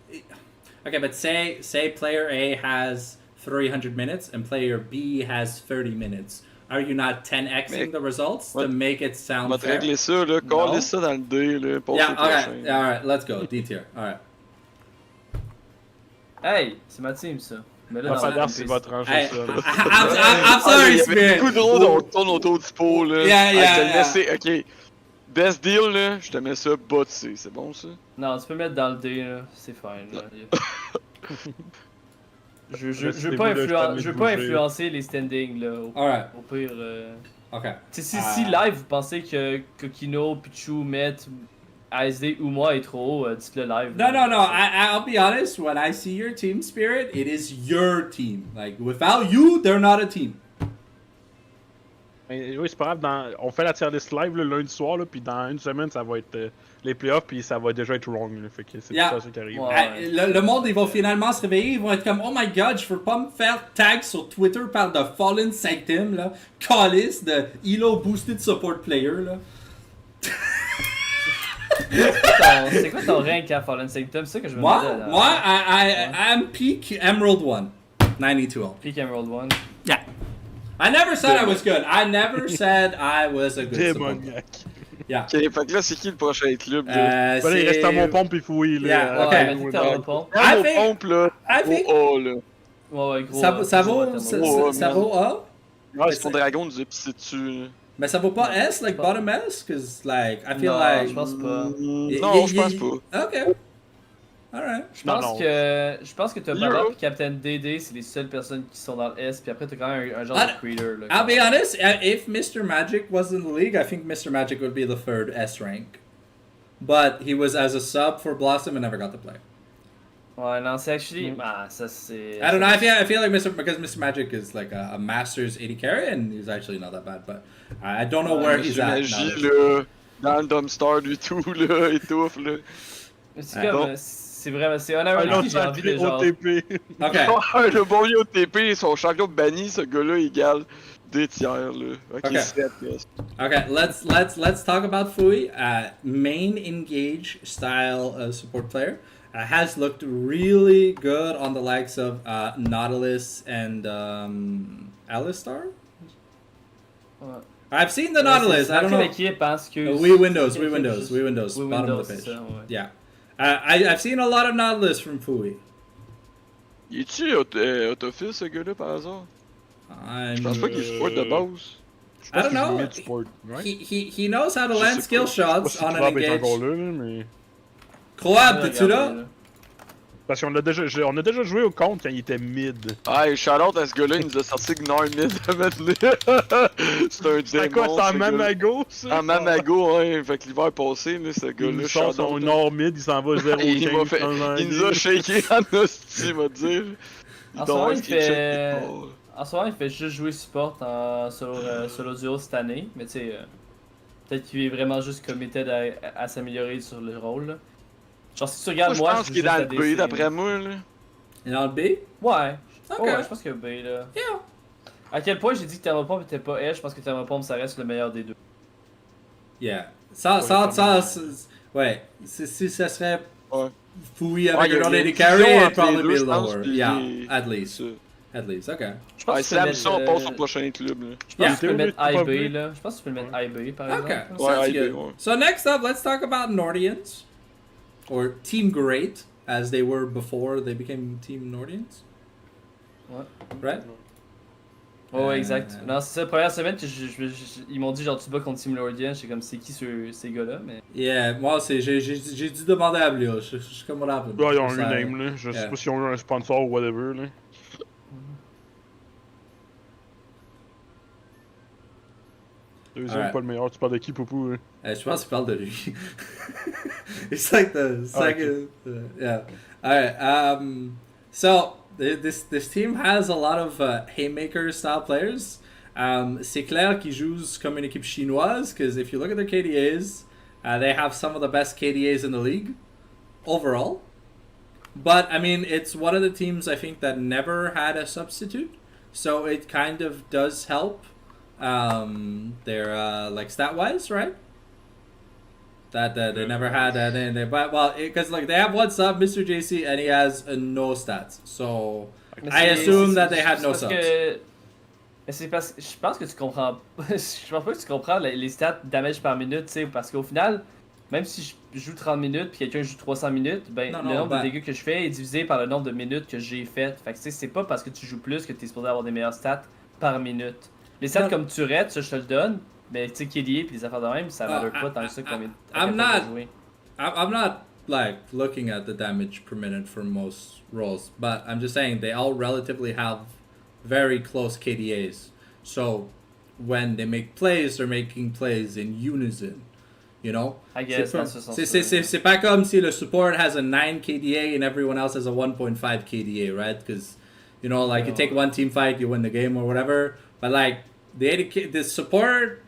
Okay, but say player A has 300 minutes and player B has 30 minutes. Are you not 10xing Mais- the results Ouais. to make it On sound va te fair? régler ça, là. Non. Coller ça dans le dé, là. Passe Yeah, au prochain. okay. Alright, let's go. D tier. Alright. Hey, c'est ma team ça. Mais là, Va dans falloir le s'il MP, va trancher Hey, ça. là. I'm Ah, sorry, il y avait Spirit. beaucoup de drôles on tourne autour du pot, là. Yeah, yeah, je te le yeah. laissais, ok. Best deal, là, je te mets ça bas de C, c'est bon ça? Non, tu peux mettre dans le D, là. C'est fine. Là. Je veux pas, je veux pas influencer les standings, là. Alright, Au pire. okay. Tu sais, si live vous pensez que Kokino, Pichu, Met, ASD ou moi est trop haut, dites-le live. No, no, no. I'll be honest. When I see your team spirit, it is your team. Like without you, they're not a team. Mais oui, c'est pas grave. On fait la tier list live le lundi soir, là, puis dans une semaine, ça va être les playoffs, puis ça va déjà être wrong. Là, fait que c'est Yeah. pas ça qui arrive. Ouais. Le monde, ils vont finalement se réveiller. Ils vont être comme, oh my god, je veux pas me faire tag sur Twitter par The Fallen Sanctum, là. Callis de Elo Boosted Support Player, là. C'est quoi ton rank à Fallen Sanctum? C'est ça que je me Moi, demandais. I'm peak Emerald 1. 92. Peak Emerald 1. Yeah. I never said I was good. I never said I was a good support. Démoniaque. Yeah. Ok, fait que là, c'est qui le prochain club, là? Voilà, il reste à mon pompe et fouille. Là, Yeah, ok. Ouais, mais t'es en pont. I Mon think- pompe, là, I think- au A, là. Ouais, ouais, gros. Ça vaut gros, vaut attends, ça vaut A? Ouais, c'est ton dragon nous a pissé dessus, là. Mais ça vaut pas S, like bottom S? Cause like, I feel Non, like... je pense pas. Non, je pense pas. Okay. Alright. Je pense que t'as Zero. Baba et Captain DD, c'est les seules personnes qui sont dans le S, puis après t'as quand même un genre Ah, de creator. Là, I'll be honest, if Mr. Magic was in the league, I think Mr. Magic would be the 3rd S rank. But he was as a sub for Blossom and never got to play. Ouais, non, c'est actually. Ah, ça c'est. I don't know, I feel like because Mr. Magic is like a Masters 80 carry and he's actually not that bad, but I don't know where he's Monsieur at Magie, now. là, dans le dumpster du tout, là, étouffe, là. Mais c'est Ah, comme. bon. C'est vraiment. C'est Un honnêtement, autre j'ai envie de sacré genre. OTP. Okay. Le bon vieux OTP, son champion banni, ce gars-là égale des tiers, là. Ok, Ok. 7, yes. Okay, let's talk about Fui. Main engage style support player has looked really good on the likes of Nautilus and Alistar. Ouais. I've seen the Nautilus. I don't know. L'équipe, parce que. We Windows, c'est we l'équipe Windows, juste- we Windows. We Bottom Windows, of the c'est page. ça, ouais. Yeah. I've seen a lot of Nautilus from Fui. Il est-tu autofil, ce gars-là, par hasard? Je pense pas qu'il est support de base. Je I pense don't qu'il joue know. mid-sport, right? He knows how to Je land sais skill pas. shots Je sais on pas si an Crab est engage. encore là, mais... Croab, t'es-tu là? Regardez, Parce qu'on a déjà joué au compte quand il était mid. Ah, shout-out à ce gars-là, il nous a sorti Gnar mid maintenant. C'est un C'est démon. quoi, c'est en ce gars-là. Mamago, ça? En Mamago, hein. Fait que l'hiver passé, là, ce Il gars-là, nous sort son shout-out. nord mid, il s'en va 0-15 Il m'a fait- dans un Il nous a game. shaké en hostie, va te dire. En ce doit moment, avoir il un screenshot fait. quelque part. En ce moment, il fait juste jouer support en solo duo cette année, mais tu sais, peut-être qu'il est vraiment juste committed à s'améliorer sur le rôle. Là. Genre, si tu regardes Je moi, pense je qu'il est dans le B, d'après moi, là. In all B? Ouais. Ok. Ouais, je pense que B là. Yeah. À quel point j'ai dit que Thermopompe était pas Edge, je pense que Thermopompe ça reste le meilleur des deux. Yeah. Ouais, si ça serait Ouais. Fouille Ouais, avec il y un a non-AD une carry, fusion it'd entre les probably deux, be je pense, lower. puis Yeah, il- at least. ça. At least, okay. Je pense Ouais, que tu c'est peux la mettre, mission, on passe au prochain club. Là. Je pense Yeah. que tu peux mettre T'es pas IB vu? là. Je pense que tu peux mettre IB par exemple. Okay, Ouais, sounds IB, good. ouais. So next up, let's talk about Nordians. Or Team Great, as they were before they became Team Nordians. Ouais. Right? Ouais, exact. Non, c'est ça, première semaine que ils m'ont dit genre tu bats contre Team Lordian, j'étais comme c'est qui ces gars-là, mais. Yeah, moi aussi, j'ai dû demander à Blio. Je suis comme what happened. Ouais, ils ont eu Ça- un name, là. Je sais yeah. pas s'ils ont eu un sponsor ou whatever, là. Deuxième, Alright. pas le meilleur. Tu parles de qui, Poupou? Hein? Je pense qu'il parle de lui. It's like the second. Yeah. Alright. So this team has a lot of haymaker style players. C'est clair qu'ils jouent comme une équipe chinoise because if you look at their KDAs, they have some of the best KDAs in the league overall. But I mean, it's one of the teams I think that never had a substitute, so it kind of does help. They're like stat wise, right? That they never had that in there, but well, because like they have one sub, Mr. JC, and he has no stats. So Mais I c'est- assume c'est- that they c'est had no parce subs. que- Mais c'est parce que je pense que tu comprends. Je pense pas que tu comprends les stats damage par minute, tu sais, parce qu'au final, même si je joue 30 minutes puis quelqu'un joue 300 minutes, ben Non, le non, nombre ben- de dégâts que je fais est divisé par le nombre de minutes que j'ai faites. Fait que tu sais, c'est pas parce que tu joues plus que tu es supposé avoir des meilleures stats par minute. Les stats Non. comme Tourette, ça je te le donne, mais tu sais, KDA puis les affaires de même, ça valeur pas tant que ça comme I'm not- I'm not like looking at the damage per minute for most roles, but I'm just saying they all relatively have very close KDAs. So when they make plays, they're making plays in unison. You know? I guess, dans ce sens-là. C'est pas comme si le support has a 9 KDA and everyone else has a 1.5 KDA, right? Because, you know, like you take one team fight, you win the game or whatever. But like the support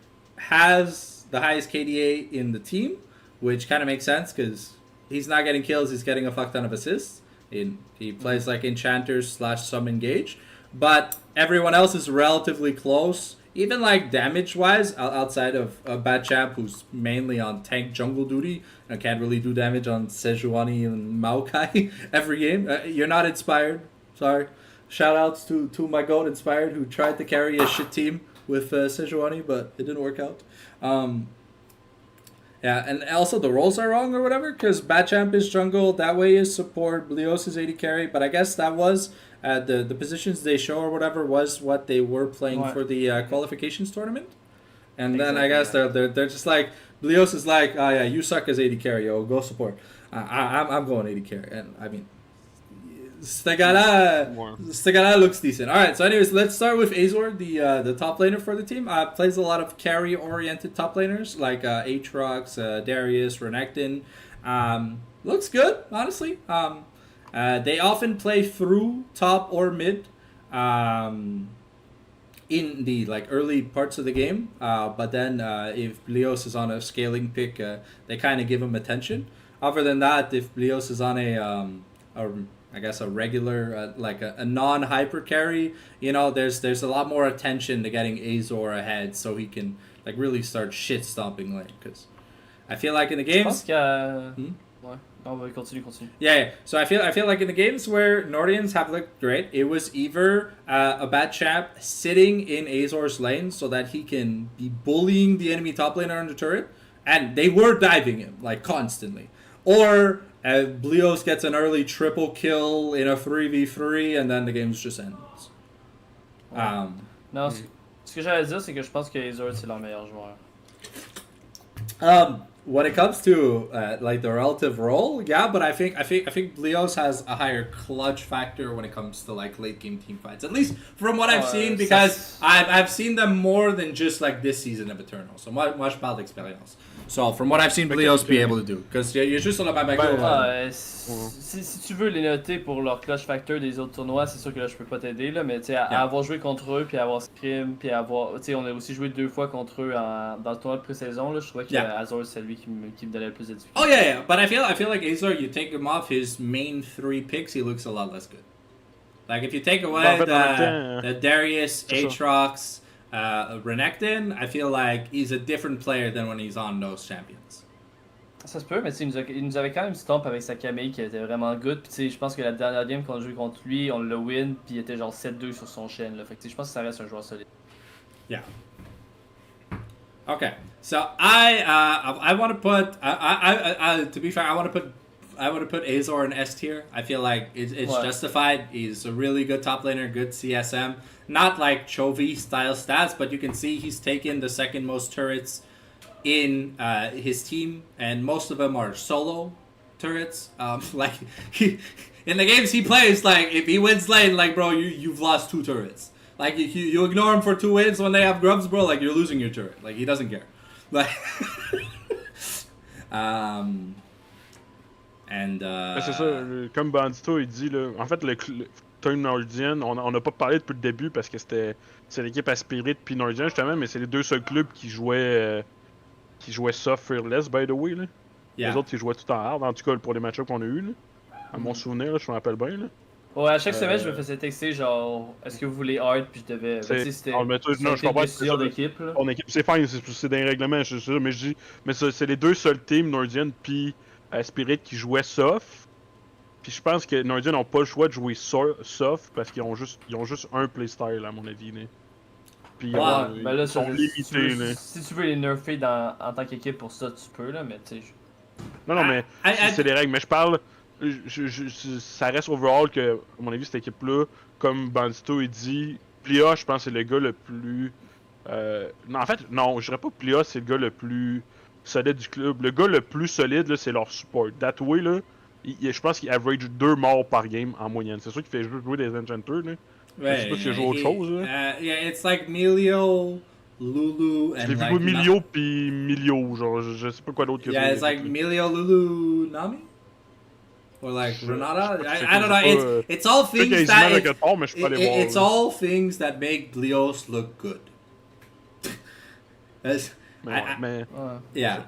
has the highest KDA in the team, which kind of makes sense because he's not getting kills, he's getting a fuck ton of assists. He plays like enchanters / some engage. But everyone else is relatively close. Even like damage wise, outside of Bad Champ, who's mainly on tank jungle duty and can't really do damage on Sejuani and Maokai every game. You're not inspired. Sorry. Shout outs to my goat Inspired, who tried to carry a shit team with Sejuani, but it didn't work out. Yeah, and also the roles are wrong or whatever, because Bad Champ is jungle, that way is support, Blios is AD carry, but I guess that was the positions they show or whatever was what they were playing Ouais. for the qualifications tournament. And then I Exactly, guess they're just like, Blios is like, oh yeah, you suck as AD carry, yo, go support. I'm going AD carry, and I mean, ce gars-là looks decent. All right, so anyways, let's start with Azor, the top laner for the team. Plays a lot of carry-oriented top laners like Aatrox, Darius, Renekton. Looks good, honestly. They often play through top or mid in the like early parts of the game. But then if Blios is on a scaling pick, they kind of give him attention. Other than that, if Blios is on I guess a regular, like a non-hyper carry, you know, there's a lot more attention to getting Azor ahead so he can like really start shit stomping lane. Because I feel like in the Je pense games, que. Ouais, non, bah, continue. yeah. So I feel like in the games where Nordians have looked great, it was either a Bad Champ sitting in Azor's lane so that he can be bullying the enemy top laner on the turret, and they were diving him like constantly, or Blios gets an early triple kill in a 3v3 and then the game just ends. Non, ce que j'allais dire, c'est que je pense que Azor c'est leur meilleur joueur. When it comes to like the relative role, yeah, but I think Blios has a higher clutch factor when it comes to like late game team fights. At least from what I've seen, because I've seen them more than just like this season of Eternal. So moi je parle d'expérience. So from what I've seen Blios be able to do, because you're just sur le même Si tu veux les noter pour leur clutch factor des autres tournois, c'est sûr que là je peux pas t'aider là, mais tu sais à avoir joué contre eux puis à avoir scrim puis à avoir, tu sais on a aussi joué 2 fois contre eux dans le tournoi de pré-saison là, je trouvais que Azor c'est lui qui me donnait le plus de difficultés. Oh yeah, but I feel like Azor, you take him off his main 3 picks, he looks a lot less good. Like if you take away the Darius, Aatrox, Renekton, I feel like he's a different player than when he's on those champions. Ça se peut, mais tu sais, il nous avait quand même stomp avec sa Camille qui était vraiment good. Puis tu sais, je pense que la dernière game qu'on a joué contre lui, on l'a win, puis il était genre 7-2 sur son chaîne. Là. Fait que tu sais, je pense que ça reste un joueur solide. Yeah. Okay. So I want to put to be fair, I want to put Azor in S tier. I feel like it's What? justified. He's a really good top laner, good CSM. Not like Chovy style stats, but you can see he's taken the second most turrets in his team, and most of them are solo turrets. Like in the games he plays, like if he wins lane, like bro, you've lost 2 turrets. Like you ignore him for 2 wins when they have grubs, bro. Like you're losing your turret. Like he doesn't care. Like C'est ça, comme Bandito il dit, là, en fait, le Team Nordian, on n'a pas parlé depuis le début parce que c'est l'équipe aspirée depuis Nordian justement, mais c'est les 2 seuls clubs qui jouaient soft fearless, by the way. Là. yeah. Les autres, ils jouaient tout en hard, en tout cas pour les match-ups qu'on a eu. Là. À mon souvenir, là, je me rappelle bien. Là. Ouais, à chaque semaine, je me faisais texter genre, est-ce que vous voulez hard, puis je devais. Ben, tu sais, c'était. Non, je comprends une décision d'équipe, là. Ton équipe, c'est fine, c'est dans les règlements, c'est sûr, mais je dis, mais c'est les 2 seuls teams, Nordian puis Spirit, qui jouaient soft. Puis je pense que Nordian n'ont pas le choix de jouer soft parce qu'ils ont juste un playstyle, à mon avis. Là. Puis Ouais, ben là, ils sont limités. Là. Si tu veux les nerfer en tant qu'équipe pour ça, tu peux, là, mais tu sais. Non, mais c'est les règles. Mais je parle. Ça reste overall que, à mon avis, cette équipe-là, comme Bandito il dit, Plia, je pense que c'est le gars le plus. Non, en fait, non, je dirais pas Plia, c'est le gars le plus solide du club. Le gars le plus solide, là, c'est leur support. That way, là, je pense qu'il average 2 morts par game en moyenne. C'est sûr qu'il fait jouer des enchanters, là. Right, je sais pas s'il joue autre chose, là. Yeah, it's like Milio, Lulu, Je and l'ai like vu Milio pis Milio, genre, je sais pas quoi d'autre que ça. Yeah, it's like Milio, Lulu, Nami, or like Renata. I don't pas, know. It's all things that it's voir, all things that make Blios look good. Mais Yeah.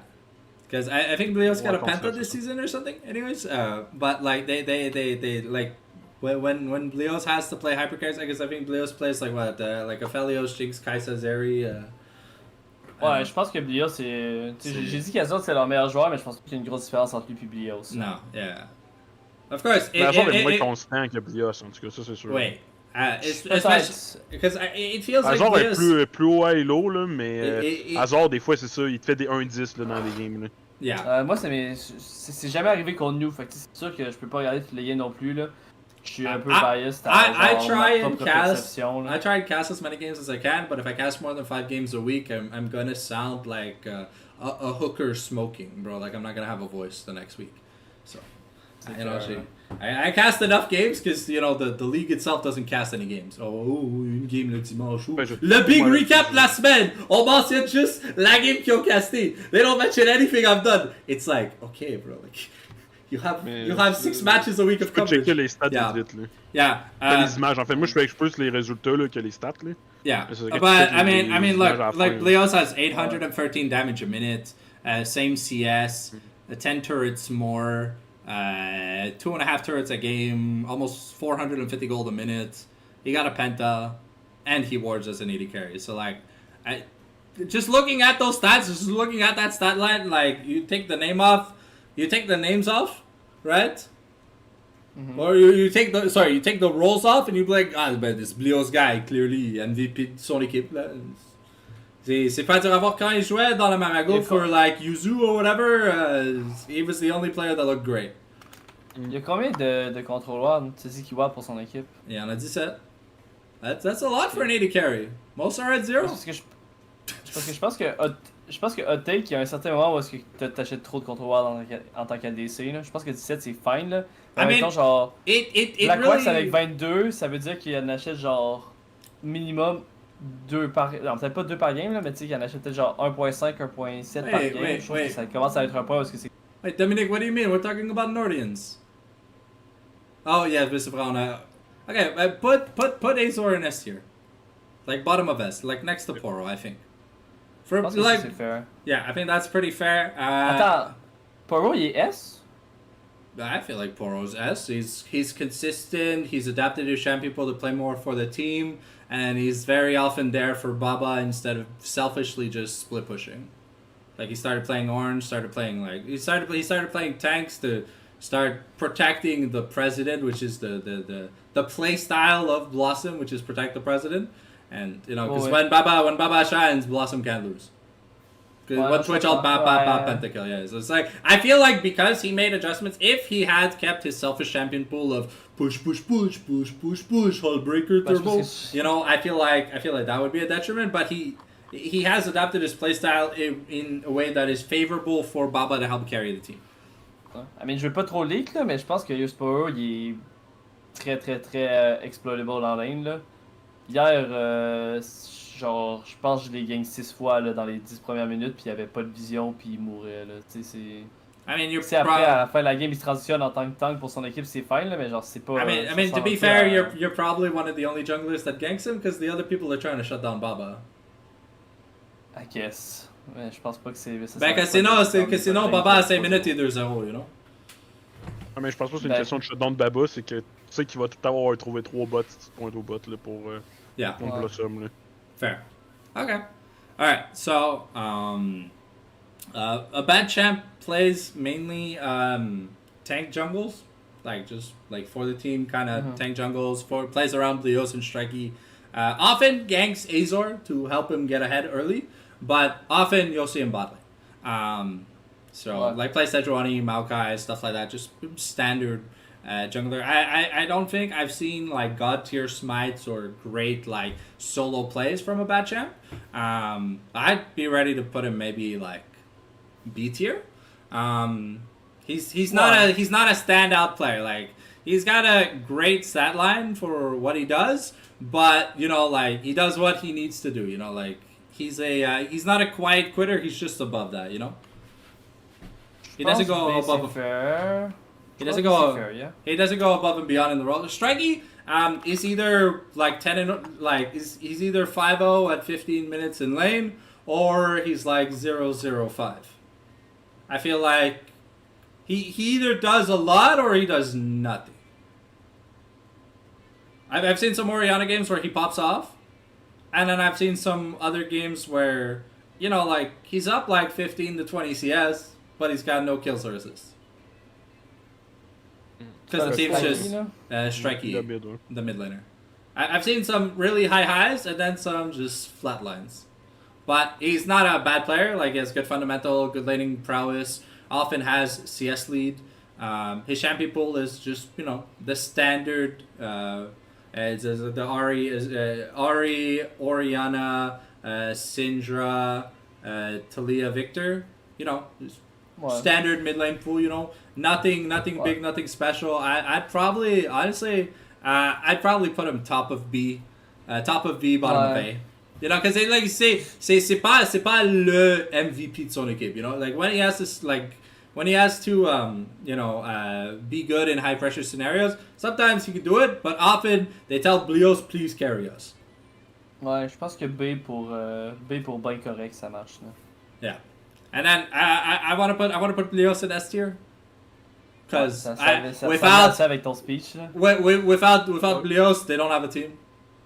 Because I think Blios got a penta this season or something. Anyways, but like they like when Blios has to play hypercars, I guess I think Blios plays like what like Aphelios, Jinx, Kai'Sa, Zeri. Ouais, je pense que Blios, c'est. J'ai dit qu'Azor c'est leur meilleur joueur, mais je pense pas qu'il y a une grosse différence entre lui et Blios. No, yeah. Of course, mais Azor est moins constant que Blios, en tout cas, ça c'est sûr. Wait. Especially because it feels Azor like est plus haut et low, là, mais Azor, des fois, c'est ça, il te fait des 1-10 là, dans les games. Là. Yeah. Moi, c'est jamais arrivé contre nous, fait que c'est sûr que je peux pas regarder toutes les games non plus, là. Je suis un peu biased I try ma and propre cast. perception, là. I try and cast as many games as I can, but if I cast more than 5 games a week, I'm gonna sound like a hooker smoking, bro. Like I'm not gonna have a voice the next week. So, you know, I cast enough games because you know the league itself doesn't cast any games. Oh, une game le dimanche. Le big recap de la semaine. On mentionne juste la game qu'ils ont casté. They don't mention anything I've done. It's like okay, bro. Like you have 6 matches a week of coverage. Checker les stats vite, là. Yeah. Les images. En fait, moi, je fais plus les résultats là, que les stats, là. Yeah, but I mean, look, like Blios has 813 damage a minute, same CS, 10 turrets more, 2.5 turrets a game, almost 450 gold a minute. He got a penta, and he wards as an 80 carry. So like, just looking at those stats, just looking at that stat line, like you take the names off, right? Mm-hmm. Or you take the rolls off and you be like, ben this Blios guy clearly MVP de son équipe là. C'est pas dur à voir quand il jouait dans la Marago for like Yuzu or whatever. He was the only player that looked great. Il y a combien de contrôleurs tu dis qu'il voit pour son équipe? Il y en a 17. That's a lot for an 80 carry. Most are at 0. Parce que je pense que Hot Take, il y a un certain moment où est-ce que t'achètes trop de contrôleurs en tant qu'ADC. Là. Je pense que 17 c'est fine là. En même temps, genre. Black really... Wax avec 22, ça veut dire qu'il en achète genre minimum 2 par. Non, peut-être pas 2 par game, là, mais tu sais qu'il en achète peut-être genre 1.5, 1.7 par game. Je trouve que ça commence à être un point parce que c'est. Wait, Dominic, what do you mean? We're talking about Nordians. Oh, yeah, c'est vrai, on a. Okay, put Azor in S tier. Like bottom of S, like next to Poro, I think. Je pense que like, c'est fair. Yeah, I think that's pretty fair. Attends, Poro il est S? I feel like Poro's S. He's consistent. He's adapted to champ people to play more for the team, and he's very often there for Baba instead of selfishly just split pushing. Like he started playing orange, he started playing tanks to start protecting the president, which is the play style of Blossom, which is protect the president. And because when Baba shines, Blossom can't lose. One Twitch ult, pentakill, yeah. So it's like, I feel like because he made adjustments, if he had kept his selfish champion pool of push, Hullbreaker, turbo, I feel like that would be a detriment. But he has adapted his playstyle in a way that is favorable for Baba to help carry the team. I mean, je veux pas trop leak là, mais je pense que Use Power il est très exploitable en lane là. Hier, genre, je pense que je l'ai gagné 6 fois là, dans les 10 premières minutes, puis il avait pas de vision, puis il mourait. Là. Tu sais, c'est. I mean, après, à la fin de la game, il se transitionne en tant que tank pour son équipe, c'est fine, là, mais genre, c'est pas. I mean, to be fair, you're probably one of the only junglers that ganks him, because the other people are trying to shut down Baba. I guess. Ouais, je pense pas que c'est. Sinon, Baba à 5 minutes, il est 2-0, you know? Ah, mais je pense pas que c'est une question de shutdown de Baba, c'est que tu sais qu'il va tout avoir trouvé 3 bots si tu te pointes au bot là, pour Blossom. Là. Fair. Okay. Alright, so, a bad champ plays mainly tank jungles, just for the team, kind of tank jungles, plays around Blios and Strikey. Often ganks Azor to help him get ahead early, but often you'll see him bot lane. Play Sejuani, Maokai, stuff like that, just standard jungler. I don't think I've seen god tier smites or great solo plays from a bad champ. I'd be ready to put him maybe B tier. He's not a standout player. He's got a great stat line for what he does, but he does what he needs to do. He's not a quiet quitter. He's just above that. He doesn't go above. Fair. He doesn't go above and beyond in the role. Strikey is either 10 and he's either 5-0 at 15 minutes in lane, or he's 0-0-5. I feel like he either does a lot or he does nothing. I've seen some Orianna games where he pops off, and then I've seen some other games where he's up 15 to 20 CS, but he's got no kills or assists. Because the team's just Strikey, the mid laner. I've seen some really high highs and then some just flat lines. But he's not a bad player. He has good fundamental, good laning prowess, often has CS lead. His champion pool is just, the standard. The Ahri, Orianna, Syndra, Talia, Victor. Standard mid lane pool, nothing big, nothing special. I'd probably, honestly, I'd probably put him top of B, bottom of A. Because c'est pas le MVP de son équipe. When he has this, when he has to, be good in high pressure scenarios, sometimes he can do it, but often they tell Blios, please carry us. Ouais, je pense que B pour bien correct, ça marche. Là. Yeah. And then I want to put Blios in S tier, because without avec ton speech, là. without Blios, they don't have a team.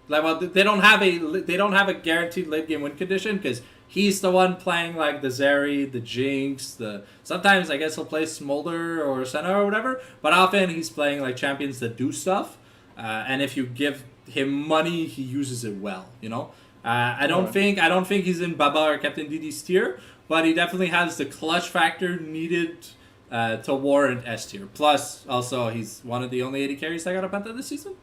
They don't have a guaranteed late game win condition, because he's the one playing the Zeri, the Jinx, sometimes I guess he'll play Smolder or Senna or whatever, but often he's playing champions that do stuff, and if you give him money, he uses it well. I don't think he's in Baba or Captain Didi's tier, but he definitely has the clutch factor needed to warrant S tier. Plus, also, he's one of the only 80 carries that got a penta this season.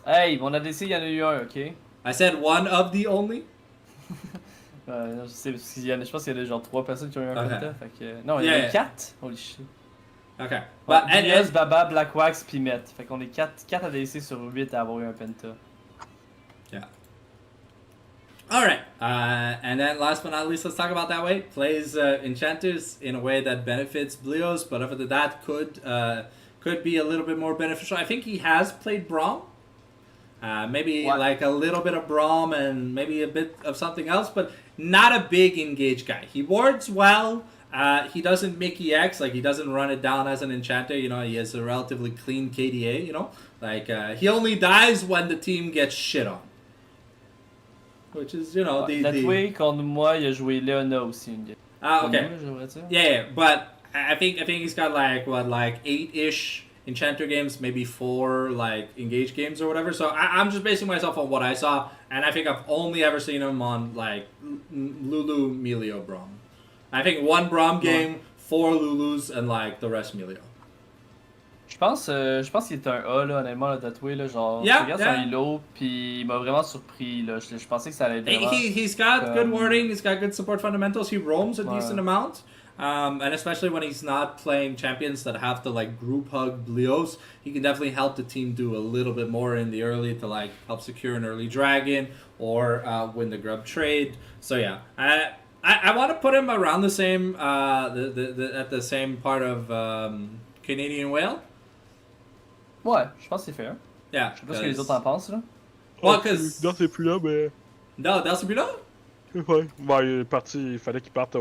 Hey, mon ADC, il y en a eu un, ok? I said one of the only. Je sais, parce qu'il je pense qu'il y a genre 3 personnes qui ont eu un penta. Fait que, non, il y en a 4. Holy shit. Okay. But Diaz, Baba, Blackwax, puis Met. Fait qu'on est 4 ADC sur 8 à avoir eu un penta. Yeah. Alright, and then last but not least, let's talk about that way. Plays Enchanters in a way that benefits Blios, but other than that could be a little bit more beneficial. I think he has played Braum. Maybe a little bit of Braum and maybe a bit of something else, but not a big engage guy. He wards well. He doesn't Mickey X, he doesn't run it down as an enchanter. He has a relatively clean KDA. He only dies when the team gets shit on. which is, you know, That way, contre moi, il a joué Leona aussi une game. Ah, okay. J'aimerais dire. Yeah, but I think he's got like 8-ish Enchanter games, maybe 4 like Engage games or whatever. So I'm just basing myself on what I saw, and I think I've only ever seen him on like Lulu, Melio, Braum. I think 1 Braum game, 4 Lulus, and like the rest Melio. Je pense qu'il est un A, là, honnêtement, là, Tatoué, là, genre, Yeah, je regarde yeah. son elo, puis il m'a vraiment surpris, là, je pensais que ça allait être vraiment... He's got good wording, he's got good support fundamentals, he roams a decent amount, and especially when he's not playing champions that have to like group hug Blios, he can definitely help the team do a little bit more in the early to like help secure an early dragon or win the grub trade. So yeah, I want to put him around the same at the same part of Canadian Whale. Ouais, je pense que c'est fair. Yeah. Je sais pas ce que les autres en pensent, là. Well, cause Non, c'est plus là, mais. no, that's plus là. Ouais. Bon, il est parti, il fallait qu'il parte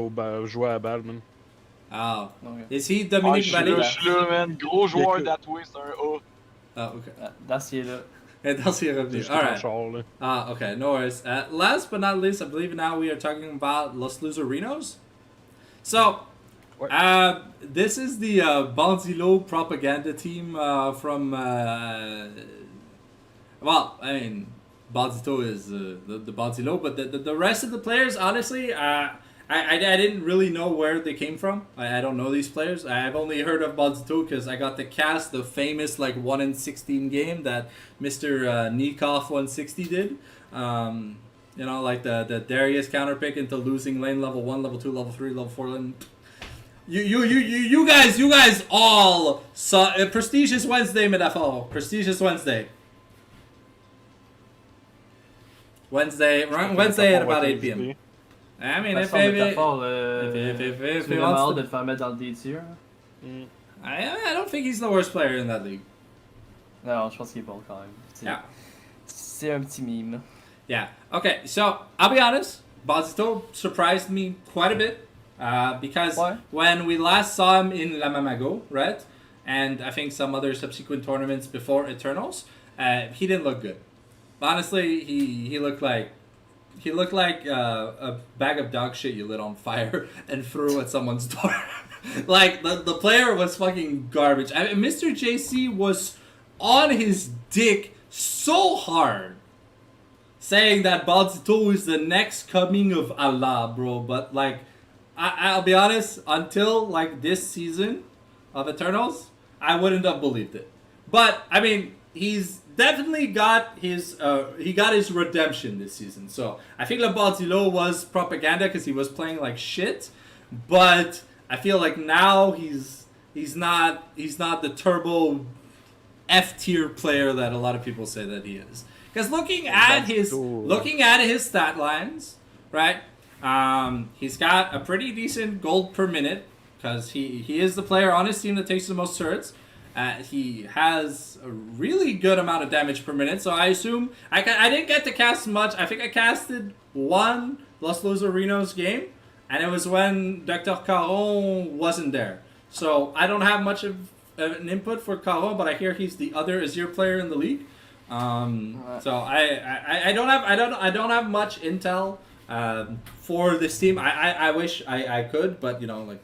jouer à la balle, man. Oh, Okay. is he Ah, Dominique je Vallée? suis là, man. Gros joueur d'Atway, c'est un A. Oh, okay. Das il est là. Et dans ses revenus. Juste All dans le right. char, là. Ah, okay, no worries. Last but not least, I believe now we are talking about Los Luzerinos. So, this is the Bonzilo propaganda team from. Well, I mean, Bonzito is the Bonzilo, but the rest of the players, honestly, I didn't really know where they came from. I don't know these players. I've only heard of Bonzito because I got to cast the famous like 1-in-16 game that Mr. Nikov 160 did. You know, like the Darius counterpick into losing lane level 1, level 2, level 3, level 4 lane. You guys all saw Prestigious Wednesday, Medafo. Prestigious Wednesday. Wednesday at about 8 p.m. I mean, if Tu vraiment hâte de le faire mettre dans le D-tier. I don't think he's the worst player in that league. Non, je pense qu'il est bon quand même. Yeah. C'est un petit meme. Yeah. Okay, so I'll be honest. Bonzito surprised me quite a bit because Why? when we last saw him in La Mamago, right, and I think some other subsequent tournaments before Eternals, he didn't look good. Honestly, he looked like a bag of dog shit you lit on fire and threw at someone's door. Like the player was fucking garbage. I mean, Mr. JC was on his dick so hard, saying that Bonzito is the next coming of Allah, bro. But like, I'll be honest, until like this season of Eternals, I wouldn't have believed it. But I mean, he's definitely got his redemption this season. So I think Le Bonzilo was propaganda because he was playing like shit, but I feel like now he's not the turbo F tier player that a lot of people say that he is. Because looking at his stat lines, right? He's got a pretty decent gold per minute because he is the player on his team that takes the most turrets. He has a really good amount of damage per minute, so I assume I didn't get to cast much. I think I casted one Los Luzerinos game, and it was when Dr. Caron wasn't there. So I don't have much of an input for Caron, but I hear he's the other Azir player in the league. So I don't have much intel for this team. I wish I could, but you know, like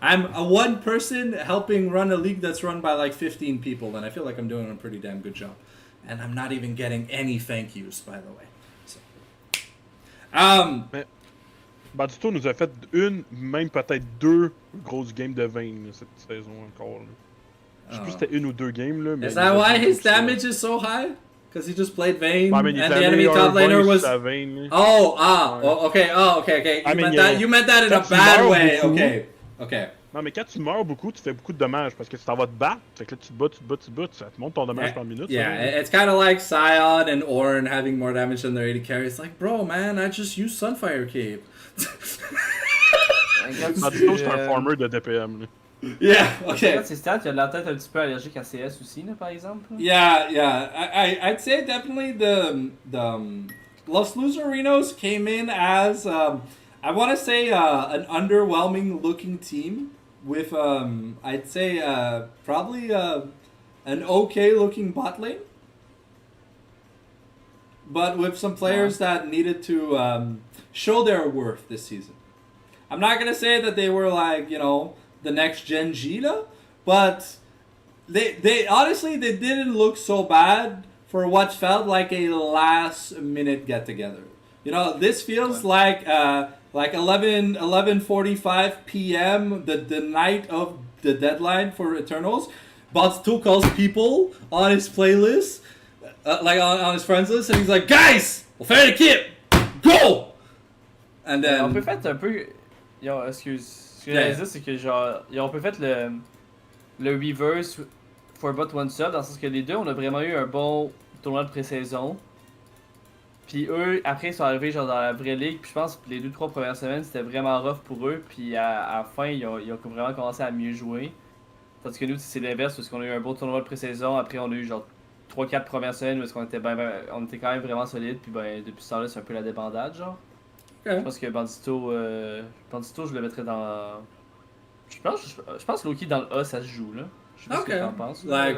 I'm a one person helping run a league that's run by like 15 people, and I feel like I'm doing a pretty damn good job. And I'm not even getting any thank yous, by the way. So, Mais Bonzito nous a fait une, même peut-être 2 grosses games de 20 là, cette saison encore. Là. Je sais plus si c'était 1 ou 2 games là. Mais is that why his damage is so high? Because he just played Vayne, I mean, and the enemy top laner was. Vayne, Okay. You meant that in a bad way. Okay. Non, mais quand tu meurs beaucoup, tu fais beaucoup de dommages parce que tu t'en vas te battre. Fait que là, tu te bats, ça te monte ton dommage par minute. Yeah, ça, it's kind of like Sion and Ornn having more damage than their 80 carry. It's like, bro, man, I just used Sunfire Cape. Bonzito, c'est un farmer de DPM. Là. Yeah, okay. Regarde ses stats, il a de la tête un petit peu allergique à CS aussi, là, par exemple. Yeah. I'd say definitely the Los Luzerinos came in as I want to say an underwhelming looking team with I'd say probably an okay looking bot lane. but with some players that needed to show their worth this season. I'm not gonna say that they were like the next gen Gila, but they honestly they didn't look so bad for what felt like a last minute get together. This feels like 11:45 p.m. the night of the deadline for Eternals. Baltito calls people on his playlist, like on his friends list, and he's like, "Guys, on fait l'équipe, go!" And then on peut faire un peu. Yo, excuse. Ce que j'allais dire, c'est que genre, on peut faire le reverse for but one sub, dans le sens que les deux, on a vraiment eu un bon tournoi de pré-saison. Puis eux, après, ils sont arrivés genre dans la vraie ligue. Puis je pense que les 2-3 premières semaines, c'était vraiment rough pour eux. Puis à la fin, ils ont vraiment commencé à mieux jouer. Tandis que nous, c'est l'inverse, parce qu'on a eu un beau tournoi de pré-saison. Après, on a eu genre 3-4 premières semaines où on était on était quand même vraiment solide. Puis depuis ce temps-là, c'est un peu la débandade, genre. Okay. Je pense que Bandito, je le mettrais dans. Je pense que Loki dans le A, ça se joue, là. Je sais pas ce que t'en penses. Like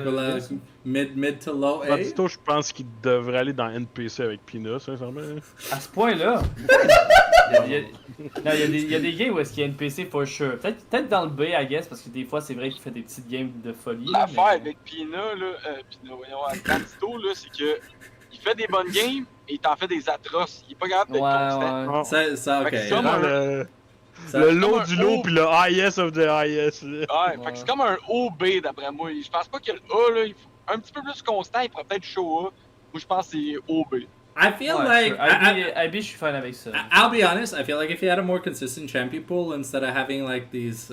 mid to low A. Bandito, je pense qu'il devrait aller dans NPC avec Pina, sincèrement. À ce point-là. il y a des games où est-ce qu'il y a NPC for sure. Peut-être dans le B, I guess, parce que des fois, c'est vrai qu'il fait des petites games de folie. L'affaire avec Pina, là, avec Bandito, là, c'est que il fait des bonnes games et il t'en fait des atroces. Il est pas capable d'être constant. Ouais. Ça, ok. C'est comme le low du low pis le highest of the highest. Ouais, fait que c'est comme un OB d'après moi. Je pense pas que le A, là, il faut un petit peu plus constant, il pourrait peut-être show A. Moi, je pense que c'est OB. I feel like IB, je suis fan avec ça. I'll be honest. I feel like if you had a more consistent champion pool instead of having like these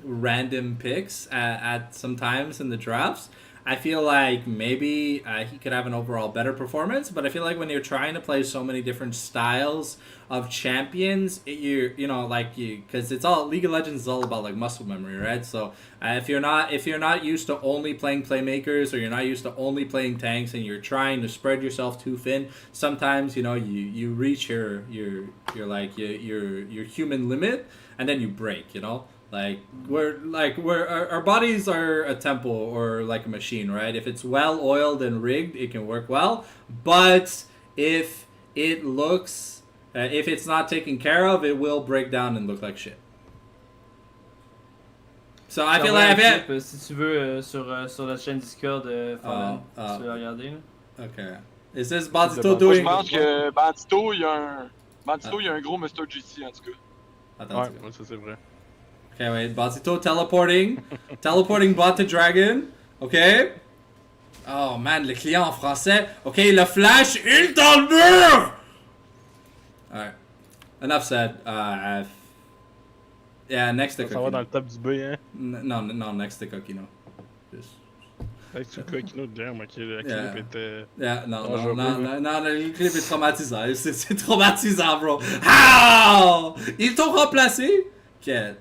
random picks at some times in the drafts, I feel like maybe he could have an overall better performance. But I feel like when you're trying to play so many different styles of champions, because it's all League of Legends is all about like muscle memory, right? So if you're not used to only playing playmakers, or you're not used to only playing tanks, and you're trying to spread yourself too thin, sometimes you reach your human limit, and then you break. Our bodies are a temple or like a machine, right? If it's well oiled and rigged, it can work well. But if it's not taken care of, it will break down and look like shit. So I feel like si tu veux sur la chaîne Discord, si tu veux la regarder. Là. Okay. Is this Bandito doing? Je pense que Bandito, il y a un gros Mr. GT en tout cas. Ouais, ça c'est vrai. Okay, wait, Bandito teleporting bot to dragon. Okay. Oh man, le client en français. Okay, le flash, il est dans le mur. Alright. Enough said. Yeah, next to Ça va dans le top du B, hein? No, next to Kokino. Just... Next to Kokino, damn, ok, le clip était... Yeah, non, le clip est traumatisant. C'est traumatisant, bro. How? Ils t'ont remplacé? Get.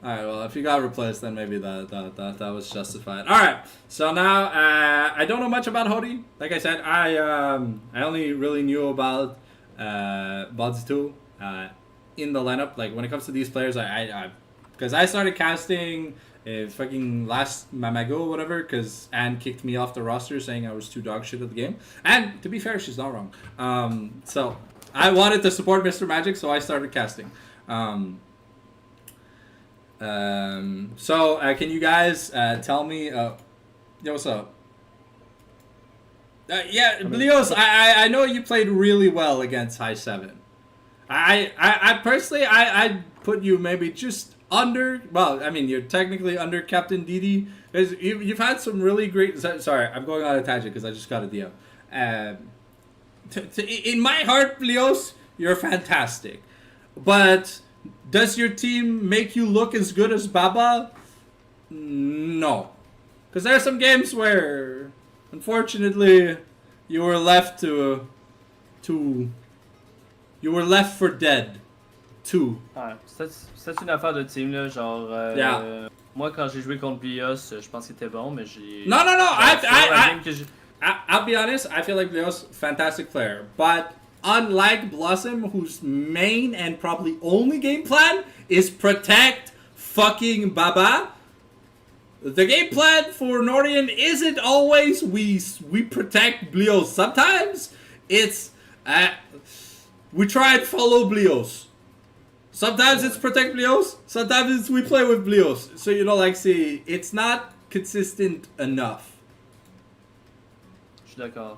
Alright, well, if you got replaced, then maybe that was justified. Alright, so now, I don't know much about Hody. Like I said, I only really knew about Bandito in the lineup. Like, when it comes to these players, because I started casting fucking last Mamago or whatever, because Anne kicked me off the roster saying I was too dog shit at the game. And, to be fair, she's not wrong. So, I wanted to support Mr. Magic, so I started casting. So can you guys tell me? Yo, what's up? Yeah, Blios, I know you played really well against High 7. I personally, I put you maybe just under. Well, I mean, you're technically under Captain Didi. You've had some really great. Sorry, I'm going on a tangent because I just got a DM. In my heart, Blios, you're fantastic, but. Does your team make you look as good as Baba? No. Because there are some games where, unfortunately, you were left you were left for dead. Too. Ouais, c'est une affaire de team, là. Genre, yeah. Moi, quand j'ai joué contre Blios, je pense qu'il était bon, mais j'ai... No. I'll be honest, I feel like Blios, fantastic player. But... unlike Blossom, whose main and probably only game plan is protect fucking Baba, the game plan for Nordian isn't always we protect Blios. Sometimes it's we try and follow Blios. Sometimes it's protect Blios. Sometimes it's we play with Blios. So see, it's not consistent enough. Je suis d'accord.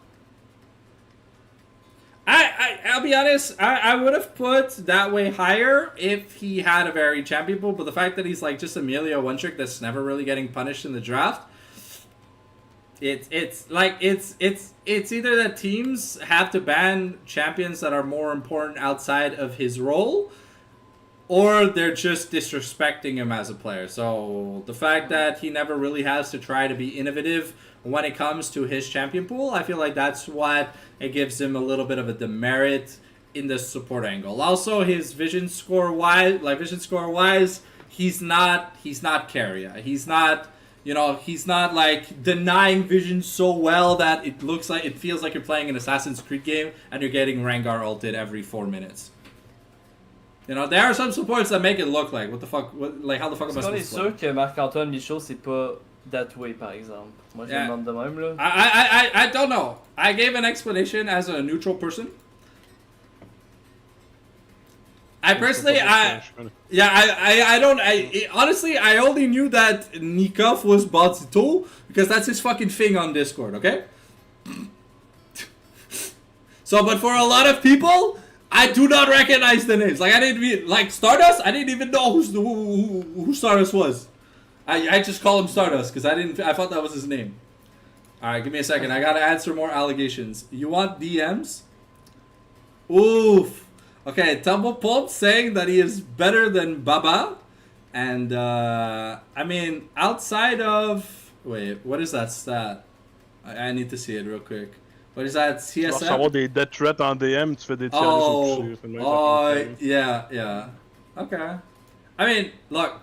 I'll be honest, I would have put that way higher if he had a very champion pool, but the fact that he's like just a melee one trick that's never really getting punished in the draft, it's either that teams have to ban champions that are more important outside of his role, or they're just disrespecting him as a player. So the fact that he never really has to try to be innovative when it comes to his champion pool, I feel like that's what it gives him a little bit of a demerit in the support angle. Also, his vision score wise, he's not Carrier. He's not like denying vision so well that it feels like you're playing an Assassin's Creed game and you're getting Rengar ulted every 4 minutes. There are some supports that make it look like how the fuck am I supposed to play? On est sûr que Marc-Antoine Michaud, c'est pas that way, par exemple. Moi, je me demande de même, là. I don't know. I gave an explanation as a neutral person. Honestly, I only knew that Nikov was Bazito because that's his fucking thing on Discord, okay? But for a lot of people, I do not recognize the names. Like, I didn't even, like, Stardust, I didn't even know who Stardust was. I just call him Stardust because I thought that was his name. Alright, give me a second. I gotta answer more allegations. You want DMs? Oof. Okay, Tumble Pulp saying that he is better than Baba. And, I mean, outside of... Wait, what is that stat? I need to see it real quick. What is that, CSM? Tu vas recevoir des death threats en DM, tu fais des Tierlist yeah. Okay. I mean, look,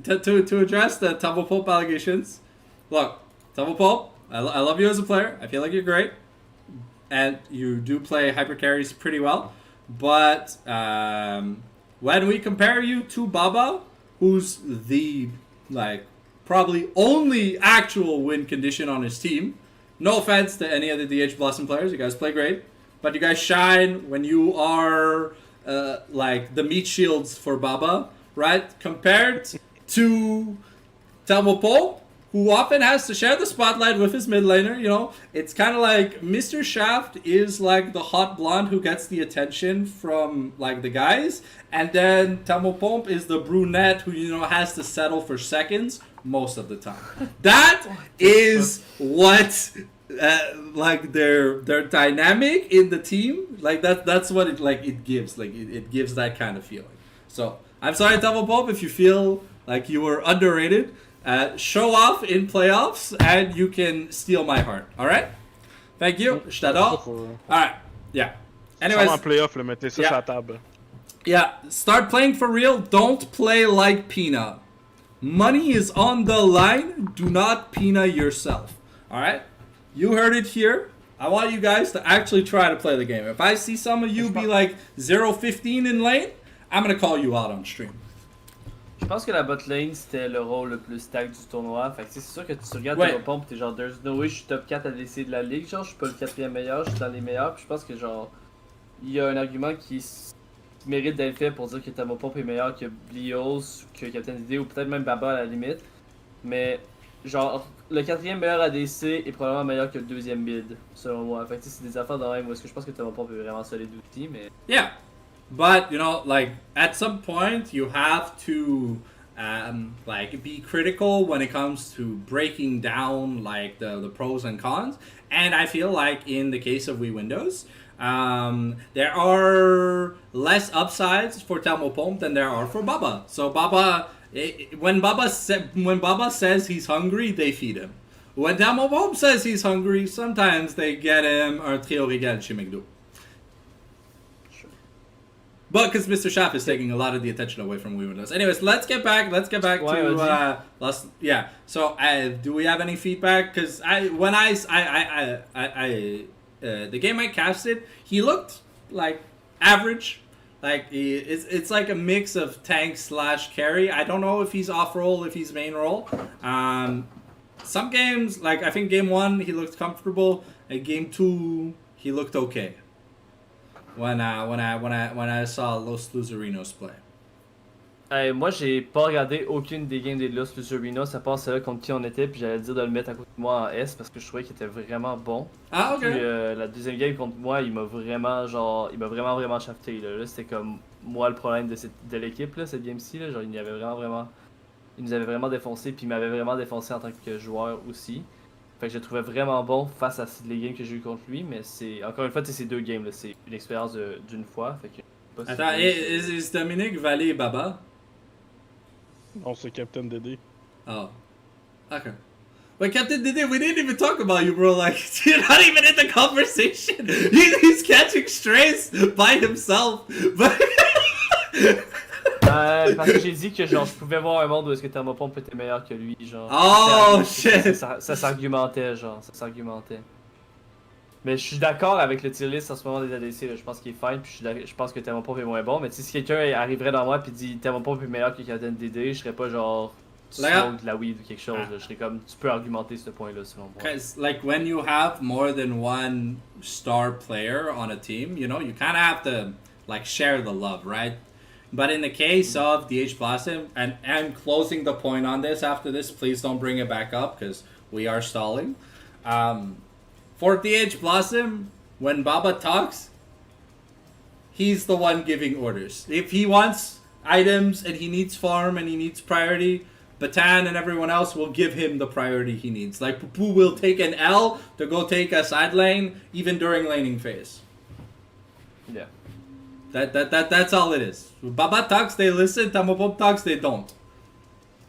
to address the Tumble Pulp allegations, look, Tumble Pulp, I love you as a player. I feel like you're great. And you do play hyper carries pretty well. But when we compare you to Baba, who's the, like, probably only actual win condition on his team, no offense to any of the DH Blossom players, you guys play great, but you guys shine when you are like the meat shields for Baba, right? Compared to Telmopo, who often has to share the spotlight with his mid laner, it's kind of like Mr. Shaft is like the hot blonde who gets the attention from like the guys, and then Telmopomp is the brunette who has to settle for seconds most of the time. That is what like their dynamic in the team, like that's what it gives, like it gives that kind of feeling. So I'm sorry, Double Pulp, if you feel like you were underrated. Show off in playoffs and you can steal my heart. All right? Thank you. Je t'adore. All right. Yeah. Anyways. En playoff, mettez ça sur la table. Yeah. Start playing for real. Don't play like Pina. Money is on the line. Do not Pina yourself. All right? You heard it here. I want you guys to actually try to play the game. If I see some of you be like 0-15 in lane, I'm going to call you out on stream. Je pense que la bot lane c'était le rôle le plus stack du tournoi. Fait que c'est sûr que tu regardes tes pompe pis t'es genre there's no way je suis top 4 à DC de la ligue. Genre je suis pas le 4e meilleur, je suis dans les meilleurs. Pis je pense que genre il y a un argument qui mérite d'être fait pour dire que Tamopomp est meilleur que Blios, que Captain DD ou peut-être même Baba à la limite. Mais genre le 4e meilleur ADC est probablement meilleur que le 2e build selon moi. Fait que c'est des affaires de même où est-ce que je pense que Tamopomp est vraiment solide outil mais... Yeah. But, like, at some point, you have to, like, be critical when it comes to breaking down, like, the pros and cons. And I feel like in the case of Wii Windows, there are less upsides for Tamopomp than there are for Baba. So Baba, when Baba says he's hungry, they feed him. When Tamopomp says he's hungry, sometimes they get him un trio régal chez McDo. But because Mr. Shaft is taking a lot of the attention away from Wii Windows. Anyways, let's get back to yeah. So do we have any feedback? Because the game I casted, he looked like average. Like it's like a mix of tank / carry. I don't know if he's off role, if he's main role. Some games, like I think game 1 he looked comfortable, and game 2 he looked okay. When I saw Los Luzerinos play. Moi, j'ai pas regardé aucune des games des Los Luzerinos, à part celle contre qui on était, puis j'allais dire de le mettre à côté de moi en S parce que je trouvais qu'il était vraiment bon. Ah, ok. Puis la deuxième game contre moi, il m'a vraiment shafté. Là, c'était comme moi le problème de l'équipe, là, cette game-ci. Là, genre, il nous avait vraiment défoncé, puis il m'avait vraiment défoncé en tant que joueur aussi. Fait que je le trouvais vraiment bon face à les games que j'ai eu contre lui, mais c'est encore une fois, c'est 2 games, là, c'est une expérience d'une fois. Fait que, Attends, is Dominique Vallée Baba? Non, c'est Captain Dédé. Oh. Okay. But Captain Dede, we didn't even talk about you, bro. Like, you're not even in the conversation. He's catching strays by himself. But... parce que j'ai dit que genre je pouvais voir un monde où est-ce que Thermopompe était meilleur que lui, genre. Oh shit! Ça s'argumentait, genre, ça s'argumentait. Mais je suis d'accord avec le tier list en ce moment des ADC, là. Je pense qu'il est fine, puis je pense que Thermopompe est moins bon. Mais si quelqu'un arriverait dans moi et dit Thermopompe est meilleur que Captain Dédé, je serais pas genre smoke de la weed ou quelque chose. Là. Je serais comme, tu peux argumenter ce point-là selon moi. Because like when you have more than one star player on a team, you know, you kind of have to like share the love, right? But in the case of DH Blossom, and I'm closing the point on this after this, please don't bring it back up because we are stalling. For DH Blossom, when Baba talks, he's the one giving orders. If he wants items and he needs farm and he needs priority, Batan and everyone else will give him the priority he needs. Like Pupu will take an L to go take a side lane, even during laning phase. Yeah. That's all it is. Baba talks, they listen. Tamopop talks, they don't.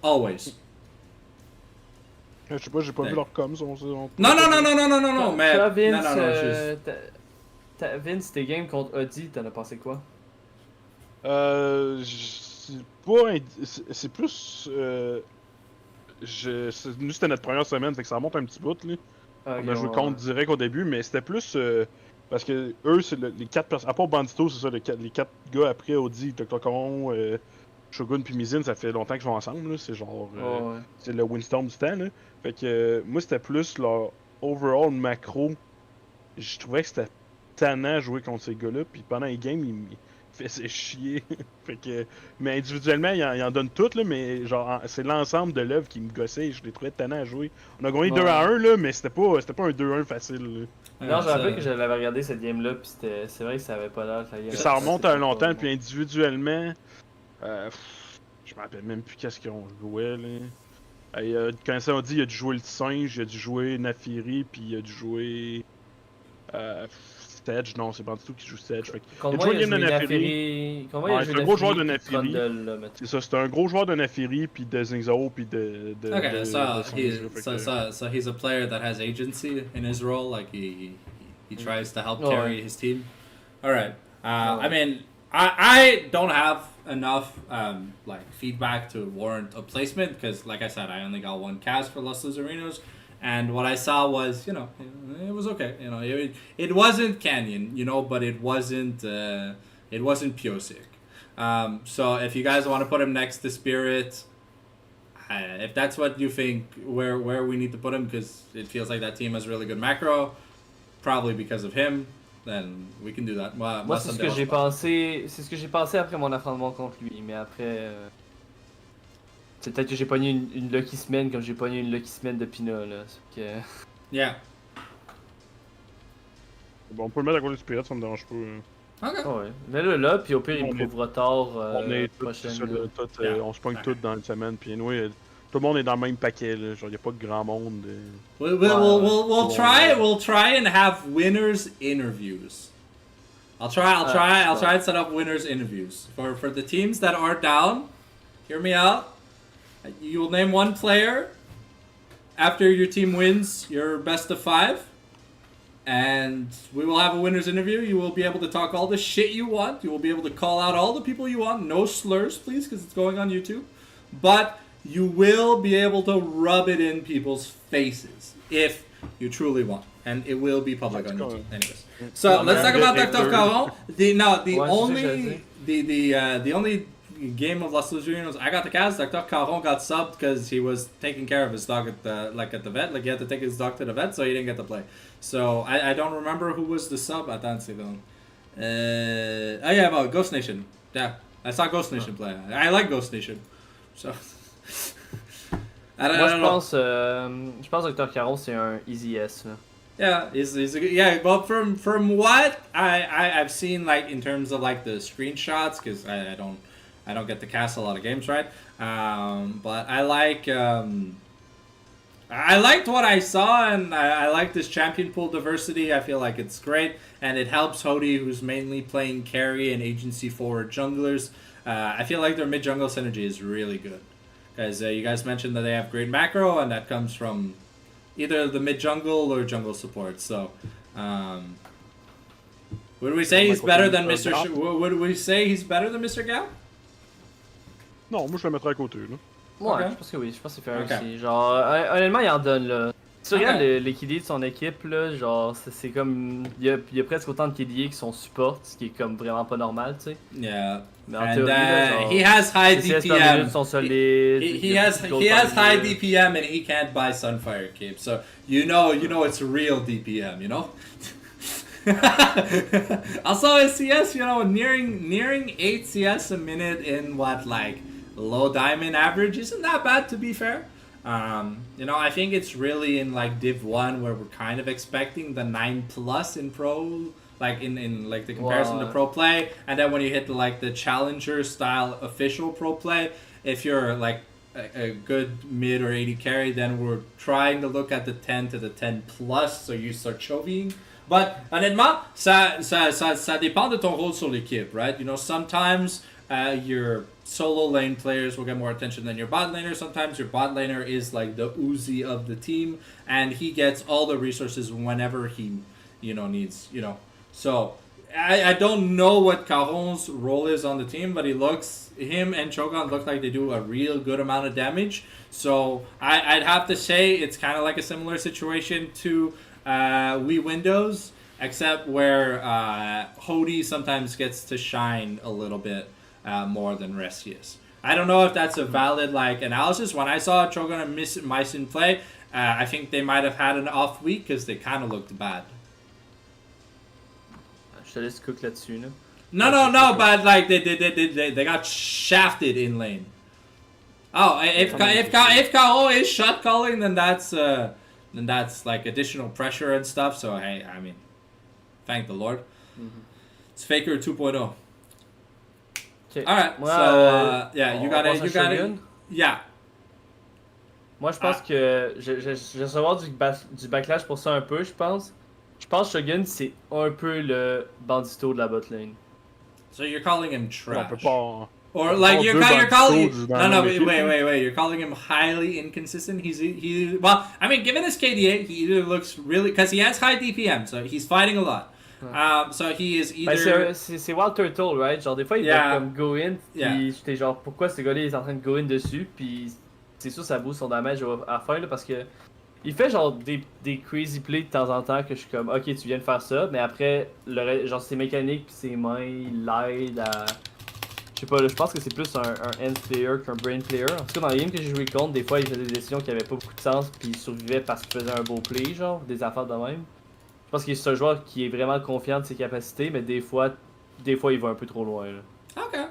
Always. Je sais pas, j'ai pas vu leur com. Non, mais... Toi, Vince, juste... Vince, tes games contre Audi, t'en as pensé quoi? C'est pas... C'est plus... Nous, c'était notre première semaine, fait que ça remonte un petit bout, là. Okay, on a joué contre direct au début, mais c'était plus... parce que eux, c'est les 4 personnes... À part Bandito, c'est ça, les 4 gars après Audi, Toctocon, Shogun puis Mizine, ça fait longtemps qu'ils sont ensemble, là. C'est genre... C'est le Windstorm du temps, là. Fait que moi, c'était plus leur overall macro. Je trouvais que c'était tannant à jouer contre ces gars-là, puis pendant les games, ils me faisaient chier. Fait que... Mais individuellement, ils en donnent toutes, là, mais genre, c'est l'ensemble de l'œuvre qui me gossait, je les trouvais tannants à jouer. On a gagné 2-1, là, mais c'était pas un 2-1 facile, là. Non, je me rappelle que j'avais regardé cette game-là, puis c'est vrai que ça avait pas l'air. Ça remonte à longtemps, puis individuellement, je me rappelle même plus qu'est-ce qu'on jouait, là. Quand ça on dit, il a dû jouer le singe, il a dû jouer Nafiri, puis il a dû jouer Sedge. Non, c'est pas du tout qui joue Sedge. Contre moi, il a joué Nafiri. C'est un gros joueur de Nafiri. C'est ça, c'est un gros joueur de Nafiri, puis de Zingzao, puis de Okay, so he's a player that has agency in his role, like he tries to help carry his team. All right. I mean, I don't have enough like feedback to warrant a placement because, like I said, I only got one cast for Los Luzerinos, and what I saw was, you know, it was okay. You know, it wasn't Canyon, you know, but it wasn't Piosic. So if you guys want to put him next to Spirit, if that's what you think, where we need to put him, because it feels like that team has really good macro, probably because of him. Then we can do that. Moi, c'est ce que j'ai pensé. C'est ce que j'ai pensé après mon affrontement contre lui, mais après, c'est peut-être que j'ai pogné une lucky semaine comme j'ai pogné une lucky semaine de Pina là. Que... Yeah. Bon, on peut le mettre à côté du Spirit, ça me dérange pas. Ok. Ouais. Mais là, puis au pire, il me prouvera tard. On est tous, on se pogne tous dans une semaine, puis anyway, tout le monde est dans le même paquet, là. Genre, y a pas de grand monde. We'll try and have winners interviews. I'll try and set up winners interviews for the teams that are down. Hear me out. You will name one player after your team wins your best of 5, and we will have a winners interview. You will be able to talk all the shit you want. You will be able to call out all the people you want. No slurs, please, because it's going on YouTube. But you will be able to rub it in people's faces if you truly want, and it will be public on YouTube. Anyways, so let's talk about Dr. Caron. the only game of Los Luzerinos I got the cast. Dr. Caron got subbed because he was taking care of his dog at the vet. Like he had to take his dog to the vet, so he didn't get to play. So I don't remember who was the sub at that second. Oh yeah, well, Ghost Nation. Yeah, I saw Ghost Nation play. I like Ghost Nation. So Moi, je pense que Dr. Caron, c'est un easy S. Là. Yeah, he's a good, yeah. Well, from what I've seen, like in terms of like the screenshots, because I don't get to cast a lot of games, right? But I liked what I saw, and I like this champion pool diversity. I feel like it's great, and it helps Hody, who's mainly playing carry and agency forward junglers. I feel like their mid jungle synergy is really good, because you guys mentioned that they have great macro, and that comes from either the mid jungle or jungle support. So, would we say he's better than Mr. Would we say he's better than Mr. Gao? Non, moi je le mettrais à côté. Là. Ouais, Ok. je pense que oui, je pense que c'est fair Ok. aussi. Genre, honnêtement, il en donne là. Si tu Ok. regardes l'équilibre de son équipe, là, genre, c'est comme. Il y a presque autant de KDA qui sont support, ce qui est comme vraiment pas normal, tu sais. Yeah. Mais en And théorie, là, genre, he has high ses CS par minute DPM. sont solides. He has high DPM and he can't buy Sunfire Cape. So you know it's real DPM, you know? Also his CS, nearing 8 CS a minute in what, like low diamond average isn't that bad, to be fair. I think it's really in like Div 1 where we're kind of expecting the 9+ in pro, like in like the comparison to pro play, and then when you hit the challenger style official pro play, if you're like a good mid or 80 carry, then we're trying to look at the 10 to the 10+, so you start chovying. But honnêtement, ça dépend de ton rôle sur l'équipe, right? Sometimes your solo lane players will get more attention than your bot laner. Sometimes your bot laner is like the Uzi of the team, and he gets all the resources whenever he, needs, So I don't know what Caron's role is on the team, but him and Cho'Gawn look like they do a real good amount of damage. So I'd have to say it's kind of like a similar situation to Wii Windows, except where Hody sometimes gets to shine a little bit more than Restius. I don't know if that's a valid analysis. When I saw Cho'Gawn and Mycin play, I think they might have had an off week because they kind of looked bad. Je te laisse cook là-dessus, là. No, but they got shafted in lane. Oh, if K.O. is shot calling, then that's like additional pressure and stuff. So hey, I mean, thank the Lord. Mm-hmm. It's Faker 2.0. Okay. All right, Moi, so yeah, you got passe à it. Shogun? Yeah. Moi, je pense que je vais recevoir du backlash pour ça un peu, je pense. Je pense que Shogun, c'est un peu le bandito de la botlane. So you're calling him On trash. peut pas. Or like you're calling banditos dans no la même équipe. wait you're calling him highly inconsistent. Well, I mean, given his KDA, he either looks really, because he has high DPM, so he's fighting a lot. So he is either Ben, c'est Wild Turtle, right? Genre des fois il Yeah. va comme go in, puis Yeah. j'étais genre pourquoi ce gars-là est en train de go in dessus, puis c'est sûr ça booste son damage à la fin là, parce que il fait genre des crazy plays de temps en temps que je suis comme ok tu viens de faire ça, mais après genre ses mécaniques pis ses mains il l'aide à. Je sais pas, là, je pense que c'est plus un end player qu'un brain player. En tout cas, dans les games que j'ai joué contre, des fois, il faisait des décisions qui avaient pas beaucoup de sens, puis il survivait parce qu'il faisait un beau play, genre, des affaires de même. Je pense qu'il est un joueur qui est vraiment confiant de ses capacités, mais des fois il va un peu trop loin, là. Okay.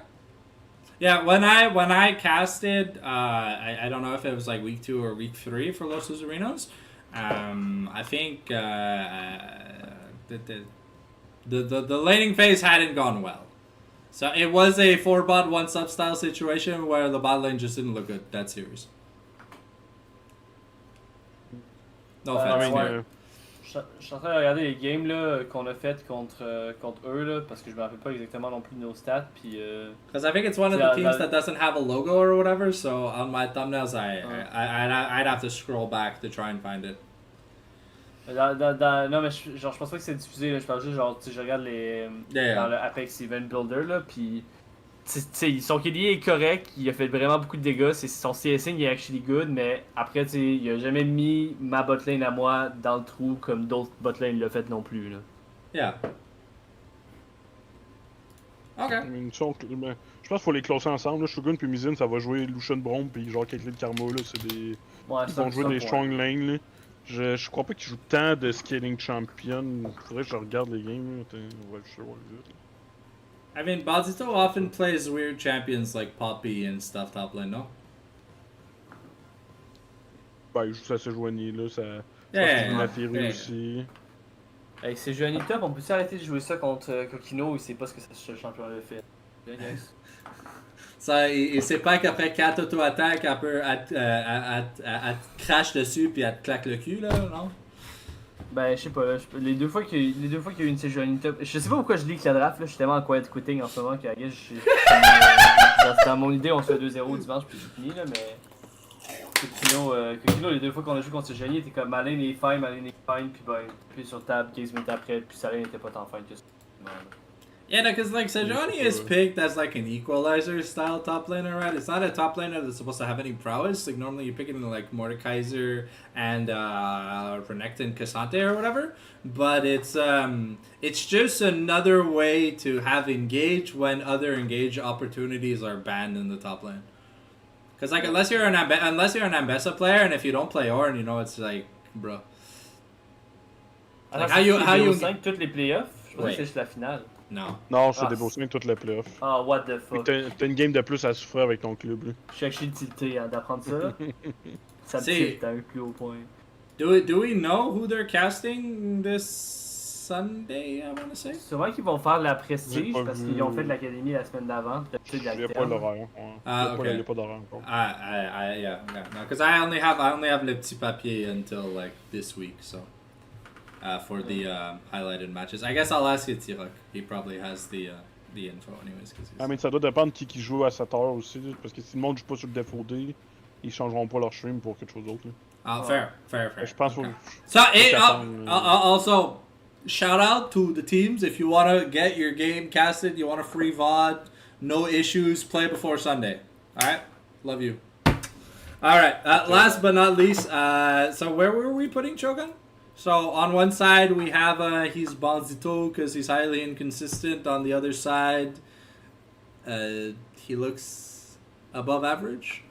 Yeah, when I casted, I don't know if it was like week 2 or week 3 for Los Luzerinos. I think the laning phase hadn't gone well. So it was a 4-bot 1-sub style situation where the bot lane just didn't look good that series. No offense. Ouais. Je suis en train de regarder les games là, qu'on a fait contre eux, là, parce que je me rappelle pas exactement non plus de nos stats, puis Because I think it's one of the teams that doesn't have a logo or whatever, so on my thumbnails I'd have to scroll back to try and find it. non mais je pense pas que c'est diffusé, là, je parle juste genre, tu sais, je regarde dans le Apex Event Builder, là, puis tu sais, son KD est correct, il a fait vraiment beaucoup de dégâts, son CSing est actually good, mais après, tu sais, il a jamais mis ma botlane à moi dans le trou comme d'autres botlanes l'ont fait non plus, là. Yeah. Okay. I mean, je pense qu'il faut les classer ensemble. Là. Shogun puis Mizin, ça va jouer Lucian Brom puis genre Caitlyn Karma. Là, c'est des... Ouais, Ils ça, vont jouer ça, des ouais. strong lanes. Là. Je crois pas qu'ils jouent tant de scaling champion. Faudrait que je regarde les games. Là. Attends, ouais, je sais voir vite. I mean, Bazito often plays weird champions like Poppy and stuff top lane, no? Ben, il joue ça Sejuani, là. Ça... Yeah, joue la yeah, Thierry yeah. aussi. Hey, c'est Johnny Top, on peut-tu arrêter de jouer ça contre Kokino? Il sait pas ce que ce champion-là fait. Yes. Ça, il sait pas qu'après 4 auto-attaques, elle te crache dessus puis elle te claque le cul, là, non? Ben, je sais pas, là, les deux fois qu'il y a eu une Johnny Top, je sais pas pourquoi je lis que la draft, là, je suis tellement en quiet quitting en ce moment qu'à guess, dans mon idée, on se fait 2-0 dimanche puis j'ai fini, là, mais... Kokino, les deux fois qu'on a joué contre Johnny, il était comme Malin est fine, puis ben, puis sur table 15 minutes après, puis Salin n'était pas tant fine que ça. Yeah, no, because like Sejuani is picked as like an equalizer style top laner, right? It's not a top laner that's supposed to have any prowess. Like normally you're picking like Mordekaiser and Renekton and Cassante or whatever. But it's just another way to have engage when other engage opportunities are banned in the top lane. Because like unless you're an Ambessa player and if you don't play Ornn, you know it's like, bro. Alors, Like, how you 5 toutes les playoffs? Je pensais Ouais. que c'était juste la finale. No. Non, c'est Ah, des beaux signes toutes les playoffs. Ah, what the Fait fuck. que t'as une game de plus à souffrir avec ton club. Là. Je suis actually tilté hein, d'apprendre ça. Là. Ça me C'est- tilte à un plus haut point. Do we know who they're casting this Sunday? I want to say. C'est vrai qu'ils vont faire la J'ai prestige pas parce vu. qu'ils ont fait de l'académie la semaine d'avant. Peut-être Il de n'y a pas l'alterne. l'horaire. Ah, Il n'y ok. a pas d'horaire encore. Yeah, no, because I only have le petit papier until like this week, so for the highlighted matches. I guess I'll ask you Tirok. He probably has the info anyways, because Ah, mais ça doit dépendre de qui joue à cette heure aussi. Là, parce que si le monde joue pas sur le DFOD, ils changeront pas leur stream pour quelque chose d'autre. là. fair. Je pense Okay. que. So J'attends, also shout out to the teams if you want to get your game casted, you want a free VOD, no issues, play before Sunday. All right, love you. All right, last but not least, so where were we putting Shogun? So on one side we have he's Bonzito because he's highly inconsistent. On the other side, he looks above average.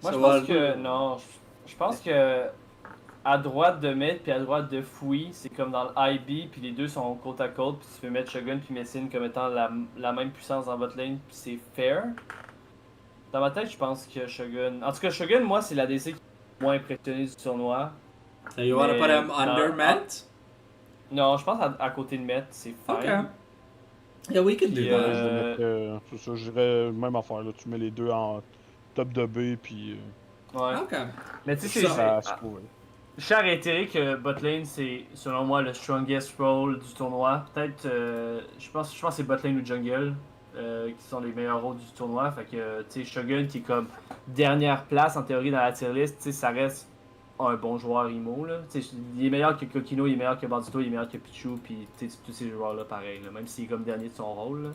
Moi, So je pense what- que. Non, je pense que. À droite de Met puis à droite de Fouille, c'est comme dans le IB, puis les deux sont côte à côte, puis tu peux mettre Shogun puis Messine comme étant la même puissance dans votre lane, puis c'est fair. Dans ma tête, je pense que Shogun. En tout cas, Shogun, moi, c'est la DC qui m'a moins impressionné du tournoi. So you want to put him Mais- under non, Met? Non, je pense à côté de Met, c'est fine. Okay. Yeah, we can do Puis, that. Je vais mettre, c'est ça, je dirais même affaire. Là. Tu mets les deux en top de B, puis Ouais. Okay. Mais tu sais, ça se trouve. je suis réitéré que botlane, c'est selon moi le strongest role du tournoi. Peut-être, je pense que c'est botlane ou jungle qui sont les meilleurs rôles du tournoi. Fait que, tu sais, Shogun qui est comme dernière place en théorie dans la tier list, tu sais, ça reste un bon joueur IMO. Là. Tu sais, il est meilleur que Kokino, il est meilleur que Bandito, il est meilleur que Pichu, puis tu sais, tous ces joueurs-là pareil, là, même s'il est comme dernier de son rôle. Là.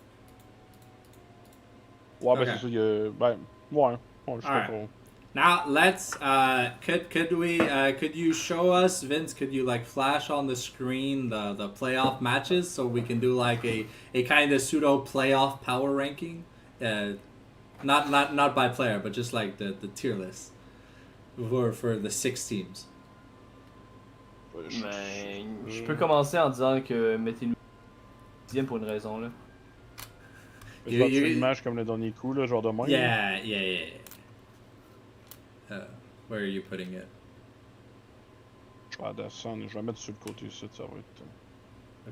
Ouais, ben Okay. c'est ça. Ben, ouais, je sais Alright. pas. Now let's could you show us, Vince, could you like flash on the screen the playoff matches so we can do like a kind of pseudo playoff power ranking, not by player but just like the tier list for the 6 teams. Mais je peux commencer en disant que mettez-nous 10e pour une raison. Là. Je vais You- faire une match comme le dernier coup, là, genre de même. Yeah. Where are you putting it? Je vais descendre, je vais mettre sur le côté ici, ça va être.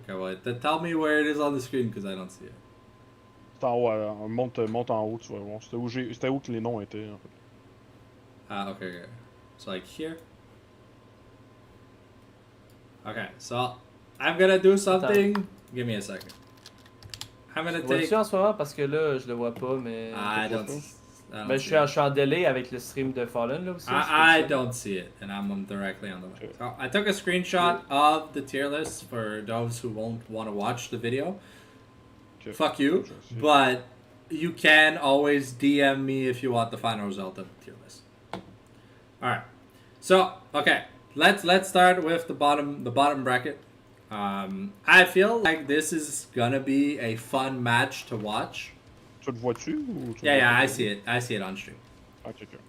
Okay, well, tell me where it is on the screen because I don't see it. C'est en haut, monte en haut, tu vas voir. C'était où que les noms étaient, en fait. Ah, okay. So like here. Okay, so I'm gonna do something. Give me a second. I'm gonna Tu vois take. dessus en ce moment parce que là je le vois pas, mais. I je le vois don't. pas. I don't Ben, je see suis, it. je suis en délai avec le stream de Fallen là aussi. I don't see it, and I'm directly on the left. So I took a screenshot of the tier list for those who won't want to watch the video. Okay. Fuck you, Je sais. but you can always DM me if you want the final result of the tier list. All right. So okay, let's start with the bottom bracket. I feel like this is gonna be a fun match to watch. Tu le vois-tu ou tu le Yeah, vois I pas? see it. I see it on stream. Ok, ok.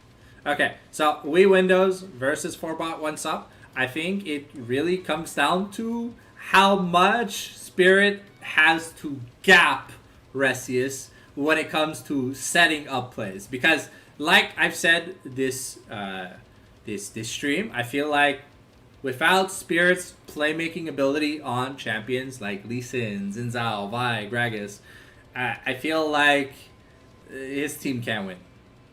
Okay, so we Windows versus 4bot 1 sub. I think it really comes down to how much Spirit has to gap Resius when it comes to setting up plays. Because, like I've said this this stream, I feel like without Spirit's playmaking ability on champions like Lee Sin, Xin Zhao, Vi, Gragas, I feel like his team can't win.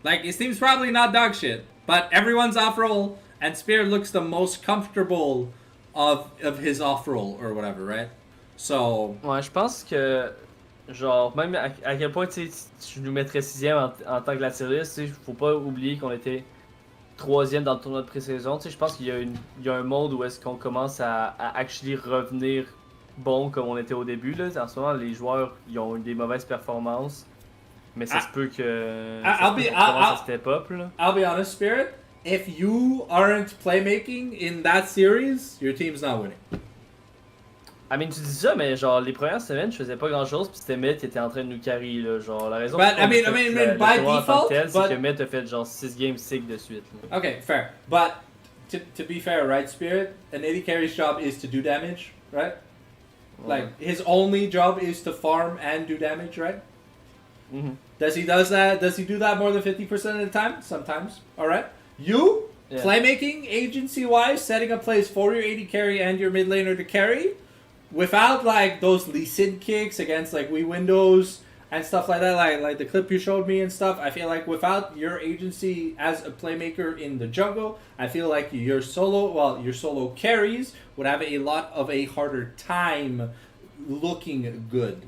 Like, his team's probably not dog shit, but everyone's off roll, and Spirit looks the most comfortable of his off roll or whatever, right? So. Ouais, je pense que, genre, même à quel point tu nous mettrais 6ème en tant que la tier list, faut pas oublier qu'on était 3ème dans le tournoi de pré-saison. Je pense qu'il y a un monde où est-ce qu'on commence à actually revenir bon comme on était au début. Là. En ce moment, les joueurs ils ont eu des mauvaises performances. Mais ça se peut que I'll qu'on commence à step up. Là. I'll be honest, Spirit. If you aren't playmaking in that series, your team's not winning. I mean, tu dis ça, mais genre, les premières semaines, je faisais pas grand chose, puis c'était Met qui était en train de nous carry, là. Genre, la raison But, pour laquelle by default, c'est que Met a fait genre 6 games sick de suite. Là. Okay, fair. But to be fair, right, Spirit, an AD carry's job is to do damage, right? Like, his only job is to farm and do damage, right? Mm-hmm. Does he do that more than 50% of the time? Sometimes. Alright. You, Yeah. playmaking, agency-wise, setting up plays for your AD carry and your mid laner to carry, without, like, those Lee Sin kicks against, like, Wii Windows and stuff like that, like the clip you showed me and stuff, I feel like without your agency as a playmaker in the jungle, I feel like your solo carries would have a lot of a harder time looking good.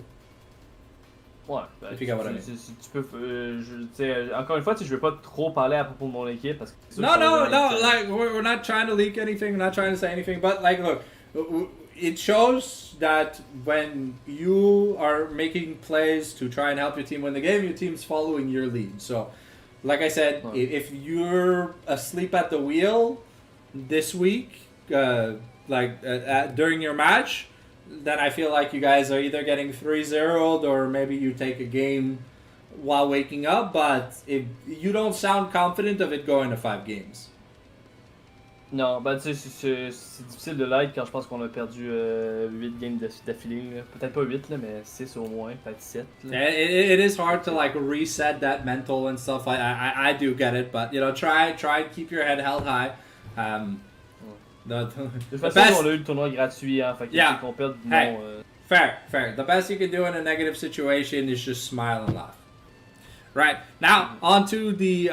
Ouais, ben, If you get what I mean. tu peux, encore une fois, je vais pas trop parler à propos de mon équipe parce que c'est sûr No, que ça va no, être, like, we're not trying to leak anything, we're not trying to say anything, but, like, look, it shows that when you are making plays to try and help your team win the game, your team's following your lead. So, like I said, if you're asleep at the wheel this week, during your match, then I feel like you guys are either getting 3-0'd or maybe you take a game while waking up, but if you don't sound confident of it going to 5 games. Non, ben tu sais, c'est difficile de l'être quand je pense qu'on a perdu 8 games d'affilée. Peut-être pas 8, là, mais 6 au moins, peut-être 7. Là. It is hard to like reset that mental and stuff. I do get it, but you know, try and keep your head held high. De toute façon, on a eu le tournoi gratuit, hein, fait que Yeah. qu'on perde non. Hey. Fair. The best you can do in a negative situation is just smile and laugh. Right, now on to the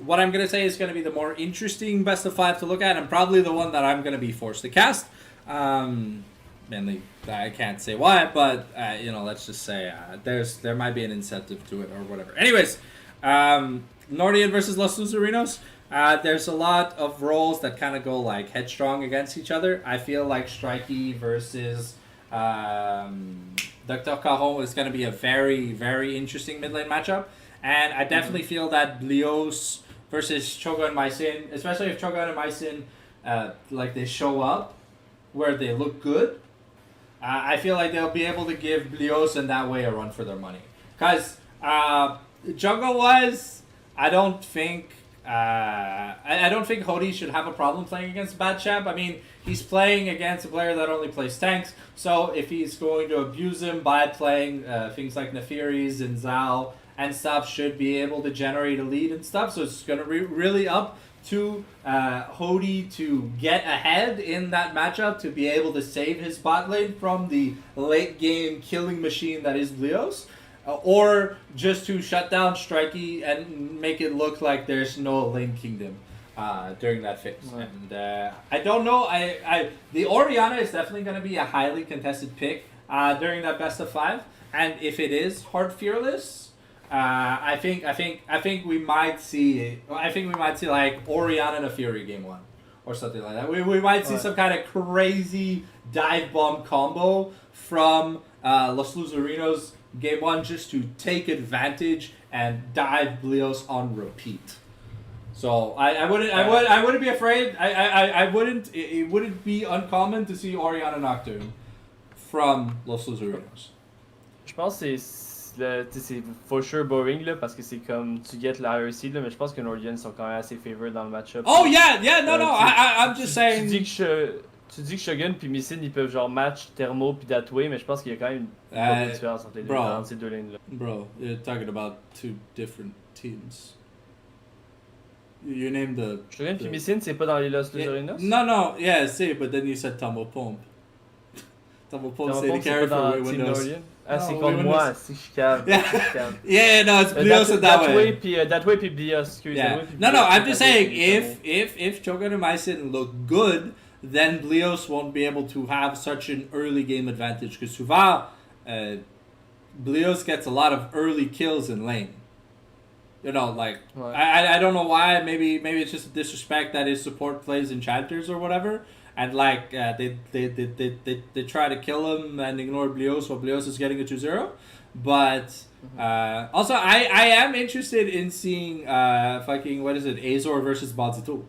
what I'm gonna say is gonna be the more interesting best of 5 to look at, and probably the one that I'm gonna be forced to cast. Mainly, I can't say why, but you know, let's just say there might be an incentive to it or whatever. Anyways, Nordian versus Los Luzerinos. There's a lot of roles that kind of go like headstrong against each other. I feel like Strikey versus Dr. Caron is going to be a very, very interesting mid lane matchup. And I definitely feel that Blios versus Choga and Mycin, especially if Choga and Mycin like they show up where they look good, I feel like they'll be able to give Blios in that way a run for their money. Because jungle-wise, I don't think Hody should have a problem playing against Bad Champ. I mean, he's playing against a player that only plays tanks, so if he's going to abuse him by playing things like Nefiris and Zhao and stuff, should be able to generate a lead and stuff. So it's going to be really up to Hody to get ahead in that matchup to be able to save his bot lane from the late game killing machine that is Blios. Or just to shut down Strikey and make it look like there's no lane kingdom during that phase. Right. And I don't know. The Orianna is definitely going to be a highly contested pick during that best of 5. And if it is hard fearless, I think we might see. I think we might see like Orianna and a Fury game 1 or something like that. We might see some kind of crazy dive bomb combo from Los Luzerinos game 1 just to take advantage and dive Blios on repeat. So I wouldn't be afraid. I wouldn't. It wouldn't be uncommon to see Orianna Nocturne from Los Luzerinos? Je pense que c'est for sure boring là, parce que c'est comme tu get la higher seed là, mais je pense que Nordians sont quand même assez favored dans le match-up. Oh yeah, no, I'm just Tu saying. dis que Shogun puis Missine ils peuvent genre match Thermo puis Datway, mais je pense qu'il y a quand même une bonne différence entre les deux, bro. entre ces deux lignes là. Bro, you're talking about two different teams. You named the. Shogun puis Missine c'est pas dans les Los Luzerinos? No, yeah, see, but then you said Tumble Pump. Tumble Pump say the carry for Windows. Ah, c'est No, comme Windows. moi, si je calme. Yeah, no, it's Blios in that way. Datway puis Blios, excuse. Yeah. Datway puis No, Blios, I'm just Datway saying puis if Chogun and Mycin look good, then Blios won't be able to have such an early game advantage because souvent Blios gets a lot of early kills in lane. You know, like Ouais. I don't know why. Maybe it's just a disrespect that his support plays enchanters or whatever, and like they try to kill him and ignore Blios while Blios is getting a 2-0. But also I am interested in seeing fucking what is it, Azor versus Bazito.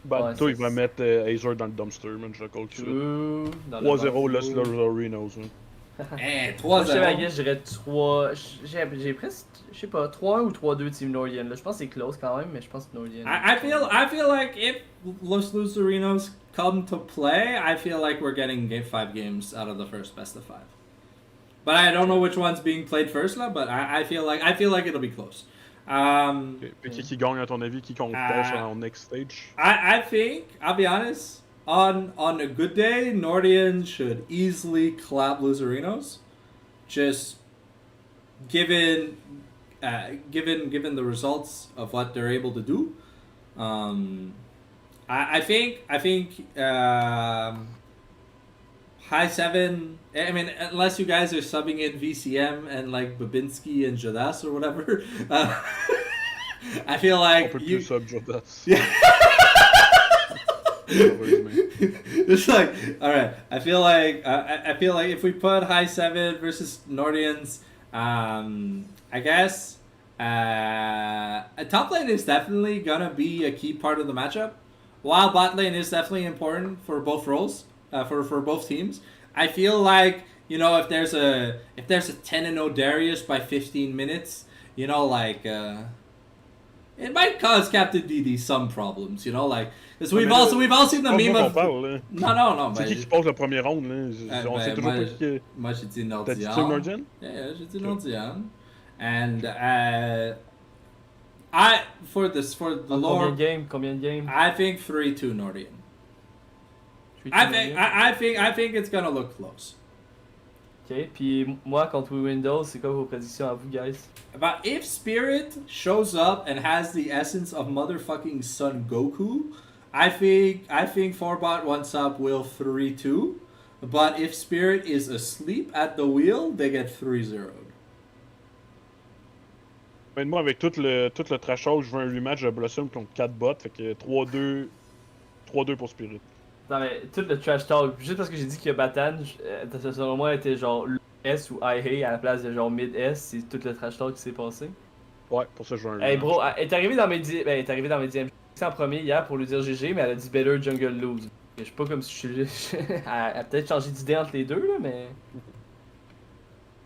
Ben, toi, il va mettre Azor dans le dumpster, man, je le colle tout de suite. 3-0 Los Luzerinos. Eh, Moi, je 3-0. je dirais 3. J'ai presque. Je sais pas, 3-1 ou 3-2 Team Nordian. Là. Je pense que c'est close quand même, mais je pense que Nordian. I feel like if Los Luzerinos come to play, I feel like we're getting 5 games out of the first best of 5. But I don't know which one's being played first là, but I feel like it'll be close. Qui gagne à ton avis, qui compte passe en next stage? I think I'll be honest. On a good day, Nordians should easily clap Luzerinos. Just given the results of what they're able to do. I think high 7. I mean, unless you guys are subbing in VCM and like Babinski and Jodas or whatever, I feel On like peut plus sub Jodas. Yeah. It's like, all right. I feel like if we put high 7 versus Nordians, I guess a top lane is definitely gonna be a key part of the matchup. While bot lane is definitely important for both roles, for both teams. I feel like, you know, if there's a 10-0 Darius by 15 minutes, you know, like it might cause Captain DD some problems, you know, like because we've all seen the meme of. Parle, Non. C'est qui passe le premier round, là? On sait toujours pas qui. Moi, j'ai dit T'as dit Nordian. Nordian? Yeah, j'ai dit Nordian. And for the lore, Combien de games? I think 3-2 Nordian. 3-2 I think it's gonna look close. Ok, puis moi contre Windows, c'est quoi vos prédictions à vous, guys? But if Spirit shows up and has the essence of motherfucking Son Goku, I think 4bot 1-sub will 3-2. But if Spirit is asleep at the wheel, they get 3-0. Ben, moi, avec tout le trashage, je veux un rematch de Blossom contre 4 bots, fait que 3-2 pour Spirit. Non mais tout le trash talk, juste parce que j'ai dit que Batan, selon moi, était genre S ou high à la place de genre mid S, c'est tout le trash talk qui s'est passé. Ouais, pour ça, je veux un rematch. Hey bro, elle est arrivée dans mes DM en premier hier pour lui dire GG, mais elle a dit better jungle lose. Je sais pas comme si je suis. Elle a peut-être changé d'idée entre les deux là, mais.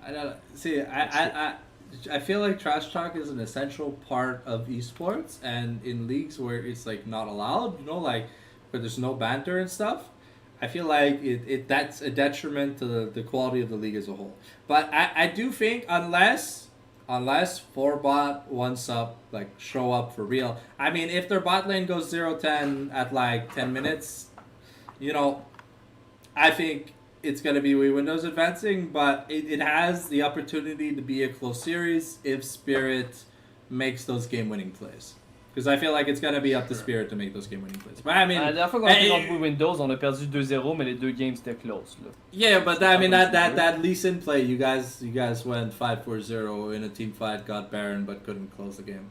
I don't see. I feel like trash talk is an essential part of esports, and in leagues where it's like not allowed, you know, like where there's no banter and stuff. I feel like that's a detriment to the quality of the league as a whole. But I do think unless 4bot 1-sub like show up for real. I mean, if their bot lane goes 0-10 at like 10 minutes, you know, I think it's going to be Windows advancing, but it has the opportunity to be a close series if Spirit makes those game-winning plays. Because I feel like it's going to be up to Spirit to make those game-winning plays. But I mean, La dernière fois qu'on a fait contre Windows, on a perdu 2-0, mais les deux games c'était close là. yeah, but I mean that Lee Sin play, you guys went 5-4-0 in a team fight, got Baron, but couldn't close the game.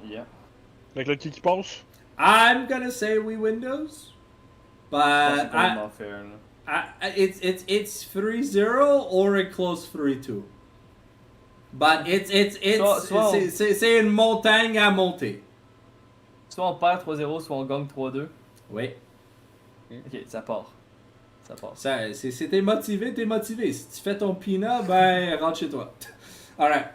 Yeah. Avec le qui passe? I'm gonna say Windows, but C'est pas vraiment fair là. it's 3-0 or a close 3-2. But c'est une montagne à monter. Soit on perd 3-0, soit on gagne 3-2. Oui. Ok, ça part. Ça passe. Si t'es motivé, t'es motivé. Si tu fais ton peanut, ben rentre chez toi. Alright.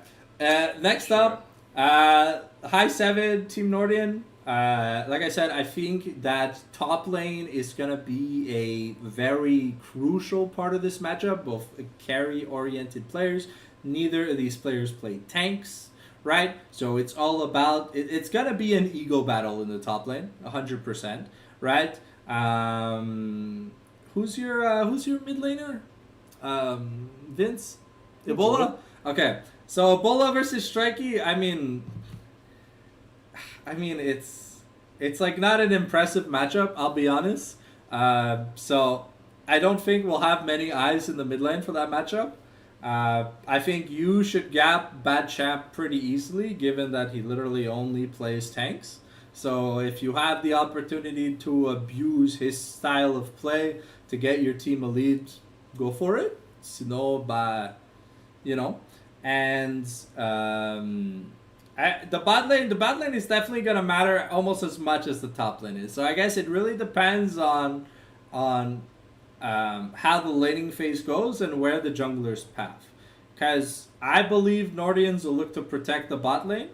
Next up, High 7, Team Nordian. Like I said, I think that top lane is gonna be a very crucial part of this matchup. Both carry-oriented players. Neither of these players play tanks, right? So it's all about it's gonna be an ego battle in the top lane, 100%, right? Who's your mid laner? Vince? Ebola? Okay. So Ebola versus Strikey, I mean it's like not an impressive matchup, I'll be honest. So I don't think we'll have many eyes in the mid lane for that matchup. I think you should gap Bad Champ pretty easily, given that he literally only plays tanks. So if you have the opportunity to abuse his style of play to get your team a lead, go for it. Sinon, you know. And the bot lane is definitely gonna matter almost as much as the top lane is. So I guess it really depends on how the laning phase goes and where the jungler's path. Because I believe Nordians will look to protect the bot lane.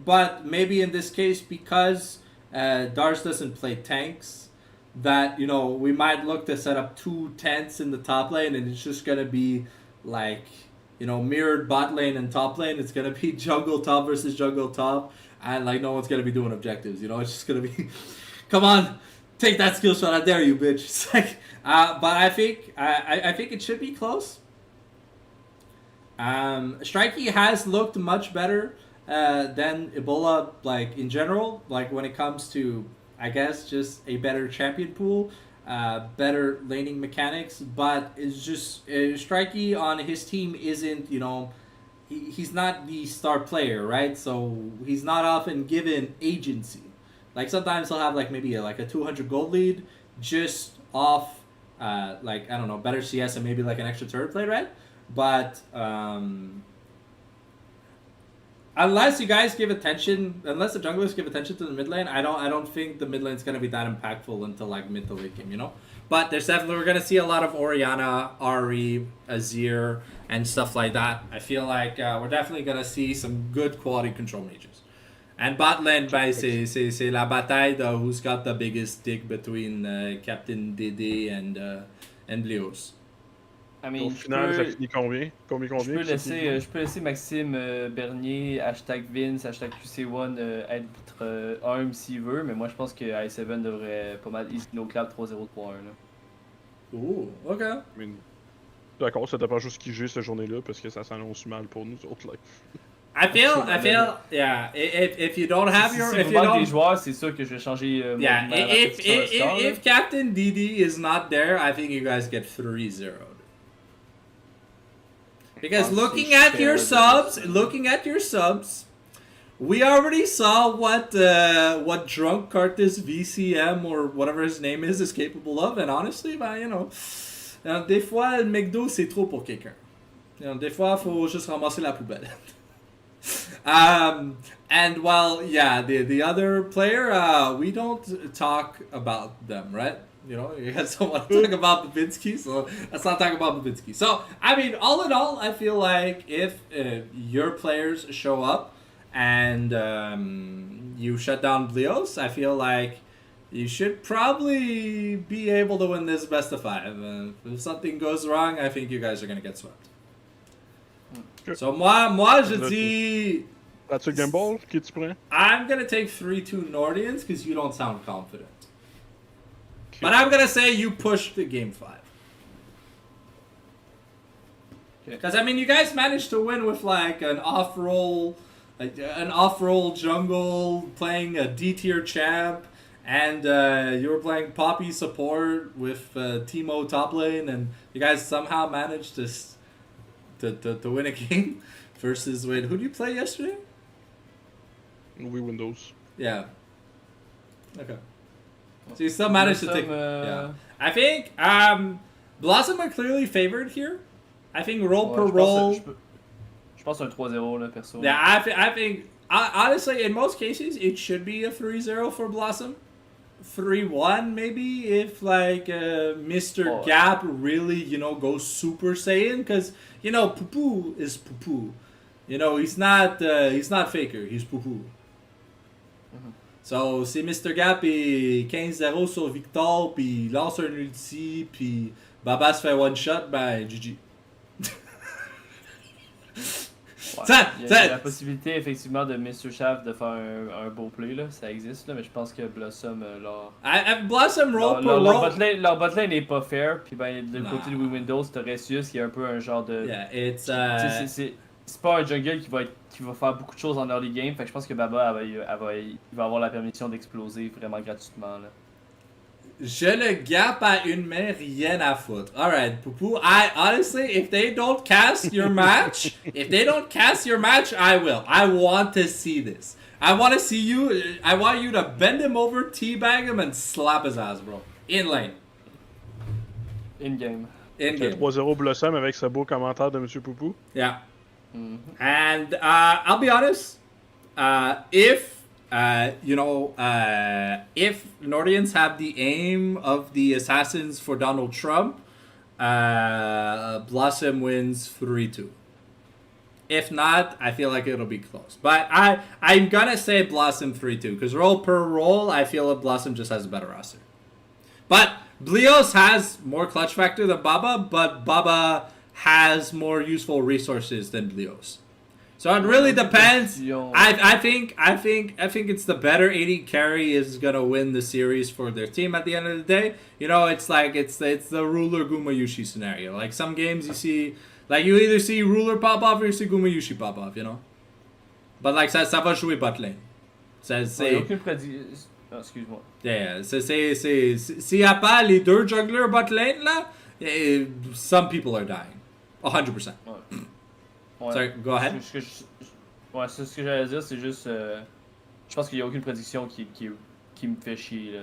But maybe in this case, because Dars doesn't play tanks, that, you know, we might look to set up 2 tents in the top lane, and it's just going to be like, you know, mirrored bot lane and top lane. It's going to be jungle top versus jungle top, and like no one's going to be doing objectives, you know? It's just going to be, come on, take that skill shot, I dare you, bitch. It's like, but I think it should be close. Strikey has looked much better than Ebola, like in general, like when it comes to, I guess, just a better champion pool, better laning mechanics. But it's just Strikey on his team isn't, you know, he's not the star player, right? So he's not often given agency. Like sometimes he'll have like maybe a 200 gold lead just off like, I don't know, better CS and maybe like an extra turret play, right? But unless you guys give attention, unless the junglers give attention to the mid lane, I don't think the mid lane's gonna be that impactful until like mid to late game, you know. But there's definitely, we're gonna see a lot of Orianna, Ahri, Azir, and stuff like that. I feel like we're definitely gonna see some good quality control mages. And bot lane, c'est la bataille de who's got the biggest dick between Captain Dédé and Blios. I mean, au final, ça finit combien? Je peux laisser Maxime Bernier, #Vince, #QC1 être arm s'il veut, mais moi je pense que i7 devrait pas mal easy no clap 3-0-3-1. Ouh, ok. I mean, d'accord, ça dépend juste qui j'ai cette journée-là parce que ça s'annonce mal pour nous autres. Like. I feel, yeah. If you don't have your, if you don't, don't, des joueurs, c'est sûr que je vais changer. Yeah, if Captain DD is not there, I think you guys get 3-0. Because looking at your subs, we already saw what drunk Cartus VCM or whatever his name is capable of, and honestly, ben, you know, des fois le McDo c'est trop pour quelqu'un. You know, des fois faut juste ramasser la poubelle. And while the other player, we don't talk about them, right? You know, you guys don't want to talk about Babinski, so let's not talk about Babinski. So, I mean, all in all, I feel like if your players show up and you shut down Blios, I feel like you should probably be able to win this best of 5. If something goes wrong, I think you guys are going to get swept. Sure. So, moi, je dis... That's a gamble? Qui tu prends? I'm going to take 3-2 Nordians because you don't sound confident. But I'm gonna say you pushed the game 5. Because I mean, you guys managed to win with like an off-roll jungle, playing a D-tier champ, and you were playing Poppy support with Teemo top lane, and you guys somehow managed to win a game. Versus who do you play yesterday? We win those. Yeah. Okay. So you still managed to take... Yeah. I think Blossom are clearly favored here. I think roll per roll... Je pense un 3-0 là, perso. Yeah, I think honestly, in most cases, it should be a 3-0 for Blossom. 3-1 maybe if like Mr. Oh. Gap really goes Super Saiyan, because Poo is Poo. He's not Faker, he's Poo. So si Mr. Gap est 15-0 sur Victor, puis il lance un ulti, puis Baba se fait one shot, ben GG. Ouais. Ça- Il y ça- a la possibilité effectivement de Mr. Shaft de faire un beau play, là. Ça existe, là, mais je pense que Blossom, Blossom roll pour roll. leur botlane n'est pas fair, puis ben, de Nah. côté de Windows, t'as Resius qui est un peu un genre de. Yeah, it's Tu sais, c'est pas un jungle qui va faire beaucoup de choses en early game, fait que je pense que Baba il va avoir la permission d'exploser vraiment gratuitement, là. Je le gap à une main, rien à foutre. Alright, Poupou, I honestly, if they don't cast your match, I will. I want to see this. I want you to bend him over, teabag him, and slap his ass, bro. In lane. In-game. In Le game. 3-0 Blossom avec ce beau commentaire de Monsieur Poupou. Yeah. Mhm. And I'll be honest, if Nordians have the aim of the assassins for Donald Trump, Blossom wins 3-2. If not, I feel like it'll be close. But I'm gonna say Blossom 3-2, because roll per roll, I feel like Blossom just has a better roster. But Blios has more clutch factor than Baba, but Baba has more useful resources than Blios. So it really depends. I think it's the better AD carry is gonna win the series for their team at the end of the day. It's like it's the Ruler Gumayushi scenario. Like some games you see, like you either see Ruler pop off or you see Gumayushi pop off. But like ça va jouer bot lane. Il n'y a aucune prédiction. Excuse-moi. Yeah, s'il n'y a pas les deux junglers bot lane là, some people are dying. 100%. Ouais. Sorry, go ahead. Ouais, c'est ce que j'allais dire, c'est juste. Je pense qu'il n'y a aucune prédiction qui me fait chier, là.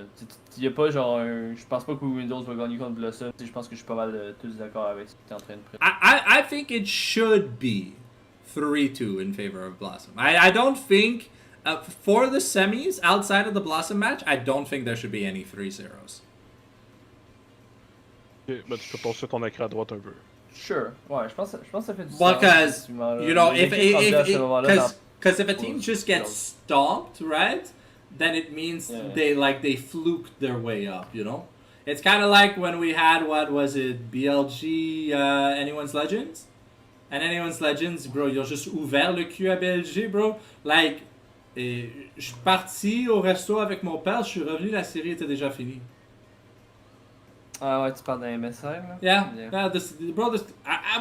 Il y a pas genre un. Je pense pas que Windows va gagner contre Blossom. Je pense que je suis pas mal tous d'accord avec ce que tu es en train de prédire. I think it should be 3-2 in favor of Blossom. I don't think, for the semis, outside of the Blossom match, I don't think there should be any 3-0s. Ok, ben, tu peux passer ton écran à droite un peu. Sure. Ouais, je pense que ça fait du Because, sens. Effectivement, là. if a team just gets stomped, right, then it means they fluked their way up, It's kind of like when we had, what was it, BLG, Anyone's Legends? And Anyone's Legends, bro, ils ont juste ouvert le cul à BLG, bro. Like, je suis parti au resto avec mon père, je suis revenu, la série était déjà finie. Ah ouais, tu parles d'un MSR, là? Yeah. I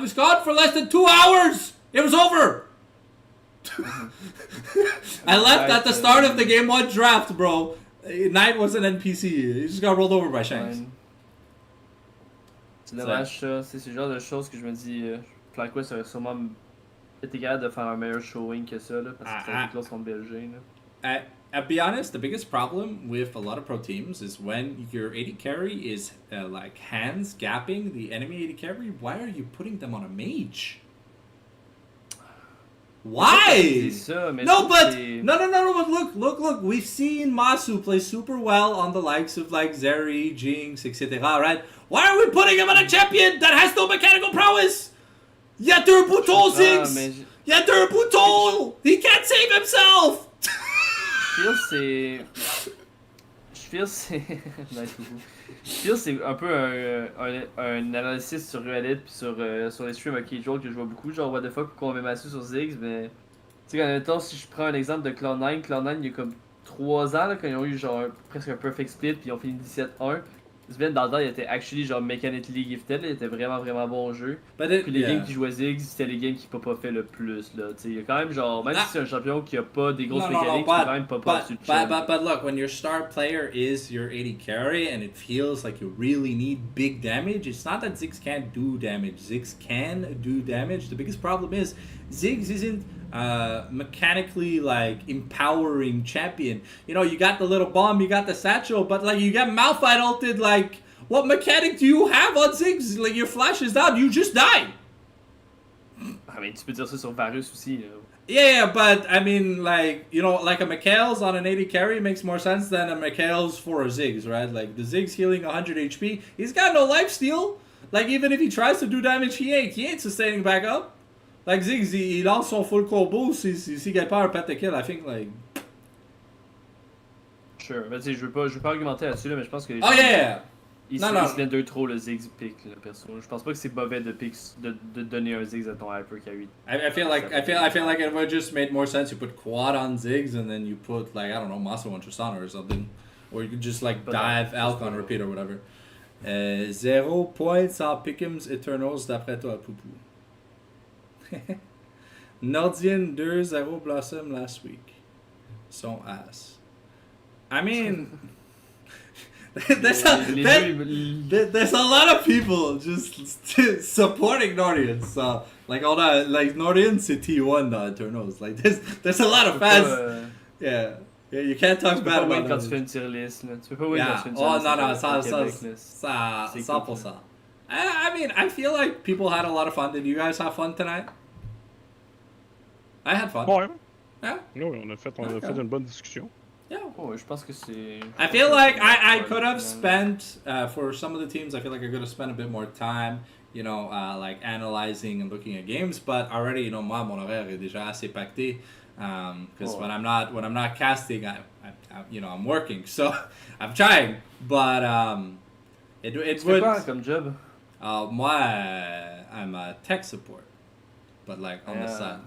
was gone for less than 2 hours! It was over! I left at the start of the Game 1 draft, bro. Knight was an NPC. He just got rolled over by Shanks. Ouais. C'est dommage, ça. C'est le genre de choses que je me dis. FlyQuest aurait sûrement été capable de faire un meilleur showing que ça, là, parce que c'était close contre BLG, là. I'll be honest, the biggest problem with a lot of pro teams is when your AD carry is like hands gapping the enemy AD carry. Why are you putting them on a mage? Why? No, but look. We've seen Masu play super well on the likes of like Zeri, Jinx, etc. Right? Why are we putting him on a champion that has no mechanical prowess? Y'a deux boutons, Ziggs. Y'a deux boutons. He can't save himself. Je feel c'est un peu un analysis sur Reddit puis sur les streams avec Casual que je vois beaucoup, genre what the fuck pourquoi on met Massu sur Ziggs, mais tu sais quand même si je prends un exemple de Cloud9 il y a comme 3 ans là, quand ils ont eu genre presque un perfect split puis ils ont fini 17-1. Sven dans le temps il était actually genre mechanically gifted, là, il était vraiment bon au jeu. Puis les games qui jouaient Ziggs c'était les games qui pas fait le plus là, tu sais il y a quand même genre même si c'est un champion qui a pas des grosses mécaniques, il peut quand même pas dessus de but look, when your star player is your AD carry and it feels like you really need big damage, it's not that Ziggs can't do damage. Ziggs can do damage. The biggest problem is Ziggs isn't mechanically like empowering champion. You got the little bomb, you got the satchel, but like you get Malphite ulted, like what mechanic do you have on Ziggs? Like your flash is down, you just die. Ah mais tu peux dire ça sur Varus aussi là. Yeah, but I mean, like, you know, like a Mikhail's on an 80 carry makes more sense than a Mikhail's for a Ziggs, right? Like, the Ziggs healing 100 HP. He's got no lifesteal. Like, even if he tries to do damage, he ain't sustaining back up. Like, Ziggs, il lance son full combo s'il gagne pas un pet de kill. I think, like... Sure. Mais tu sais, je veux pas argumenter là-dessus, là, mais je pense que les Oh, gens, yeah! ils Non, se non. slender trop le Ziggs pick, là, perso. Je pense pas que c'est mauvais de pick, de donner un Ziggs à ton hyper carry. I feel like it would just made more sense. You put quad on Ziggs and then you put, like, I don't know, Maso on Tristana or something. Or you could just, like, dive Alk on repeat or whatever. 0 points en Pick'ems Eternals d'après toi, Poupou. Nordian 2-0 Blossom last week. Son ass. I mean... there's a lot of people just supporting Nordians. So, like, all that, like, Nordians, c'est T1 dans Eternals. Like, there's a lot of fans. Yeah. Yeah, you can't talk bad about win quand tu fais une tier list, là. Tu peux pas win quand tu fais une tier Oh, list. no, ça, 100%. I mean, I feel like people had a lot of fun. Did you guys have fun tonight? I had fun. Ouais. Yeah. Oui, on a fait une bonne discussion. Yeah. Oh, je pense que c'est... I feel like I could have spent, for some of the teams, I feel like I could have spent a bit more time, you know, like analyzing and looking at games, but already, you know, moi, mon horaire est déjà assez pacté, because when I'm not casting, I you know, I'm working, so I'm trying, but it Tu would... fais quoi comme job? Moi, I'm a tech support, but like on the side.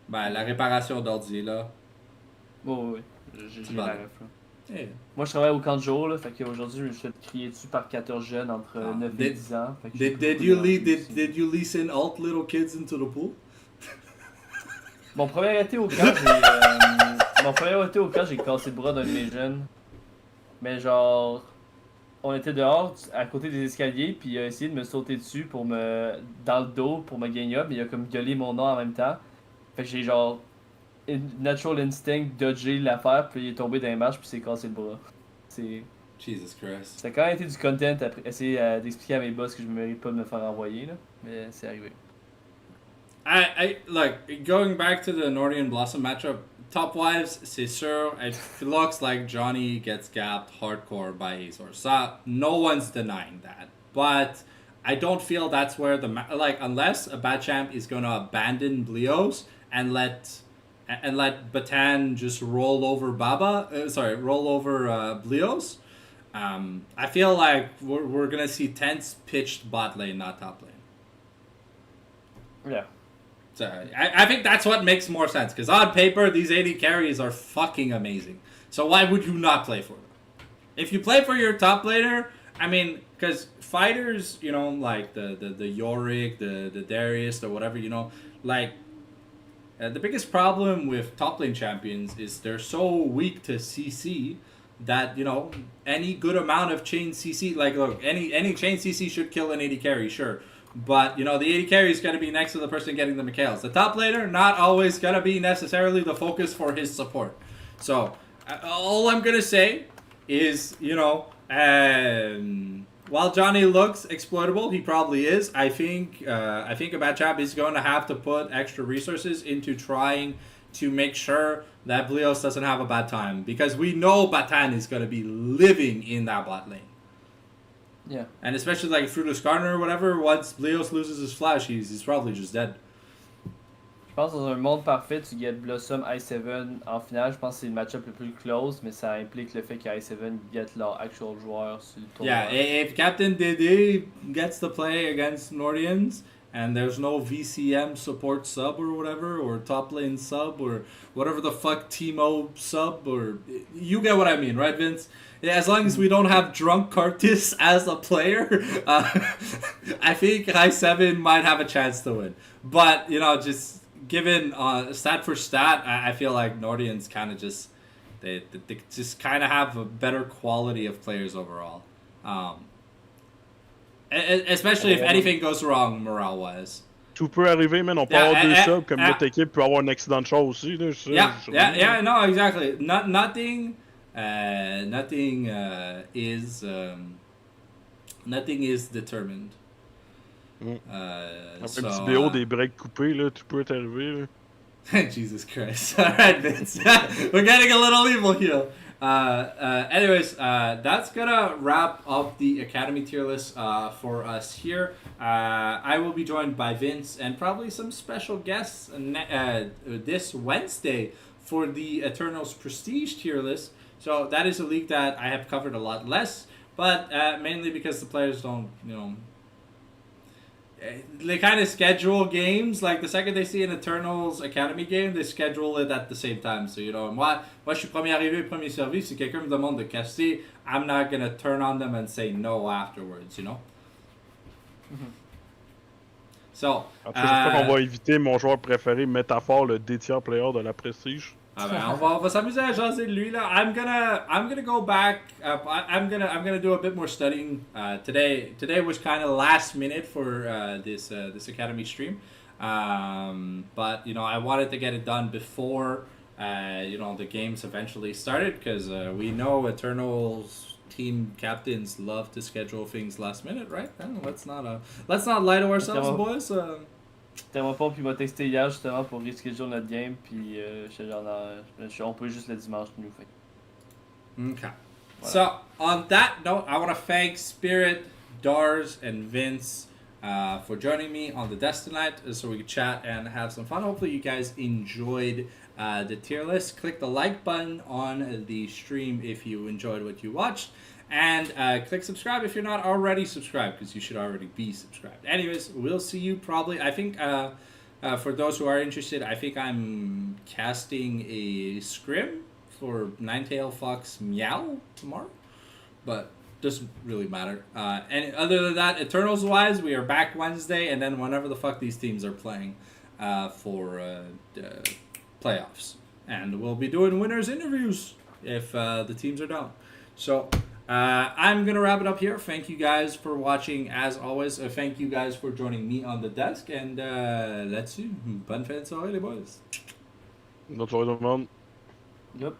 Ben, la réparation d'ordi, là. Oh, oui. J'ai la ref, là. Yeah. Moi, je travaille au camp de jour, là, fait qu'aujourd'hui, je me suis fait crier dessus par 14 jeunes entre 9 et 10 ans. Fait que Did you lease in alt little kids into the pool? Mon premier été au camp, j'ai cassé le bras d'un de mes jeunes. Mais genre, on était dehors, à côté des escaliers, puis il a essayé de me sauter dessus dans le dos pour me gagner up, mais il a comme gueulé mon nom en même temps. Fait que j'ai genre natural instinct dodger l'affaire, puis il est tombé dans les marches, puis il s'est cassé le bras. C'est... Jesus Christ. Ça a quand même été du content après essayer d'expliquer à mes boss que je me mérite pas de me faire envoyer, là. Mais c'est arrivé. Like, going back to the Nordian Blossom matchup, top wives, c'est sûr, it looks like Johnny gets gapped hardcore by Azor. So, no one's denying that. But I don't feel that's where unless a bad champ is gonna abandon Blios and let Batan just roll over Blios. I feel like we're gonna see tense pitched bot lane, not top lane. Yeah. So I think that's what makes more sense, because on paper these 80 carries are fucking amazing. So why would you not play for them? If you play for your top laner, I mean, because fighters, you know, like the Yorick, the Darius, or whatever, you know, like the biggest problem with top lane champions is they're so weak to CC that, you know, any good amount of chain CC, like, look, any chain CC should kill an 80 carry, sure. But, you know, the 80 carry is going to be next to the person getting the Mikhails. The top laner, not always going to be necessarily the focus for his support. So, all I'm going to say is, you know, while Johnny looks exploitable, he probably is. I think a bad champ is going to have to put extra resources into trying to make sure that Blios doesn't have a bad time. Because we know Batan is going to be living in that bot lane. Yeah. And especially like Fruitless Gardener or whatever, once Blios loses his flash, he's probably just dead. Je pense que dans un monde parfait, tu get Blossom i7 en finale. Je pense que c'est le match-up le plus close, mais ça implique le fait que i7 get leur actual joueur sur le tournoi. Yeah, if Captain Dede gets to play against Nordians, and there's no VCM support sub or whatever, or top lane sub, or whatever the fuck Teemo sub, or... You get what I mean, right, Vince? Yeah, as long as we don't have drunk Cartis as a player, I think i7 might have a chance to win. But, you know, just given stat for stat, I feel like Nordians kind of just... They just kind of have a better quality of players overall. Especially if anything goes wrong morale-wise. Tout peut arriver, man. On peut avoir deux subs, comme notre équipe peut avoir un accident de char aussi. Là, yeah, no, exactly. Nothing is determined. Après un petit BO, des breaks coupés, là, tout peut être arrivé. Là. Jesus Christ. Alright, Vince. We're getting a little evil here. Anyways, that's gonna wrap up the Academy tier list for us here. I will be joined by Vince and probably some special guests this Wednesday for the Eternals Prestige tier list. So that is a league that I have covered a lot less, but mainly because the players don't, they kind of schedule games. Like, the second they see an Eternals Academy game, they schedule it at the same time. So, moi je suis premier arrivé, premier servi. Si quelqu'un me demande de casser, I'm not going to turn on them and say no afterwards, Mm-hmm. So, j'espère qu'on va éviter mon joueur préféré, métaphore, le D-tier player de la Prestige. Ah ben, on va s'amuser à jaser de lui là. I'm gonna go back. I'm gonna do a bit more studying. Today was kind of last minute for this Academy stream, but I wanted to get it done before the games eventually started, because we know Eternals team captains love to schedule things last minute, right? Let's not lie to ourselves, boys. Tellement pas, puis il m'a texté hier justement pour reschedule notre game, puis on peut juste le dimanche nous. Okay. Voilà. So, on that note, I want to thank Spirit, Dars, and Vince for joining me on the desk tonight so we could chat and have some fun. Hopefully you guys enjoyed the tier list. Click the like button on the stream if you enjoyed what you watched. And click subscribe if you're not already subscribed, because you should already be subscribed. Anyways, we'll see you probably. I think for those who are interested, I think I'm casting a scrim for Ninetail Fox Meow tomorrow. But doesn't really matter. And other than that, Eternals-wise, we are back Wednesday, and then whenever the fuck these teams are playing for the playoffs. And we'll be doing winners interviews if the teams are down. So... I'm going to wrap it up here. Thank you guys for watching, as always. Thank you guys for joining me on the desk. And let's see. Bonne fin de soirée, les boys. Bonne soirée tout le monde. Yep.